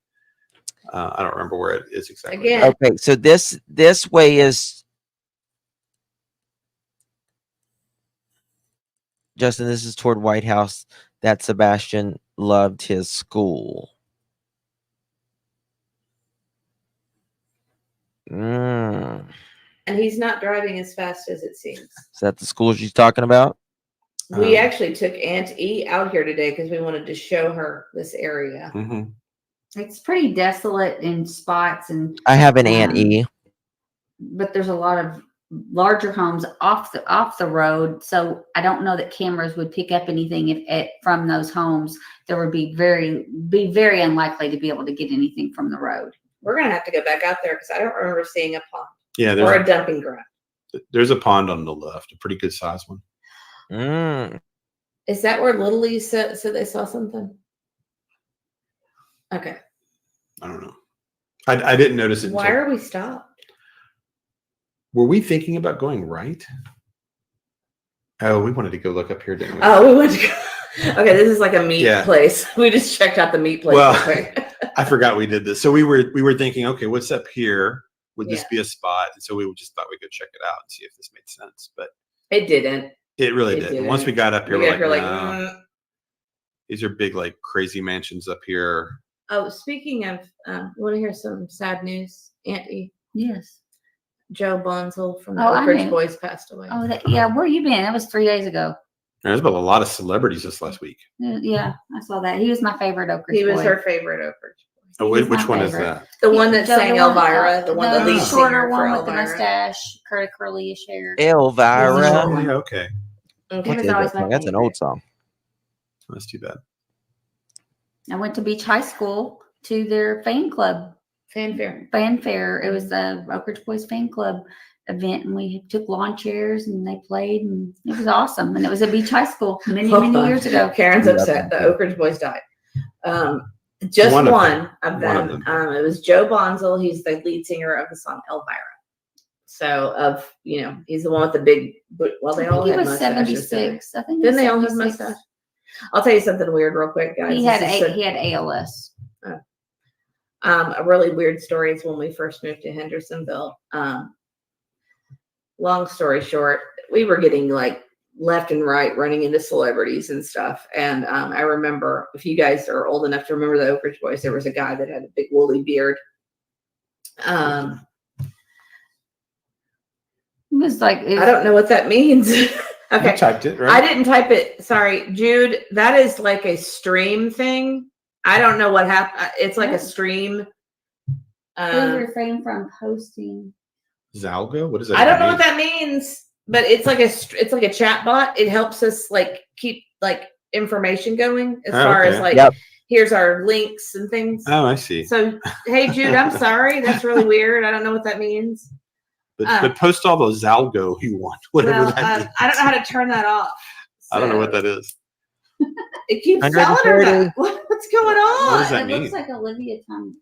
I don't remember where it is exactly. Again. Okay, so this way is Justin. This is toward White House. That Sebastian loved his school. And he's not driving as fast as it seems. Is that the school she's talking about? We actually took Aunt E out here today because we wanted to show her this area. It's pretty desolate in spots, and I have an Aunt E. But there's a lot of larger homes off the road, so I don't know that cameras would pick up anything from those homes. There would be very unlikely to be able to get anything from the road. We're gonna have to go back out there because I don't remember seeing a pond. Yeah, or a dumping ground. There's a pond on the left, a pretty good sized one. Is that where Little Lee said they saw something? Okay. I don't know. I didn't notice it. Why are we stopped? Were we thinking about going right? Oh, we wanted to go look up here, didn't we? Oh, we went to go. Okay, this is like a meat place. We just checked out the meat place. Well, I forgot we did this. So we were thinking, okay, what's up here? Would this be a spot? And so we just thought we could check it out and see if this made sense. But it didn't. It really didn't. Didn't. Once we got up here, we're like, no. These are big, like crazy mansions up here. Oh, speaking of, you want to hear some sad news, Auntie? Yes. Joe Bonzel from the Oh, Oak I Ridge knew. Boys passed away. Oh, yeah. Where you been? That was 3 days ago. There's been a lot of celebrities this last week. Yeah, I saw that. He was my favorite Oak Ridge He was boy. her favorite Oak Ridge Boy. Oh, He's which my one is favorite. that? The one that Joe, sang the one, Elvira, the one that lead shorter singer for one with the Elvira. mustache, curly-ish hair. Elvira. Oh, yeah, okay. Okay. What is that song? That's an old song. That's too bad. I went to Beach High School to their fan club Fanfare. It was the Oak Ridge Boys Fan Club event, and we took lawn chairs and they played, and it was awesome. And it was at Beach High School many years ago. Karen's upset. The Oak Ridge Boys died. Just one of them. It was Joe Bonzel. He's the lead singer of the song Elvira. So he's the one with the big. Well, they all had mustaches. 76. I think. Didn't they all have mustache? I'll tell you something weird real quick, guys. He had ALS. A really weird story is when we first moved to Hendersonville. Long story short, we were getting like left and right running into celebrities and stuff. And I remember, if you guys are old enough to remember the Oak Ridge Boys, there was a guy that had a big woolly beard. It was like, I don't know what that means. Okay. You typed it, right? I didn't type it. Sorry, Jude. That is like a stream thing. I don't know what happened. It's like a stream. Please refrain from posting. Zalgo? What does that I don't know mean? what that means, but it's like a chat bot. It helps us like keep like information going as far as like here's our links and things. Oh, I see. So hey Jude, I'm sorry. That's really weird. I don't know what that means. But post all those Zalgo you want, whatever that means. I don't know how to turn that off. So. I don't know what that is. It keeps telling her that. What's going on? What does that mean? Looks like Olivia Tom.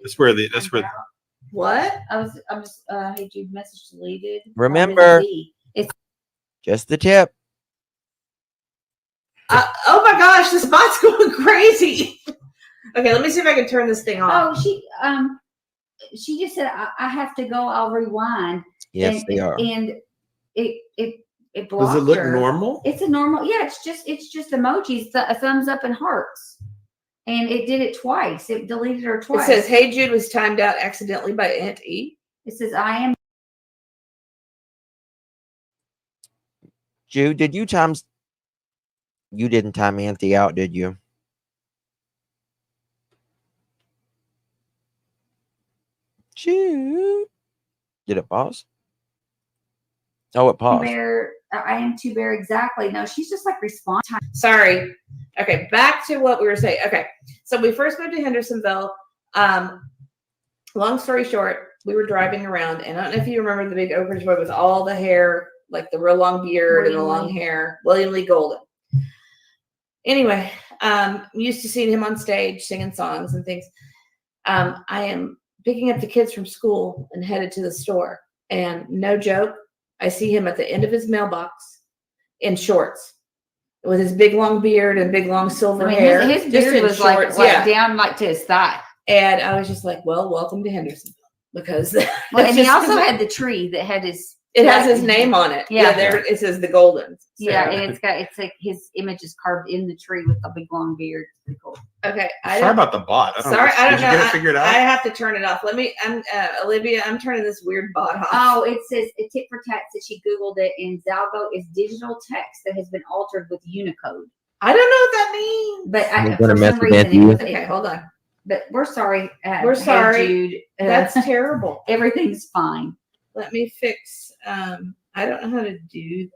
That's where. What? I'm just hey Jude, message deleted. Remember, it's just the tip. Oh my gosh, this bot's going crazy. Okay, let me see if I can turn this thing off. Oh, she just said I have to go. I'll rewind. Yes, they are. And it blocked Does it look her. normal? It's a normal. Yeah, it's just emojis, a thumbs up and hearts. And it did it twice. It deleted her twice. It says, "Hey Jude was timed out accidentally by Aunt E." It says, "I am." Jude, did you times? You didn't time Auntie out, did you? Jude, did it pause? Oh, it paused. I am too bare. Exactly. No, she's just like respond time. Sorry. Okay, back to what we were saying. Okay, so we first moved to Hendersonville. Long story short, we were driving around, and I don't know if you remember the big Oak Ridge boy with all the hair, like the real long beard and the long hair, William Lee Golden. Anyway, used to seeing him on stage singing songs and things. I am picking up the kids from school and headed to the store, and no joke, I see him at the end of his mailbox in shorts with his big long beard and big long silver hair. His beard was shorts, like down like to his thigh. And I was just like, well, welcome to Hendersonville. Because and he also had the tree that had his. It has his name on it. Yeah, there it says the Golden. So. Yeah, and it's like his image is carved in the tree with a big long beard. Pretty cool. Okay, sorry about the bot. I don't know. Did you get it figured out? I have to turn it off. Olivia, I'm turning this weird bot off. Oh, it says a tip for text that she Googled it, and Zalgo is digital text that has been altered with Unicode. I don't know what that means. But for some reason, okay, hold on. But we're sorry. We're sorry, Jude. That's terrible. Everything's fine. Let me fix. I don't know how to do that.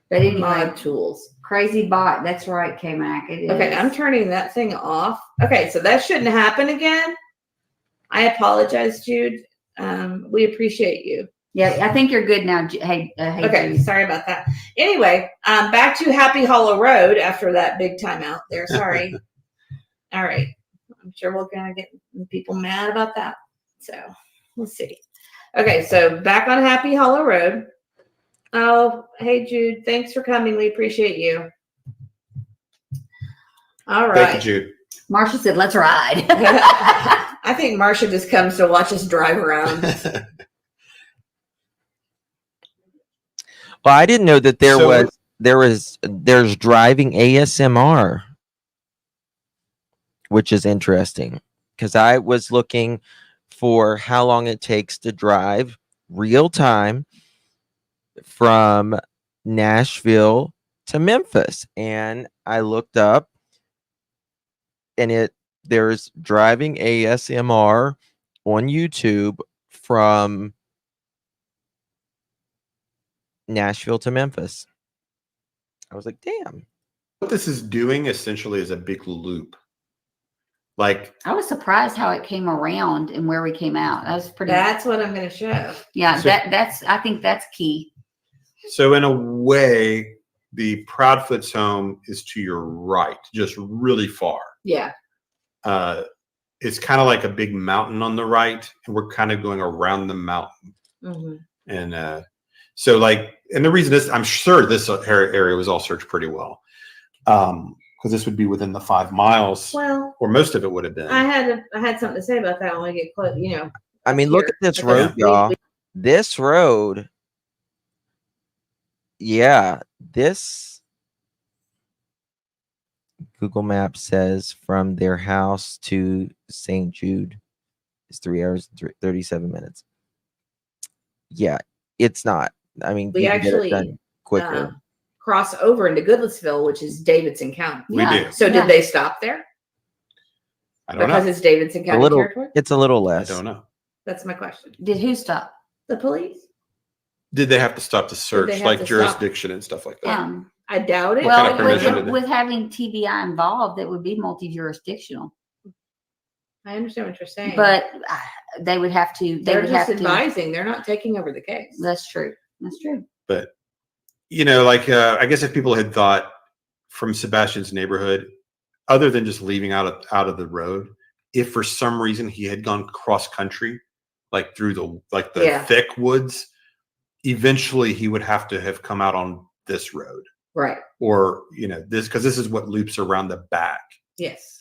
But anyway, mod tools. Crazy bot. That's right, K-Mac. It is. Okay, I'm turning that thing off. Okay, so that shouldn't happen again. I apologize, Jude. We appreciate you. Yeah, I think you're good now. Hey, okay, Jude. Sorry about that. Anyway, back to Happy Hollow Road after that big timeout there. Sorry. All right. I'm sure we're going to get people mad about that. So let's see. Okay, so back on Happy Hollow Road. Oh, hey, Jude. Thanks for coming. We appreciate you. All right. Thank you, Jude. Marsha said, let's ride. I think Marsha just comes to watch us drive around. Well, I didn't know that there's driving ASMR, which is interesting because I was looking for how long it takes to drive real time from Nashville to Memphis, and I looked up, and there's driving ASMR on YouTube from Nashville to Memphis. I was like, damn. What this is doing essentially is a big loop. Like, I was surprised how it came around and where we came out. That was pretty. That's what I'm going to show. Yeah, So- that's. I think that's key. so in a way, the Proudfoot's home is to your right, just really far. Yeah. It's kind of like a big mountain on the right, and we're kind of going around the mountain. Mm-hmm. And so, like, and the reason is, I'm sure this area was all searched pretty well, because this would be within the 5 miles, Well, or most of it would have been. I had something to say about that when we get close. You know, I mean, look at this Because road, y'all. This road, yeah, this Google Maps says from their house to St. Jude is 3 hours and 37 minutes. Yeah, it's not. I mean, we you can get it actually done quicker. cross over into Goodlettsville, which is Davidson County. We do. So did they stop there? I don't Because know. it's Davidson County territory? It's a little I less. don't know. That's my question. Did who stop? The police? Did they have to stop to search, they have like to stop? jurisdiction and stuff like that? I doubt it. What kind Well, of permission did they- with having TBI involved, it would be multi-jurisdictional. I understand what you're saying. But they would have to. They they're would just have to. advising. They're not taking over the case. That's true. That's true. But, you know, like, I guess if people had thought from Sebastian's neighborhood, other than just leaving out of the road, if for some reason he had gone cross country, like through the Yeah. thick woods, eventually he would have to have come out on this road, Right. or, you know, because this is what loops around the back. Yes.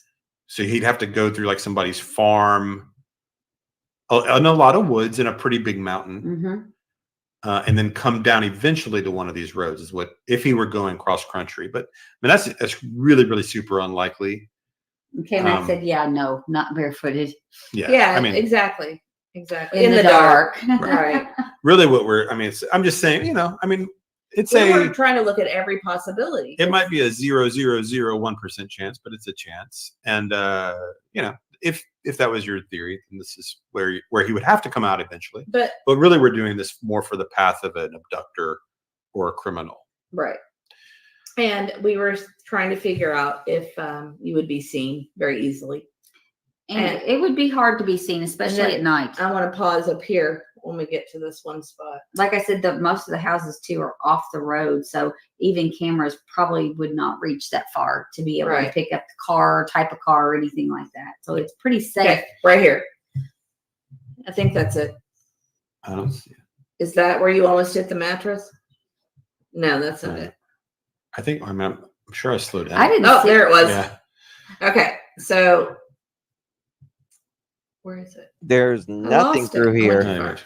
So he'd have to go through like somebody's farm, and a lot of woods and a pretty big mountain. Mm-hmm. And then come down eventually to one of these roads is what, if he were going cross country. But I mean, that's really, really super unlikely. Okay, Matt said, "Yeah, no, not barefooted." Yeah. I mean, exactly. In the dark. Right. really, I'm just saying, you know, I mean, it's We're trying to look at every possibility. it might be a 0.001% chance, but it's a chance. And you know, if that was your theory, then this is where he would have to come out eventually. But really, we're doing this more for the path of an abductor or a criminal. right. And we were trying to figure out if you would be seen very easily. And it would be hard to be seen, especially then at night. I want to pause up here when we get to this one spot. Like I said, most of the houses too are off the road, so even cameras probably would not reach that far to be able to Right. pick up the car, type of car, or anything like that. So it's pretty safe. Okay, right here. I think that's it. I don't see it. Is that where you almost hit the mattress? No, that's not it. I think I'm sure I slowed down. I didn't. Oh, see there it was. Yeah. Okay, so where is it? There's nothing lost through it. here. Anyway,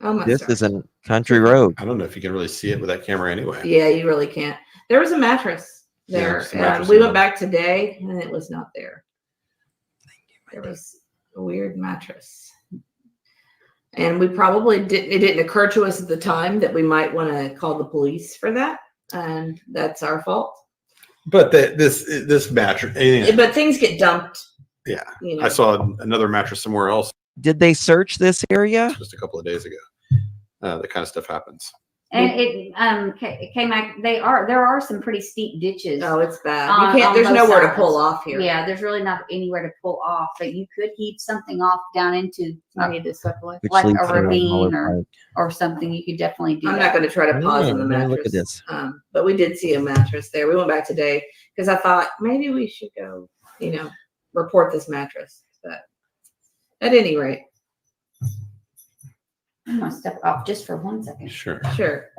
Oh my This sorry. is a country road. I don't know if you can really see it with that camera anyway. Yeah, you really can't. There was a mattress Yeah, there. there's a mattress We in went there. back today and it was not there. There was a weird mattress. And we probably it didn't occur to us at the time that we might want to call the police for that. And that's our fault. But this mattress, yeah, But things get dumped. yeah. You know. I saw another mattress somewhere else Did they search this area? just a couple of days ago. That kind of stuff happens. And it came back. There are some pretty steep ditches. Oh, it's bad. on- You can't. on There's both nowhere to sides. pull off here. Yeah, there's really not anywhere to pull off, but you could heave something off down into I need to step away. Which like leads a to Muller ravine Pike. or something. You could definitely do I'm that. not going to try to pause on the Let mattress. me look at this. But we did see a mattress there. We went back today because I thought maybe we should go, report this mattress. But at any rate, I'm gonna step off just for 1 second. Sure. sure.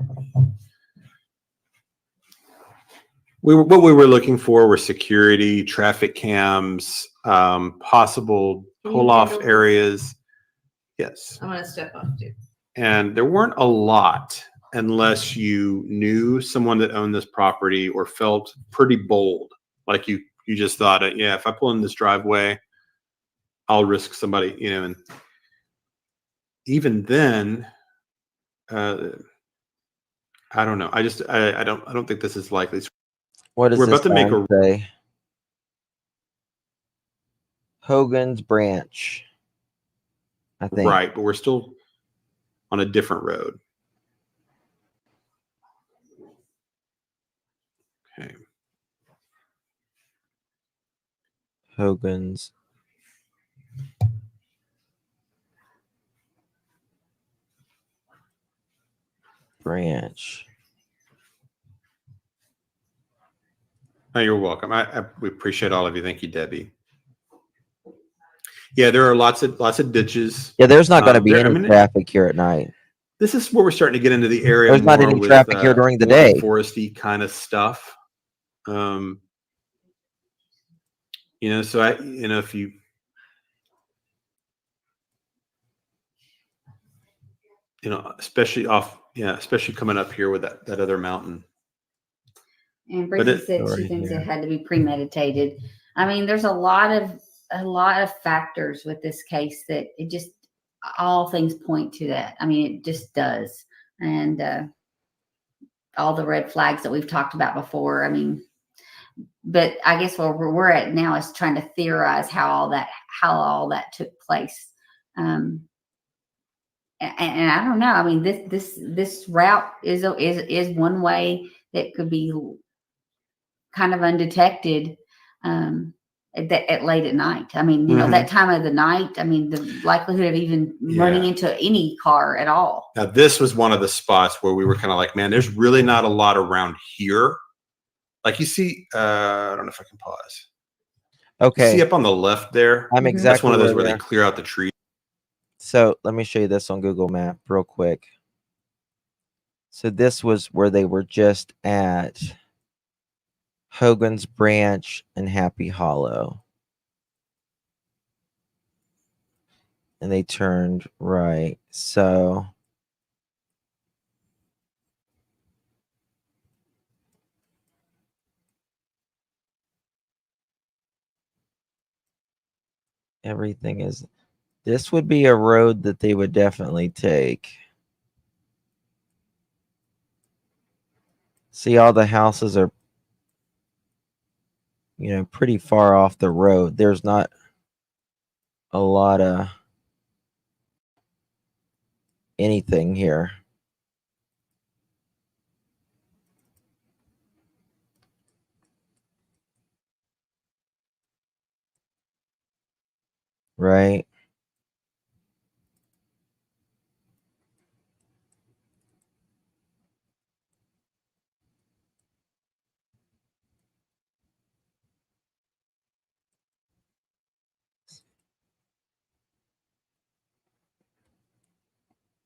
What we were looking for were security, traffic cams, possible Can you pull-off handle this? areas. Yes. I'm going to step off too. And there weren't a lot unless you knew someone that owned this property or felt pretty bold. Like you just thought, yeah, if I pull in this driveway, I'll risk somebody, and even then, I don't know. I don't think this is likely. What does We're this about to make sign a- say? Hogan's Branch. I think. Right, but we're still on a different road. Okay. Hogan's Branch. Oh, you're welcome. We appreciate all of you. Thank you, Debbie. Yeah, there are lots of ditches. Yeah, there's not going to be any traffic here at night. This is where we're starting to get into the area. There's not any traffic here during the more day. Foresty kind of stuff. So if you especially coming up here with that other mountain. And Bridget said she thinks it had to be premeditated. I mean, there's a lot of factors with this case that it just all things point to that. I mean, it just does, and all the red flags that we've talked about before. I mean, but I guess where we're at now is trying to theorize how all that took place. And I don't know. I mean, this route is one way that could be kind of undetected at late at night. I mean, that time of the night. I mean, the likelihood of even running into any car at all. Now, this was one of the spots where we were kind of like, man, there's really not a lot around here. Like you see, I don't know if I can pause. Okay. You see up on the left there? I'm exactly. That's one of those where they clear out the trees. So let me show you this on Google Map real quick. So this was where they were just at Hogan's Branch and Happy Hollow. And they turned right. So everything is, this would be a road that they would definitely take. See, all the houses are, pretty far off the road. There's not a lot of anything here. Right?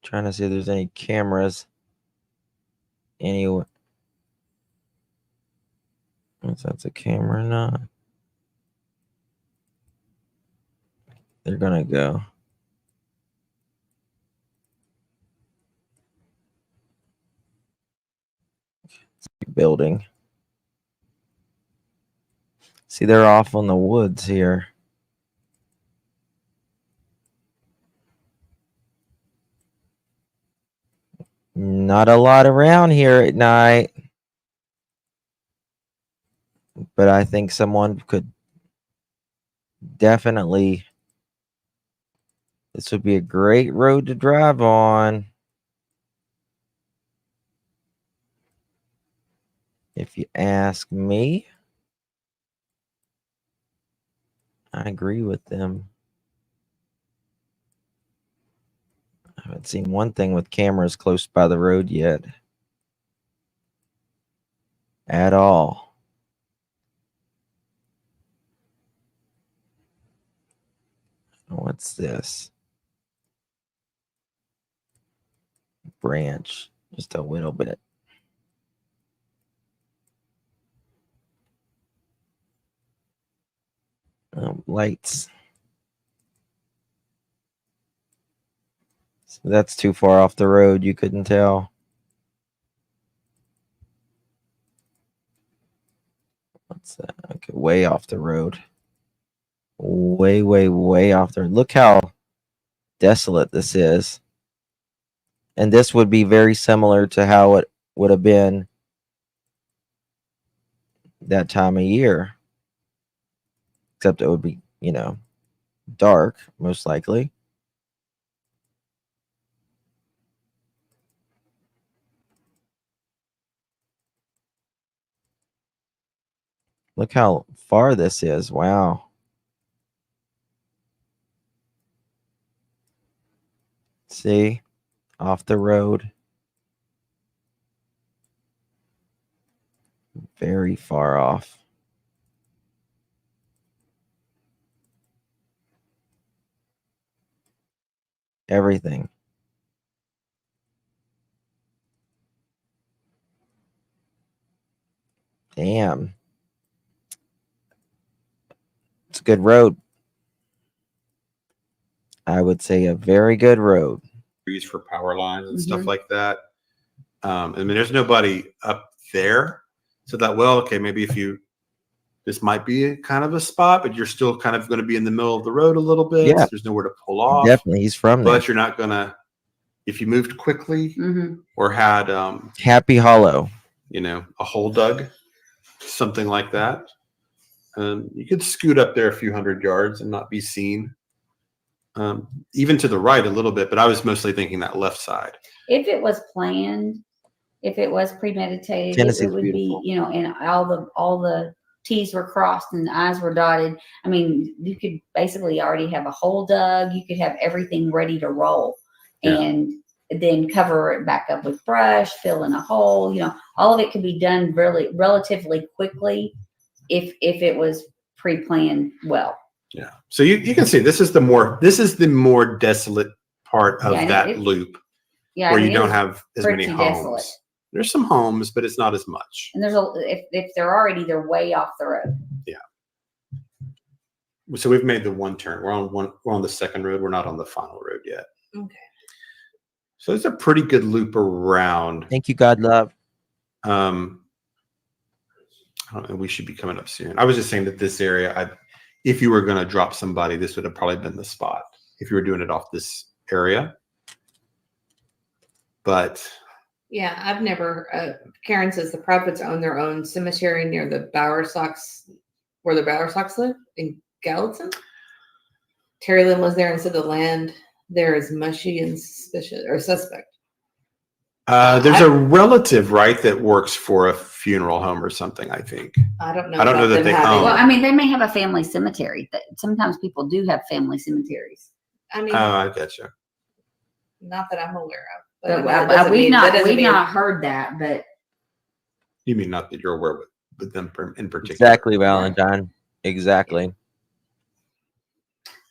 Trying to see if there's any cameras anywhere. If that's a camera or not. They're gonna go. Building. See, they're off on the woods here. Not a lot around here at night. But I think someone could definitely, this would be a great road to drive on. If you ask me, I agree with them. I haven't seen one thing with cameras close by the road yet. At all. What's this? Branch. Just a little bit. Lights. So that's too far off the road. You couldn't tell. What's that? Okay, way off the road. Way, way, way off the road. Look how desolate this is. And this would be very similar to how it would have been that time of year. Except it would be, dark, most likely. Look how far this is. Wow. See? Off the road. Very far off. Everything. Damn. It's a good road. I would say a very good road. Trees for power lines and stuff like that. I mean, there's nobody up there. So that, well, okay, maybe this might be a kind of a spot, but you're still kind of going to be in the middle of the road a little bit. Yeah. So there's nowhere to pull off. Definitely, he's from there. But you're not going to, if you moved quickly or had Happy Hollow, a hole dug, something like that, you could scoot up there a few hundred yards and not be seen. Even to the right a little bit, but I was mostly thinking that left side. If it was planned, if it was premeditated, Tennessee's it would beautiful. be, and all the T's were crossed and the I's were dotted. I mean, you could basically already have a hole dug. You could have everything ready to roll, and then cover it back up with brush, fill in a hole. All of it could be done really relatively quickly if it was pre-planned well. Yeah. So you can see this is the more desolate part of that loop. Yeah, where you don't have as many homes. Desolate. There's some homes, but it's not as much. And if they're already, they're way off the road. Yeah. So we've made the one turn. We're on the second road. We're not on the final road yet. Okay. So it's a pretty good loop around. Thank you, God love. I don't know. We should be coming up soon. I was just saying that this area, if you were going to drop somebody, this would have probably been the spot if you were doing it off this area. But yeah, I've never. Karen says the Prophets own their own cemetery near the Bowersox, where the Bowersox live in Gallatin. Terry Lynn was there and said the land there is mushy and suspicious or suspect. There's a relative, right, that works for a funeral home or something. I think. I don't know. I don't know that they own. Well, I mean, they may have a family cemetery. Sometimes people do have family cemeteries. I mean, I gotcha. Not that I'm aware of. But we've not heard that, but you mean not that you're aware with them in particular? Exactly, Valentine. Exactly.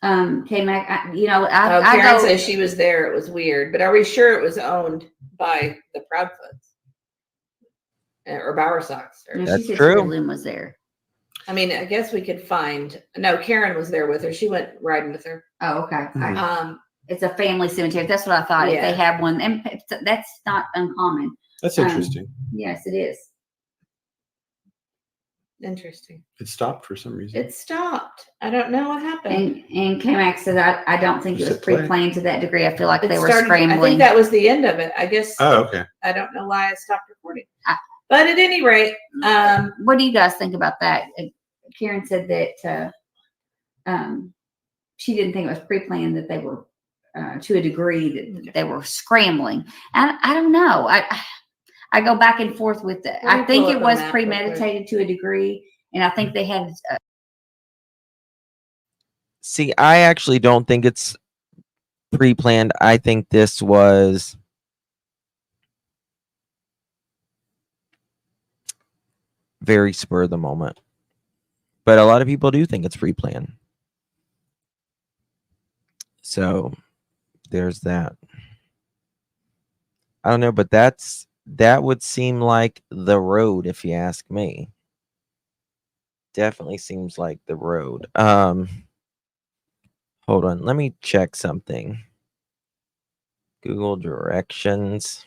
K-Mac, Karen says she was there. It was weird, but are we sure it was owned by the Proudfoots or Bowersox? That's true. Lynn was there. I mean, I guess we could find. No, Karen was there with her. She went riding with her. Oh, okay. It's a family cemetery. That's what I thought. If they have one, and that's not uncommon. That's interesting. Yes, it is. Interesting. It stopped for some reason. It stopped. I don't know what happened. And K-Max says, I don't think it was pre-planned to that degree. I feel like they were scrambling. I think that was the end of it. I guess. Oh, okay. I don't know why I stopped recording. But at any rate, what do you guys think about that? Karen said that she didn't think it was pre-planned, that they were to a degree that they were scrambling. And I don't know. I go back and forth with it. I think it was premeditated to a degree, and I think they had. See, I actually don't think it's pre-planned. I think this was very spur of the moment. But a lot of people do think it's pre-planned. So there's that. I don't know, but that would seem like the road, if you ask me. Definitely seems like the road. Hold on, let me check something. Google directions.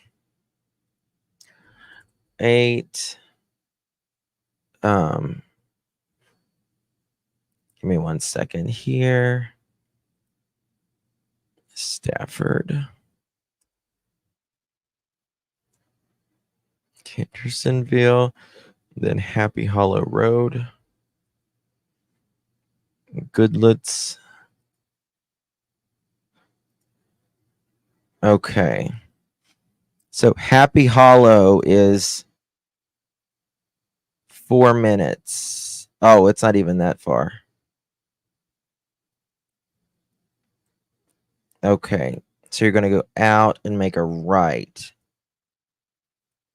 8. Give me 1 second here. Stafford. Hendersonville, then Happy Hollow Road, Goodletts. Okay. So Happy Hollow is 4 minutes. Oh, it's not even that far. Okay. So you're going to go out and make a right.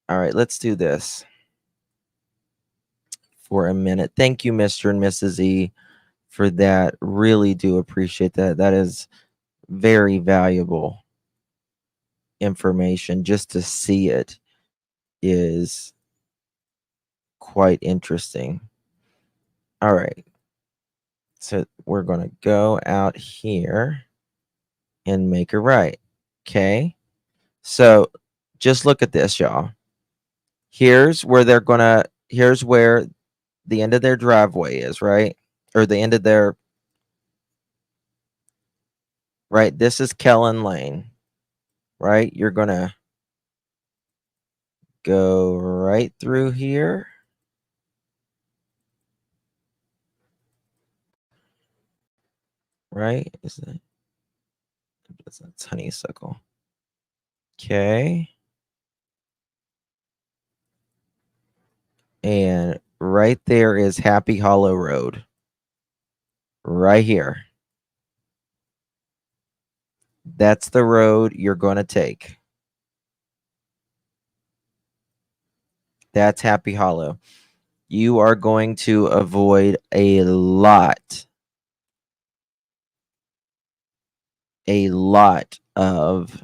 All right, let's do this. for a minute. Thank you, Mr. and Mrs. E, for that. Really do appreciate that. That is very valuable information. Just to see it is quite interesting. All right. So we're going to go out here and make a right. Okay. So just look at this, y'all. Here's where here's where the end of their driveway is, right? Or the end of their, right? This is Kellen Lane, right? You're going to go right through here. Right? That's honeysuckle. Okay. And right there is Happy Hollow Road. Right here. That's the road you're going to take. That's Happy Hollow. You are going to avoid a lot of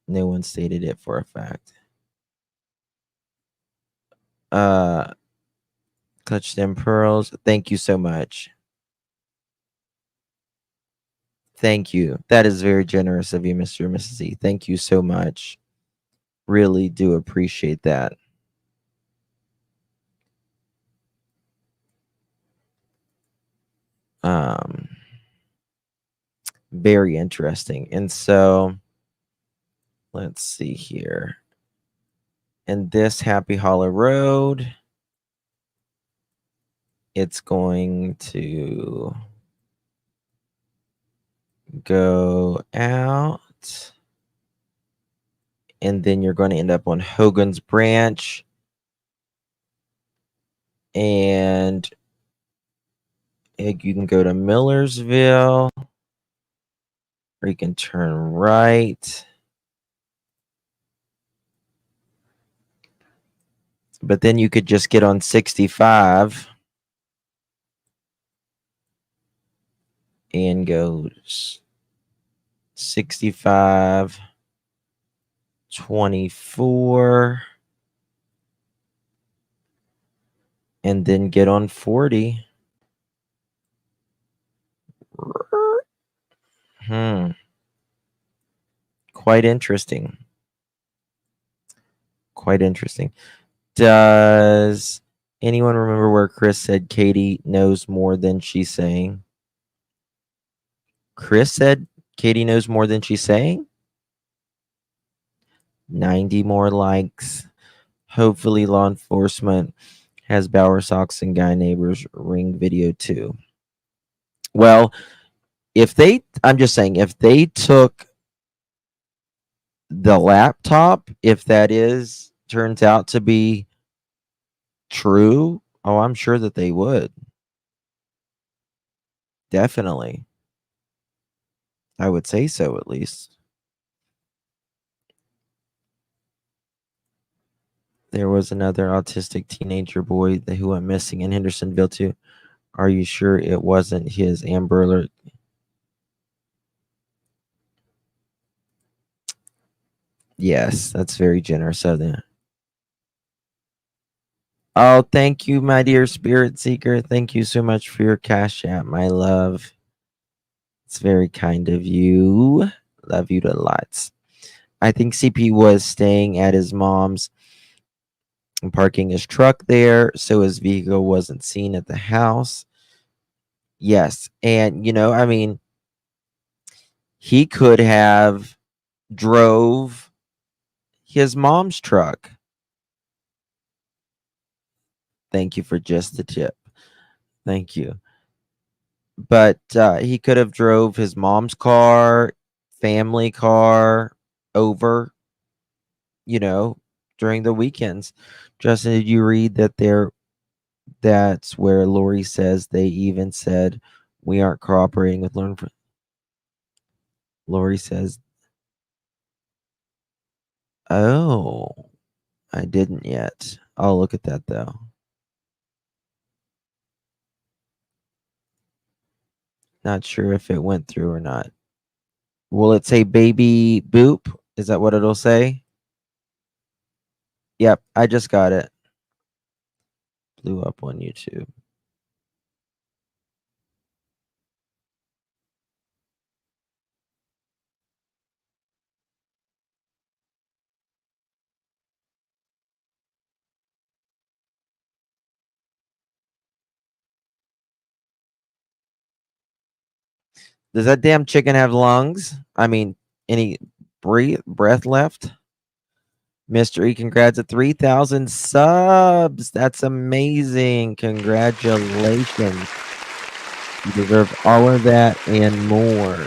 no one stated it for a fact. Clutch them pearls. Thank you so much. Thank you. That is very generous of you, Mr. and Mrs. E. Thank you so much. Really do appreciate that. Very interesting. And so let's see here. And this Happy Hollow Road, it's going to go out. And then you're going to end up on Hogan's Branch. And you can go to Millersville. Or you can turn right. But then you could just get on 65 and go 65, 24, and then get on 40. Quite interesting. Quite interesting. Does anyone remember where Chris said Katie knows more than she's saying? Chris said Katie knows more than she's saying? 90 more likes. Hopefully law enforcement has Bower Socks and Guy Neighbors ring video too. Well, I'm just saying, if they took the laptop, if that turns out to be true, I'm sure that they would. Definitely. I would say so, at least. There was another autistic teenager boy who went missing in Hendersonville too. Are you sure it wasn't his Amber Alert? Yes, that's very generous of them. Oh, thank you, my dear Spirit Seeker. Thank you so much for your Cash App, my love. It's very kind of you. Love you to lots. I think CP was staying at his mom's and parking his truck there, so his vehicle wasn't seen at the house. Yes, and I mean, he could have drove his mom's truck. Thank you for just the tip. Thank you. But he could have drove his mom's car, family car over, during the weekends. Justin, did you read that that's where Lori says they even said we aren't cooperating with Lori says Oh, I didn't yet. I'll look at that though. Not sure if it went through or not. Will it say baby boop? Is that what it'll say? Yep, I just got it. Blew up on YouTube. Does that damn chicken have lungs? I mean, any breath left? Mr. E, congrats at 3,000 subs. That's amazing. Congratulations. You deserve all of that and more.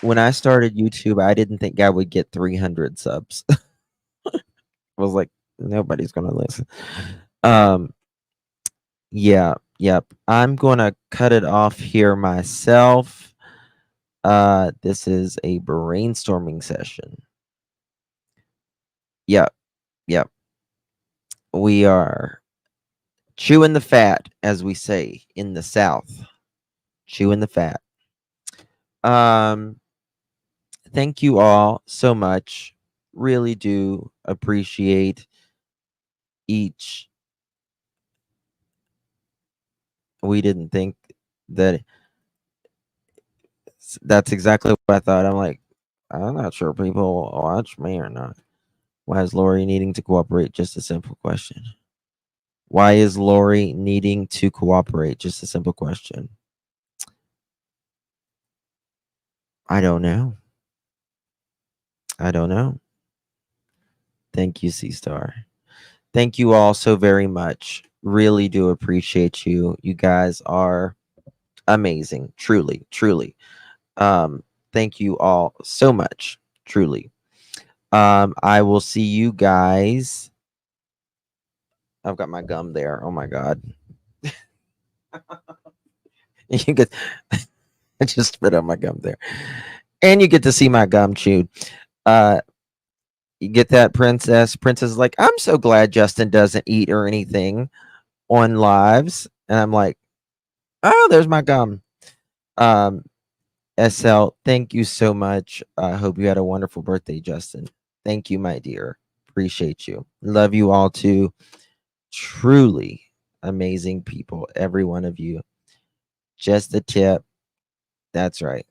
When I started YouTube, I didn't think I would get 300 subs. I was like, nobody's going to listen. Yeah, yep. I'm going to cut it off here myself. This is a brainstorming session. Yep, yep. We are chewing the fat, as we say in the South. Chewing the fat. Thank you all so much. Really do appreciate each. We didn't think that that's exactly what I thought. I'm like, I'm not sure people will watch me or not. Why is Lori needing to cooperate? Just a simple question. Why is Lori needing to cooperate? Just a simple question. I don't know. I don't know. Thank you, C-Star. Thank you all so very much. Really do appreciate you. You guys are amazing. Truly, truly. Thank you all so much. Truly. I will see you guys. I've got my gum there. Oh my god. You get I just spit out my gum there. And you get to see my gum chewed. You get that, Princess? Princess is like, I'm so glad Justin doesn't eat or anything on lives. And I'm like, oh, there's my gum. SL, thank you so much. I hope you had a wonderful birthday, Justin. Thank you, my dear. Appreciate you. Love you all too. Truly amazing people, every one of you. Just a tip. That's right.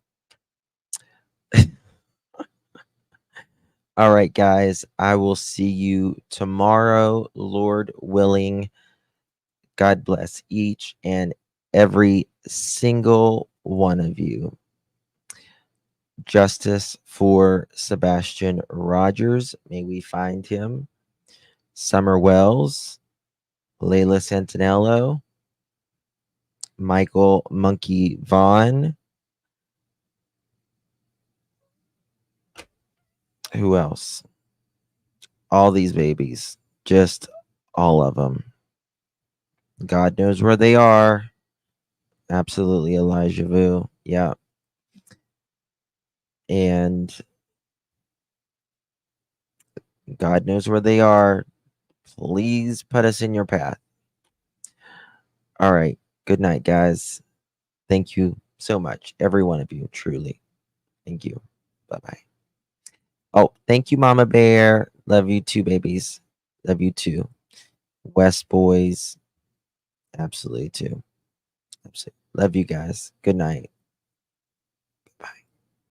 All right, guys. I will see you tomorrow, Lord willing. God bless each and every single one of you. Justice for Sebastian Rogers. May we find him. Summer Wells, Layla Santinello, Michael Monkey Vaughn. Who else? All these babies. Just all of them. God knows where they are. Absolutely, Elijah Vu. Yeah. And God knows where they are. Please put us in your path. All right. Good night, guys. Thank you so much. Every one of you, truly. Thank you. Bye-bye. Oh, thank you, Mama Bear. Love you too, babies. Love you too. West Boys. Absolutely too. Absolutely. Love you guys. Good night.